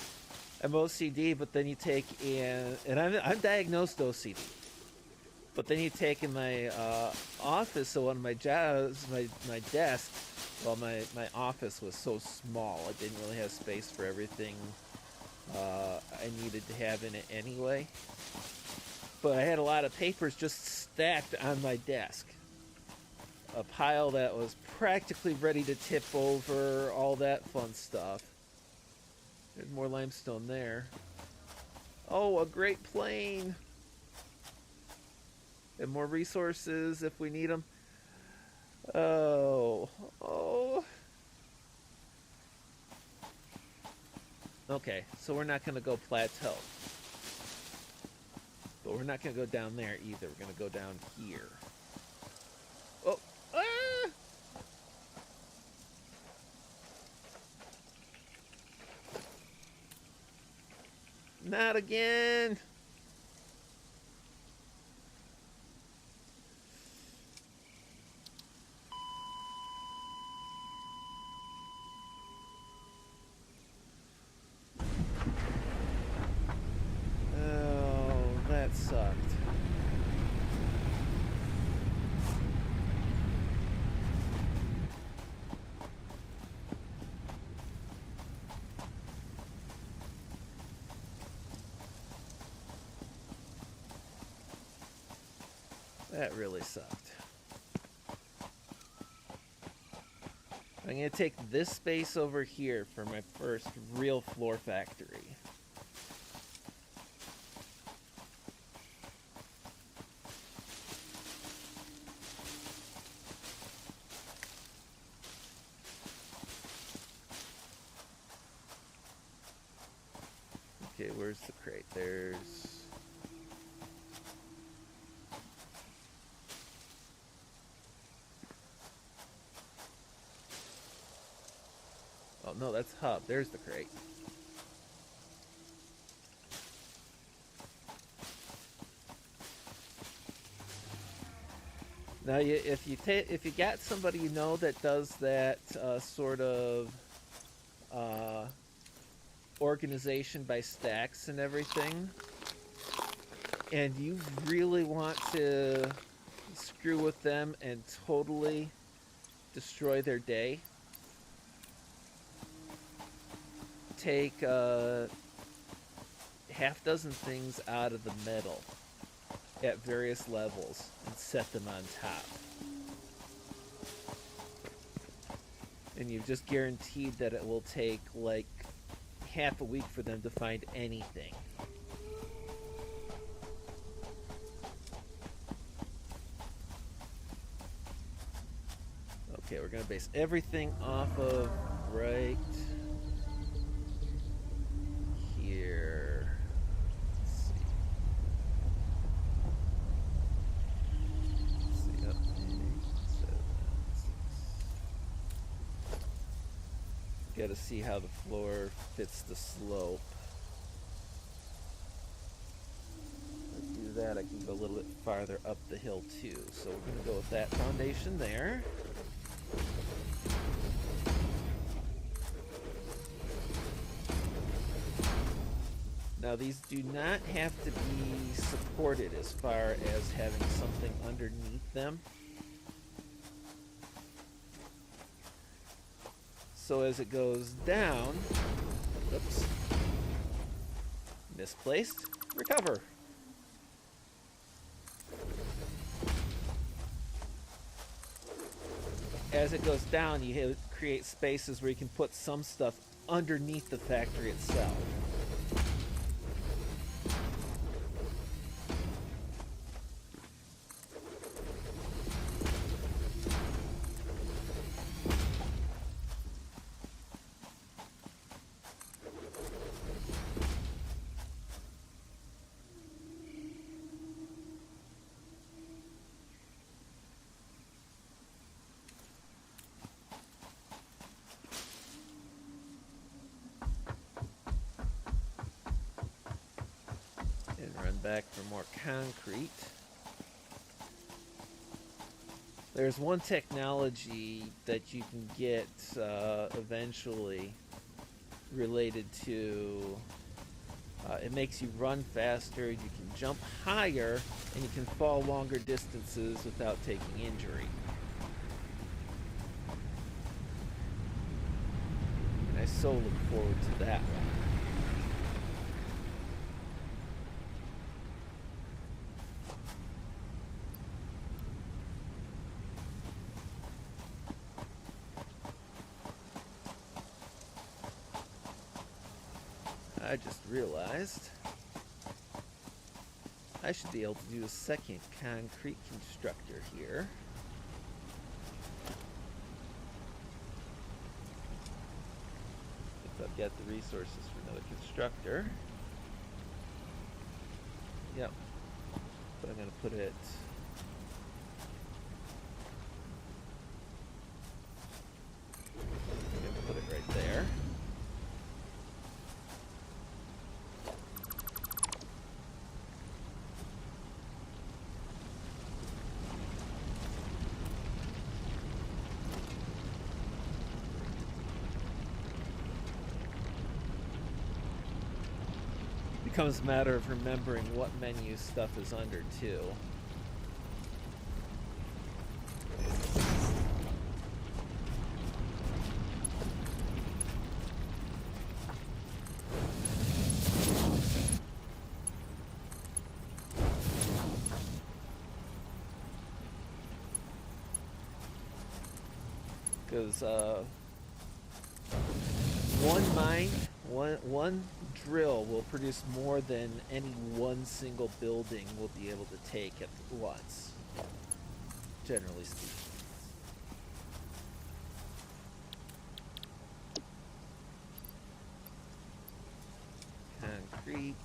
I'm OCD, but then you take in, and I'm diagnosed OCD. But then you take in my office, so one of my jobs, my desk, well, my office was so small, I didn't really have space for everything I needed to have in it anyway. But I had a lot of papers just stacked on my desk. A pile that was practically ready to tip over, all that fun stuff. There's more limestone there. Oh, a great plane! And more resources if we need them. Oh. Okay, so we're not going to go plateau. But we're not going to go down there either. We're going to go down here. Oh. Ah! Not again. That sucked. That really sucked. I'm going to take this space over here for my first real floor factory. Okay, where's the crate? There's... Oh, no, that's hub. There's the crate. Now, if you got somebody you know that does that sort of organization by stacks and everything, and you really want to screw with them and totally destroy their day, take half dozen things out of the metal at various levels and set them on top. And you've just guaranteed that it will take like half a week for them to find anything. Okay, we're gonna base everything off of right here. Let's see. Let's see, up 8, 7, 6. Gotta see how the floor fits the slope. To do that, I can go a little bit farther up the hill too. So we're gonna go with that foundation there. Now these do not have to be supported as far as having something underneath them. So as it goes down, oops, misplaced, recover. As it goes down, you create spaces where you can put some stuff underneath the factory itself. Back for more concrete. There's one technology that you can get eventually related to it makes you run faster, you can jump higher, and you can fall longer distances without taking injury. And I so look forward to that one. I just realized I should be able to do a second concrete constructor here. If I've got the resources for another constructor. Yep. But I'm going to put it... I'm going to put it right there. Becomes a matter of remembering what menu stuff is under too. Because one mine, one drill will produce more than any one single building will be able to take at once, generally speaking. Concrete.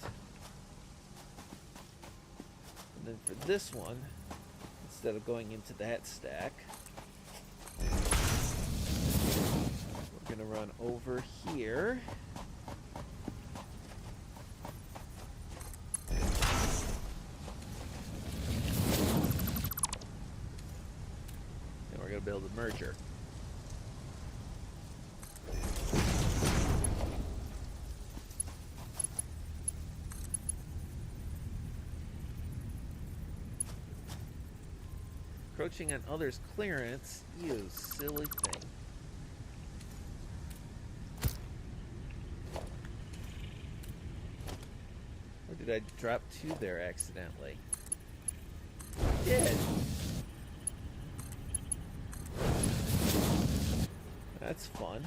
And then for this one, instead of going into that stack, we're going to run over here. Build a merger. Encroaching on others' clearance, you silly thing. Or did I drop 2 there accidentally? I did. That's fun.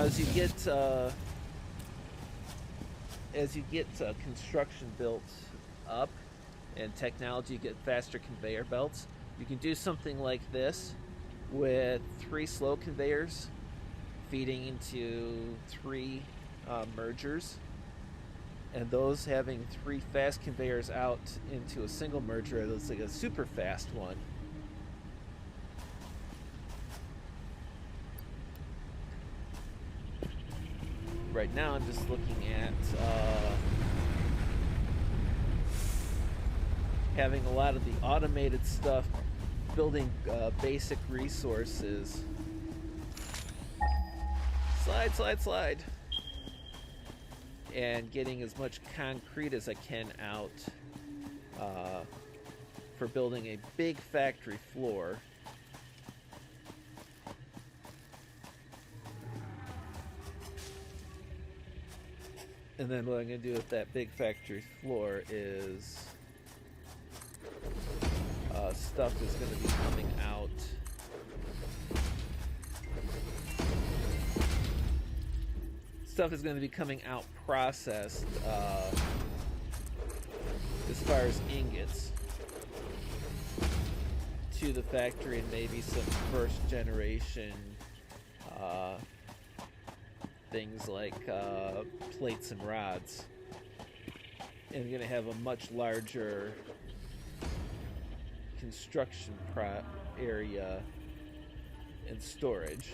as you get construction built up and technology get faster conveyor belts, you can do something like this with 3 slow conveyors feeding into 3 mergers, and those having 3 fast conveyors out into a single merger. That's like a super fast one. Right now I'm just looking at having a lot of the automated stuff building basic resources. Slide. And getting as much concrete as I can out for building a big factory floor. And then what I'm going to do with that big factory floor is stuff is going to be coming out. Stuff is going to be coming out processed as far as ingots to the factory, and maybe some first generation things like plates and rods. And I'm going to have a much larger construction area and storage.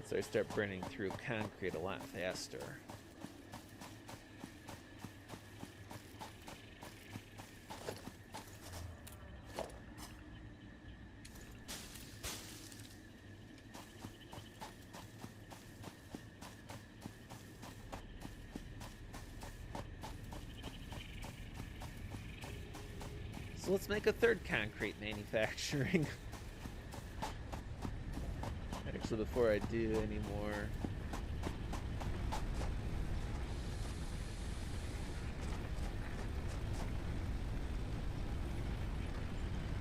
So I start burning through concrete a lot faster. So let's make a third concrete manufacturing. Actually, before I do any more,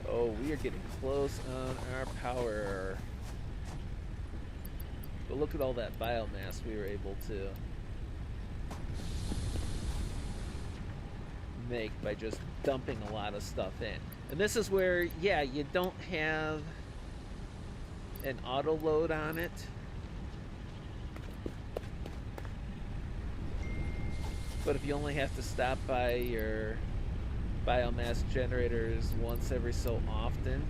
oh, we are getting close on our power. But look at all that biomass we were able to make by just dumping a lot of stuff in. And this is where, yeah, you don't have an auto load on it, but if you only have to stop by your biomass generators once every so often,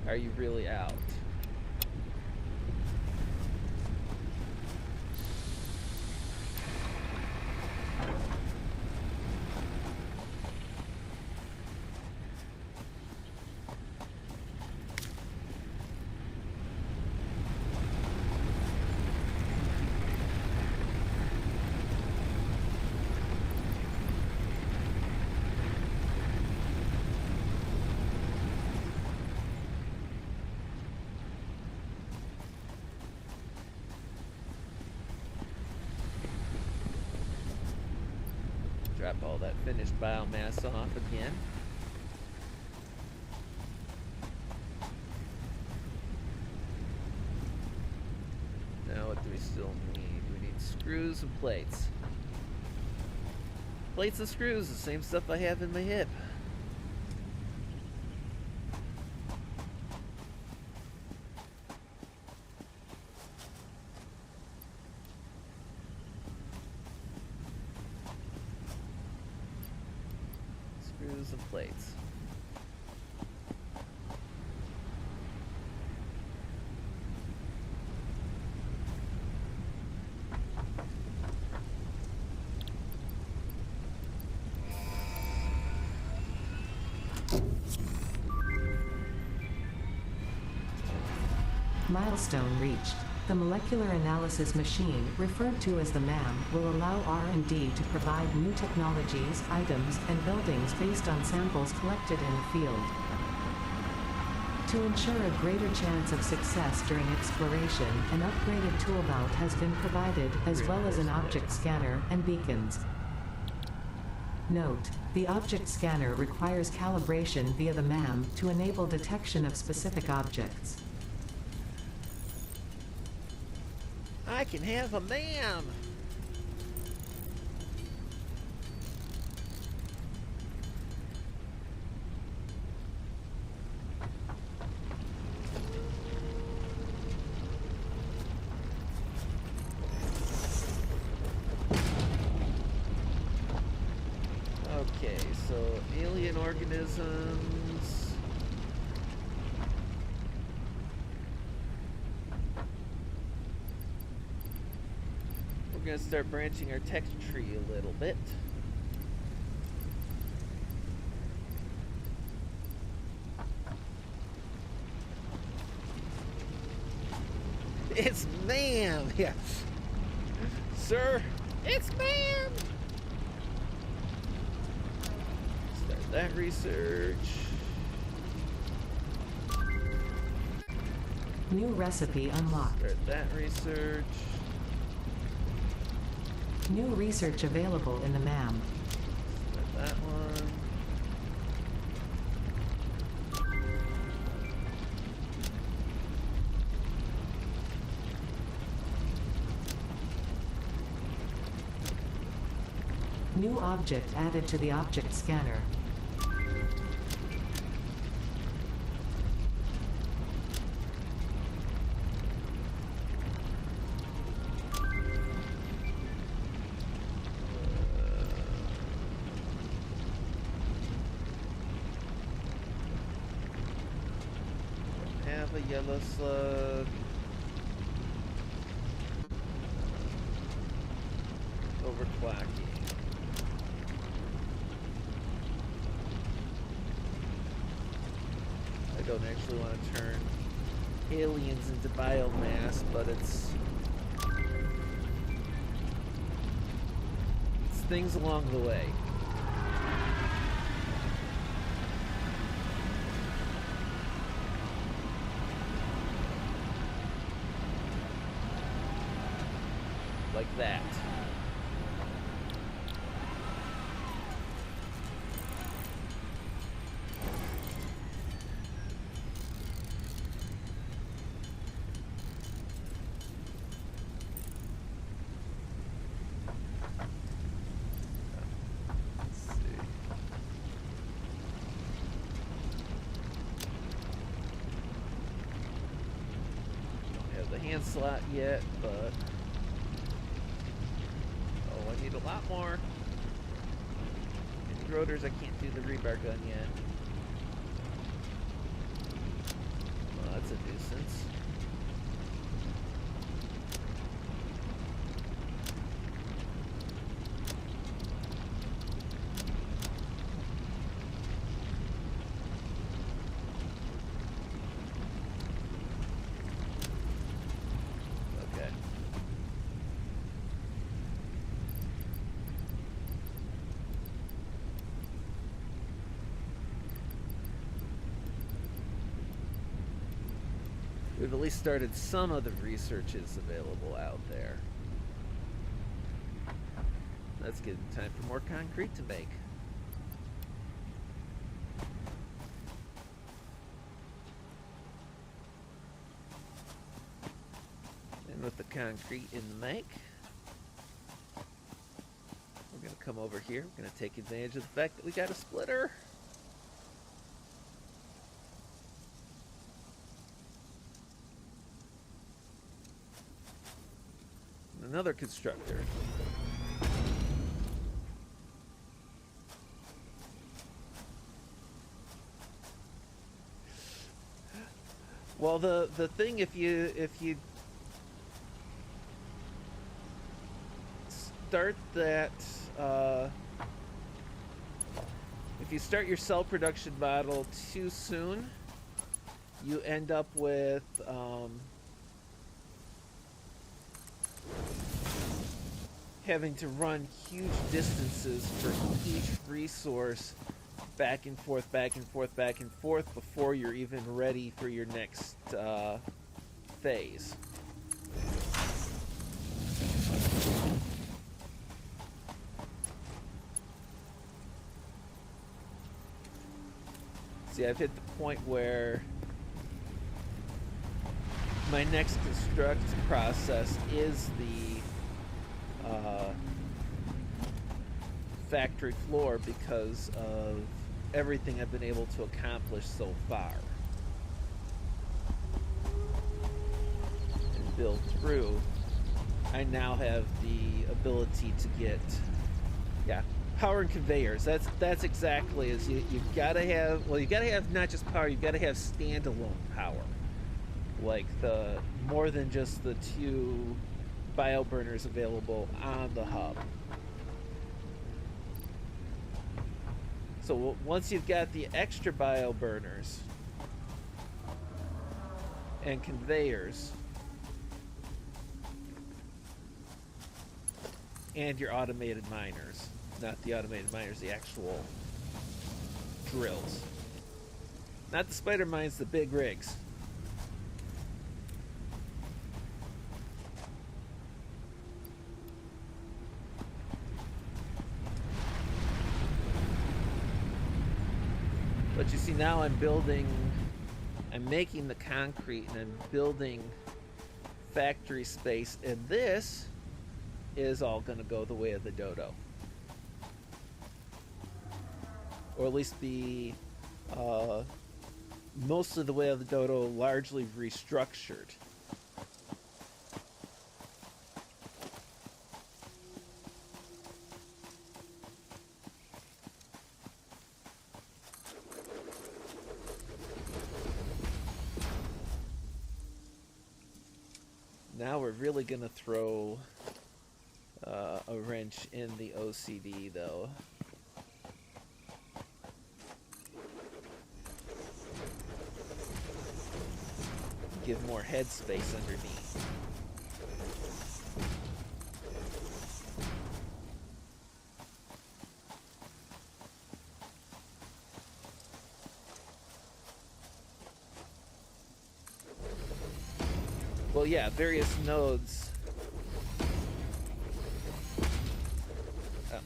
are you really out? Drop all that finished biomass off again. Now what do we still need? We need screws and plates. Plates and screws, the same stuff I have in my hip. Screws and plates. Milestone reached. The molecular analysis machine, referred to as the MAM, will allow R&D to provide new technologies, items, and buildings based on samples collected in the field. To ensure a greater chance of success during exploration, an upgraded tool belt has been provided, as well as an object scanner and beacons. Note: the object scanner requires calibration via the MAM to enable detection of specific objects. I can have a MAM! Okay, so alien organisms. We're gonna start branching our text tree a little bit. It's ma'am! Yeah. Sir, it's ma'am! Start that research. New recipe unlocked. Start that research. New research available in the MAM. Start that one. New object added to the object scanner. Have a yellow slug. Overclocking. I don't actually want to turn aliens into biomass, but it's things along the way. Like that. Let's see. Don't have the hand slot yet, but I need a lot more. Any rotors, I can't do the rebar gun yet. Well, that's a nuisance. Okay. We've at least started some of the researches available out there. Let's get time for more concrete to make. And with the concrete in the make, we're going to come over here. We're going to take advantage of the fact that we got a splitter. Another constructor. Well, the thing, if you start that if you start your cell production model too soon, you end up with having to run huge distances for each resource back and forth, back and forth, back and forth before you're even ready for your next phase. See, I've hit the point where my next construct process is the factory floor because of everything I've been able to accomplish so far and build through. I now have the ability to get, power and conveyors. That's exactly as you've got to have. Well, you've got to have not just power. You've got to have standalone power, like the more than just the 2 bio burners available on the hub. So once you've got the extra bio burners and conveyors and your automated miners, not the automated miners, the actual drills, not the spider mines, the big rigs. But you see, now I'm making the concrete and I'm building factory space, and this is all going to go the way of the dodo. Or at least be mostly the way of the dodo, largely restructured. Now we're really going to throw a wrench in the OCD, though. Give more headspace underneath. Well, yeah, various nodes. Oh.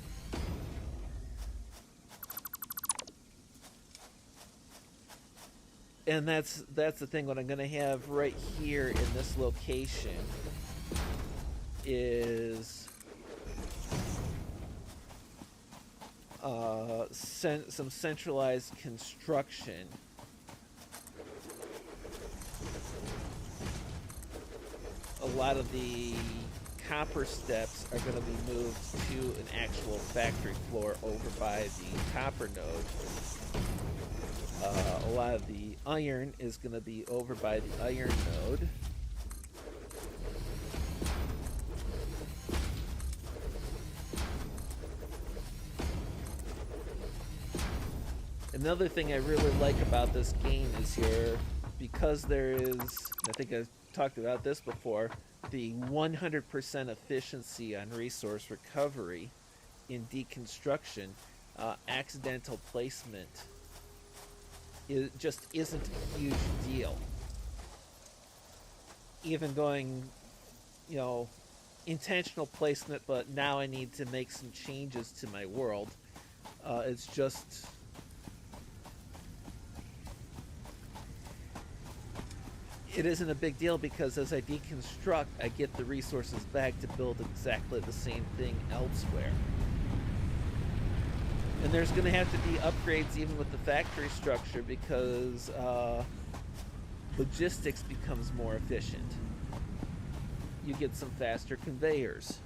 And that's the thing. What I'm going to have right here in this location is some centralized construction. A lot of the copper steps are going to be moved to an actual factory floor over by the copper node. A lot of the iron is going to be over by the iron node. Another thing I really like about this game is because there is, I think I've talked about this before, the 100% efficiency on resource recovery in deconstruction. Accidental placement just isn't a huge deal. Even going, intentional placement, but now I need to make some changes to my world. It's just... It isn't a big deal because as I deconstruct, I get the resources back to build exactly the same thing elsewhere. And there's going to have to be upgrades even with the factory structure because logistics becomes more efficient. You get some faster conveyors.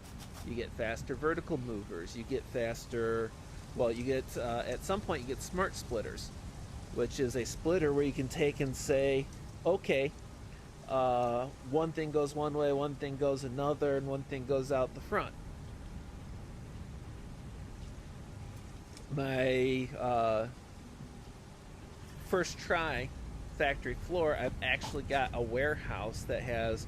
You get faster vertical movers. You get faster... Well, you get... at some point, you get smart splitters, which is a splitter where you can take and say, okay... one thing goes one way, one thing goes another, and one thing goes out the front. My first try factory floor, I've actually got a warehouse that has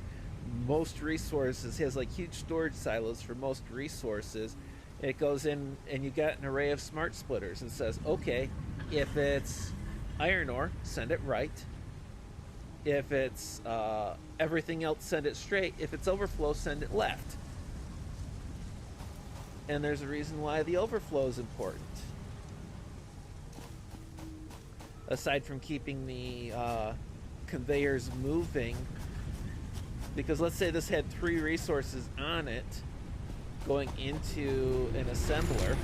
most resources. It has like huge storage silos for most resources. It goes in and you got an array of smart splitters and says, okay, If it's iron ore, send it right. If it's everything else, send it straight. If it's overflow, send it left. And there's a reason why the overflow is important. Aside from keeping the conveyors moving, because let's say this had 3 resources on it going into an assembler,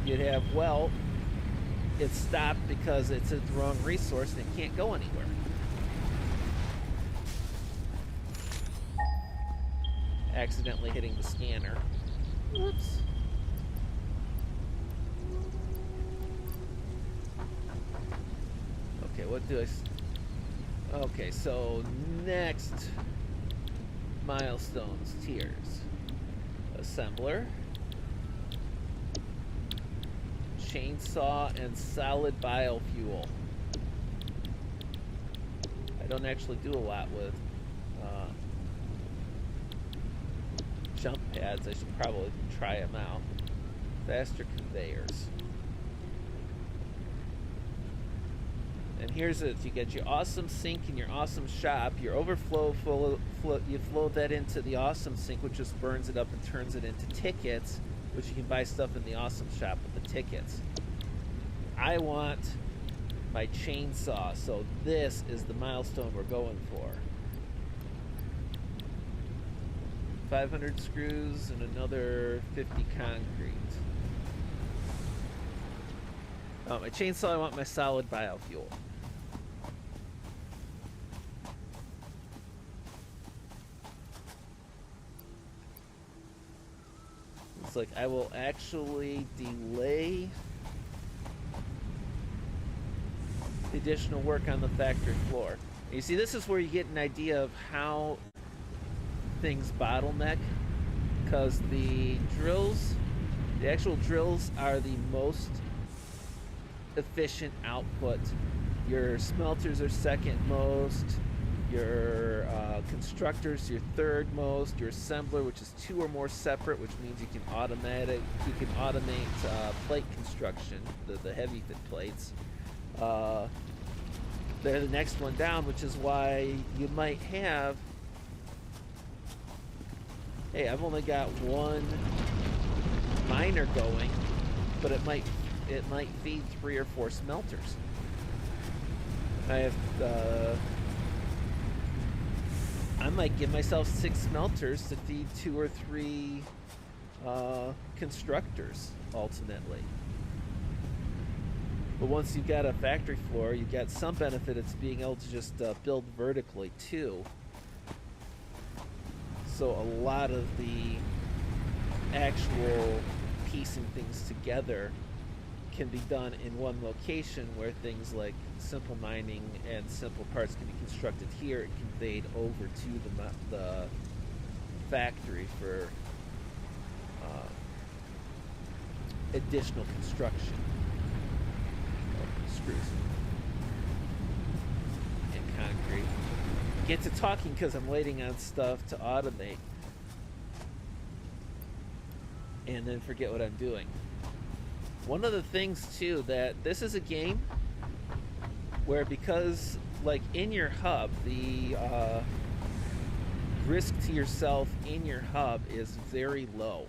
you'd have, well, it's stopped because it's at the wrong resource and it can't go anywhere. Accidentally hitting the scanner. Whoops. Okay, what do I... Okay, so next milestones, tiers. Assembler. Chainsaw and solid biofuel. I don't actually do a lot with jump pads. I should probably try them out. Faster conveyors. And here's it. You get your awesome sink and your awesome shop. Your overflow, you flow that into the awesome sink, which just burns it up and turns it into tickets, which you can buy stuff in the awesome shop with the tickets. I want my chainsaw, so this is the milestone we're going for. 500 screws and another 50 concrete. Oh, my chainsaw, I want my solid biofuel. It's like I will actually delay the additional work on the factory floor. And you see, this is where you get an idea of how things bottleneck, because the actual drills are the most efficient output. Your smelters are second most, your constructors your third most, your assembler, which is 2 or more separate, which means you can automate plate construction, the heavy fit plates. They're the next one down, which is why you might have, hey, I've only got 1 miner going, but it might feed 3 or 4 smelters. I might give myself 6 smelters to feed 2 or 3 constructors ultimately. But once you've got a factory floor, you've got some benefit of being able to just build vertically too. So a lot of the actual piecing things together can be done in one location, where things like simple mining and simple parts can be constructed here and conveyed over to the factory for additional construction of screws and concrete. Get to talking because I'm waiting on stuff to automate and then forget what I'm doing. One of the things too, that this is a game where, because like in your hub, the risk to yourself in your hub is very low.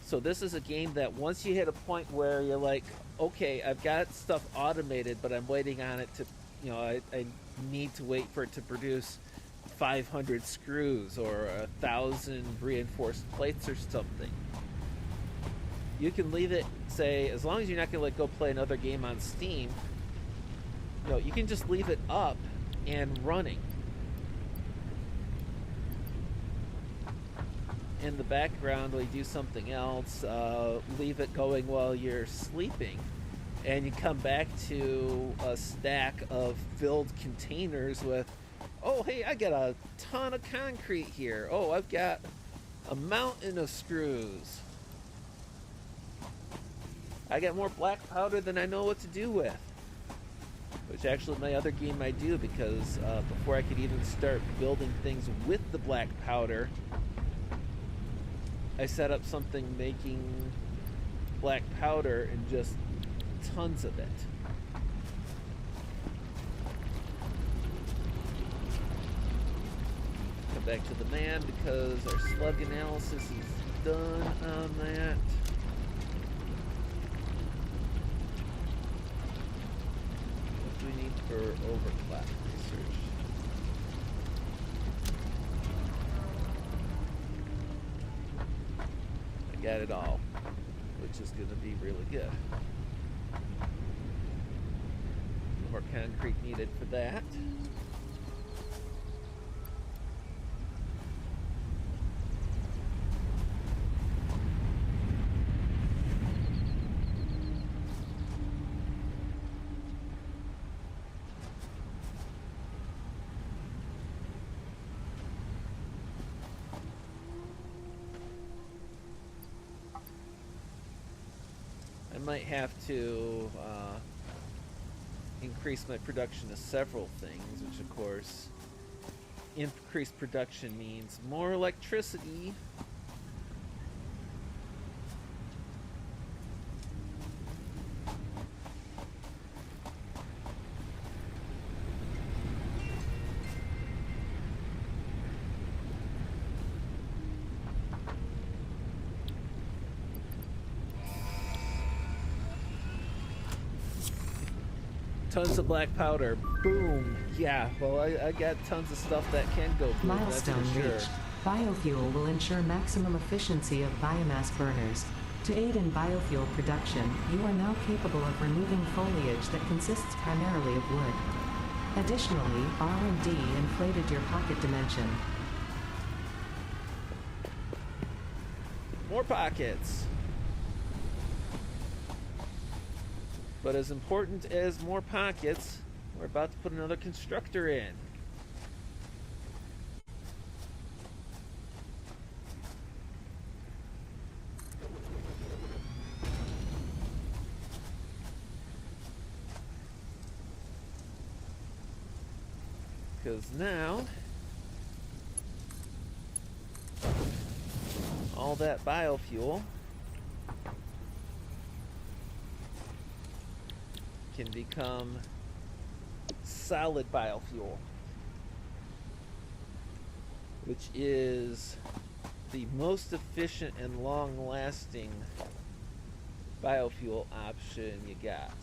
So this is a game that once you hit a point where you're like, okay, I've got stuff automated, but I'm waiting on it to, I need to wait for it to produce 500 screws or 1,000 reinforced plates or something. You can leave it, say, as long as you're not going to go play another game on Steam, you can just leave it up and running. In the background, while you do something else, leave it going while you're sleeping, and you come back to a stack of filled containers with, oh, hey, I got a ton of concrete here. Oh, I've got a mountain of screws. I got more black powder than I know what to do with. Which actually my other game I do, because before I could even start building things with the black powder, I set up something making black powder and just tons of it. Come back to the man because our slug analysis is done on that. What do we need for overclock research? I got it all, which is going to be really good. More concrete needed for that. I might have to increase my production of several things, which of course, increased production means more electricity. Tons of black powder. Boom. Yeah, well, I got tons of stuff that can go boom. Milestone that's for sure. reached. Biofuel will ensure maximum efficiency of biomass burners. To aid in biofuel production, you are now capable of removing foliage that consists primarily of wood. Additionally, R&D inflated your pocket dimension. More pockets. But as important as more pockets, we're about to put another constructor in. Because now, all that biofuel can become solid biofuel, which is the most efficient and long-lasting biofuel option you got.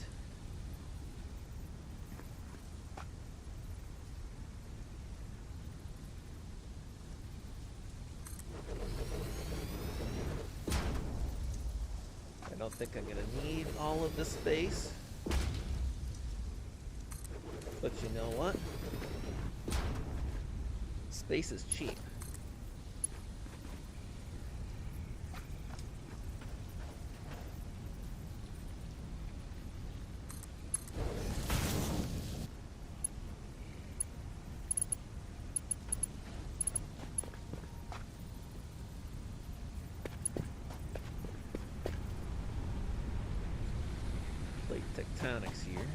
I don't think I'm going to need all of this space. But you know what? Space is cheap. Plate tectonics here.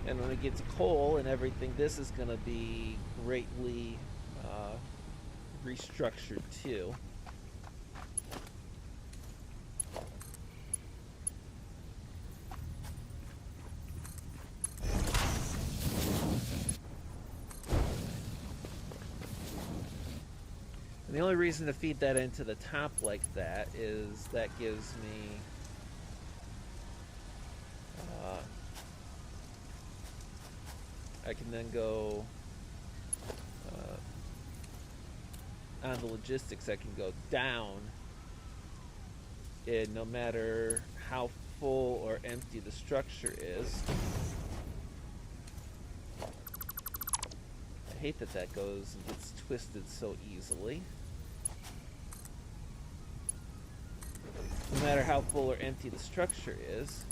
And when it gets coal and everything, this is going to be greatly restructured too. And the only reason to feed that into the top like that is that gives me I can then go on the logistics. I can go down, and no matter how full or empty the structure is, I hate that that goes and gets twisted so easily. No matter how full or empty the structure is,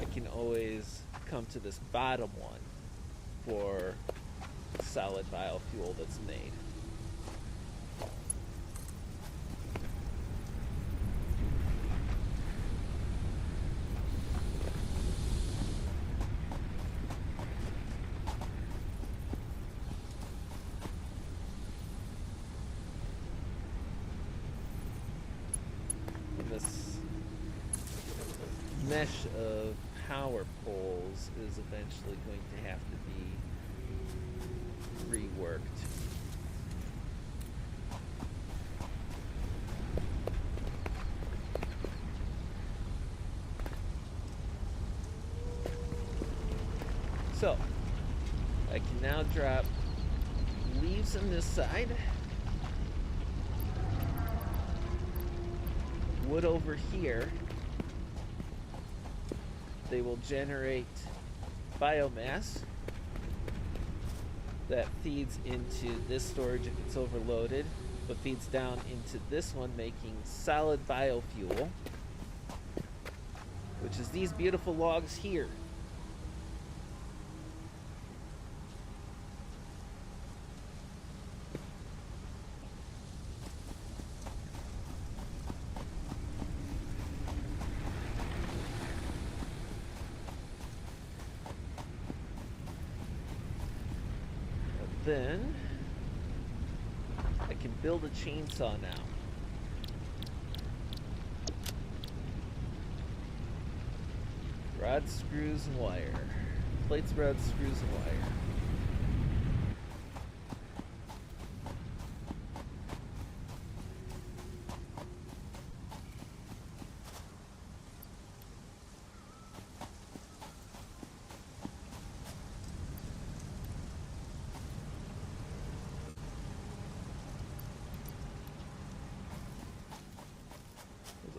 I can always come to this bottom one for solid biofuel that's made. mesh of power poles is eventually going to have to be reworked. So, I can now drop leaves on this side, wood over here. They will generate biomass that feeds into this storage if it's overloaded, but feeds down into this one, making solid biofuel, which is these beautiful logs here. Then I can build a chainsaw now. Rods, screws, and wire. Plates, rods, screws, and wire.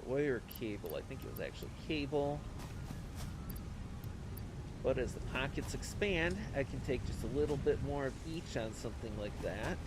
Wire or cable? I think it was actually cable. But as the pockets expand, I can take just a little bit more of each on something like that.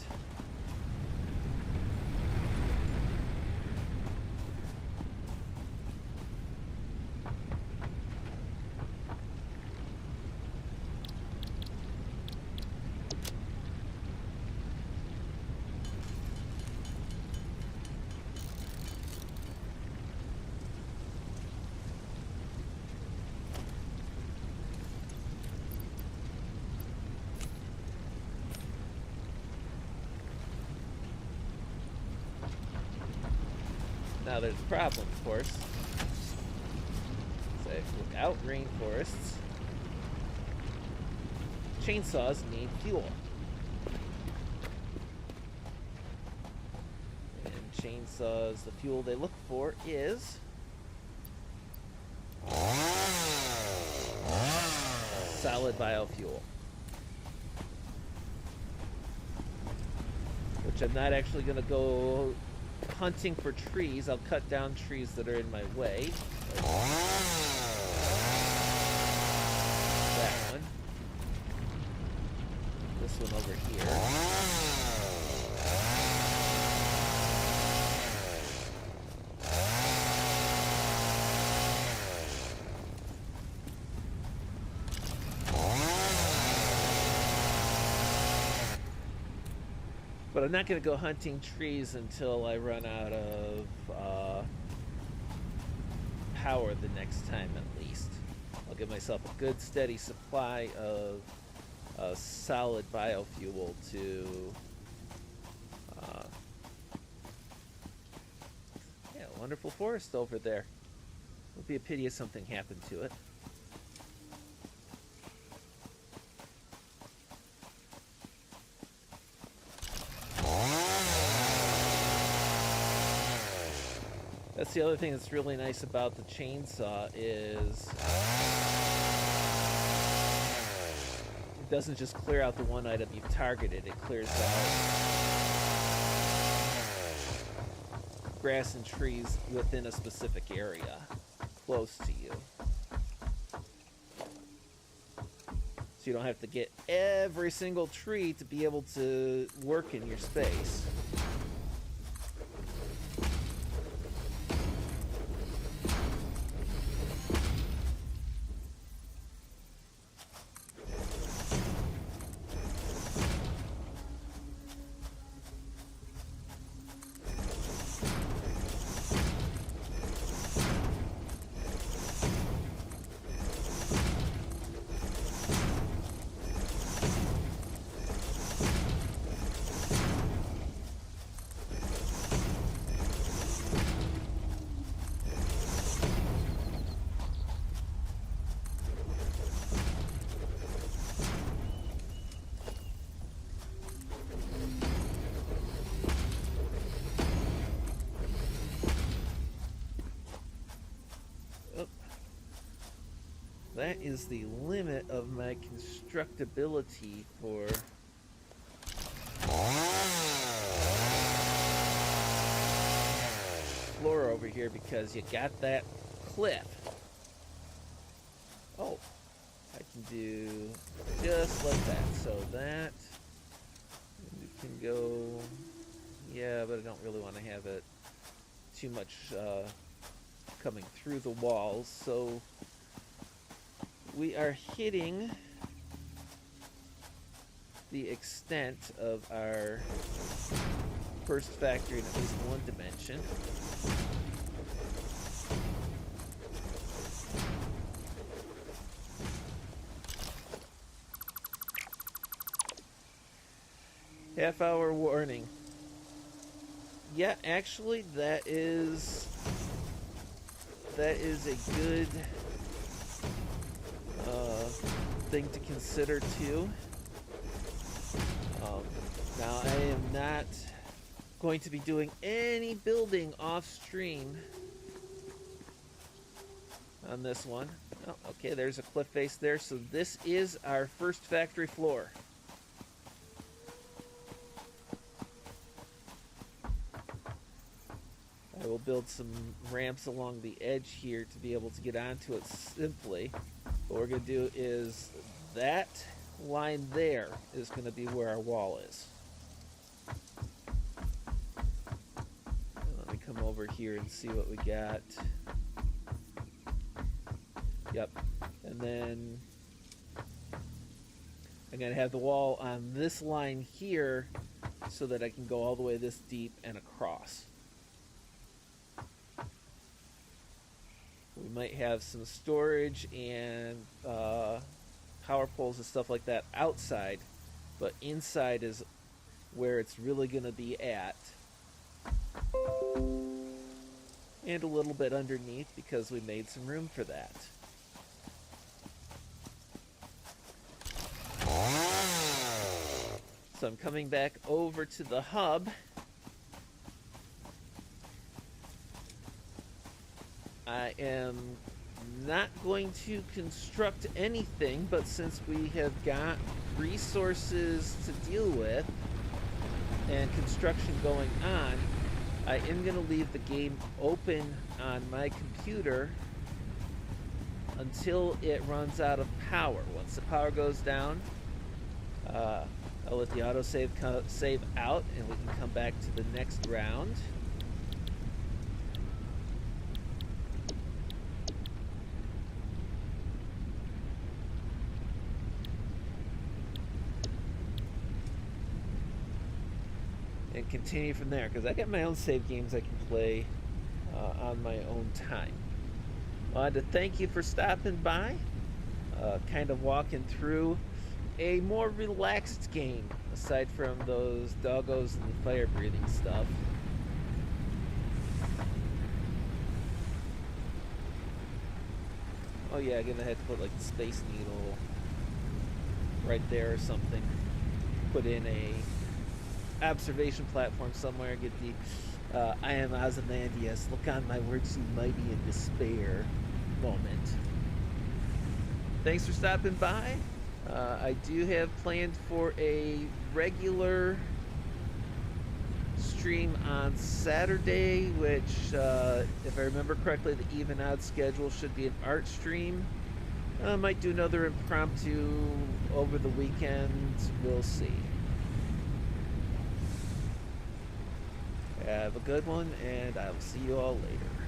Now there's a problem, of course. So without rainforests, chainsaws need fuel. And chainsaws, the fuel they look for is solid biofuel. Which I'm not actually going to go hunting for trees. I'll cut down trees that are in my way. Like that one. This one over here. But I'm not going to go hunting trees until I run out of power the next time, at least. I'll give myself a good steady supply of solid biofuel to yeah, wonderful forest over there. It would be a pity if something happened to it. That's the other thing that's really nice about the chainsaw is it doesn't just clear out the one item you've targeted, it clears out grass and trees within a specific area close to you. So you don't have to get every single tree to be able to work in your space. that is the limit of my constructability for floor over here, because you got that cliff. Oh, I can do just like that. So that we can go, yeah, but I don't really want to have it too much coming through the walls. So we are hitting the extent of our first factory in at least one dimension. Half-hour warning. Yeah, actually, that is a good thing to consider too. Now, I am not going to be doing any building off stream on this one. Oh, okay, there's a cliff face there. So this is our first factory floor. I will build some ramps along the edge here to be able to get onto it simply. What we're going to do is that line there is going to be where our wall is. Let me come over here and see what we got. Yep. And then I'm going to have the wall on this line here so that I can go all the way this deep and across. We might have some storage and power poles and stuff like that outside, but inside is where it's really going to be at. And a little bit underneath because we made some room for that. So I'm coming back over to the hub. I am not going to construct anything, but since we have got resources to deal with and construction going on, I am going to leave the game open on my computer until it runs out of power. Once the power goes down, I'll let the autosave save out and we can come back to the next round. And continue from there, because I got my own save games I can play on my own time. I wanted to thank you for stopping by, kind of walking through a more relaxed game, aside from those doggos and the fire breathing stuff. Oh yeah, I'm gonna have to put like the Space Needle right there or something. Put in a observation platform somewhere, get the I am Ozymandias, look on my words you mighty in despair moment. Thanks for stopping by. I do have planned for a regular stream on Saturday, which if I remember correctly, the even odd schedule should be an art stream. I might do another impromptu over the weekend, we'll see. Have a good one, and I will see you all later.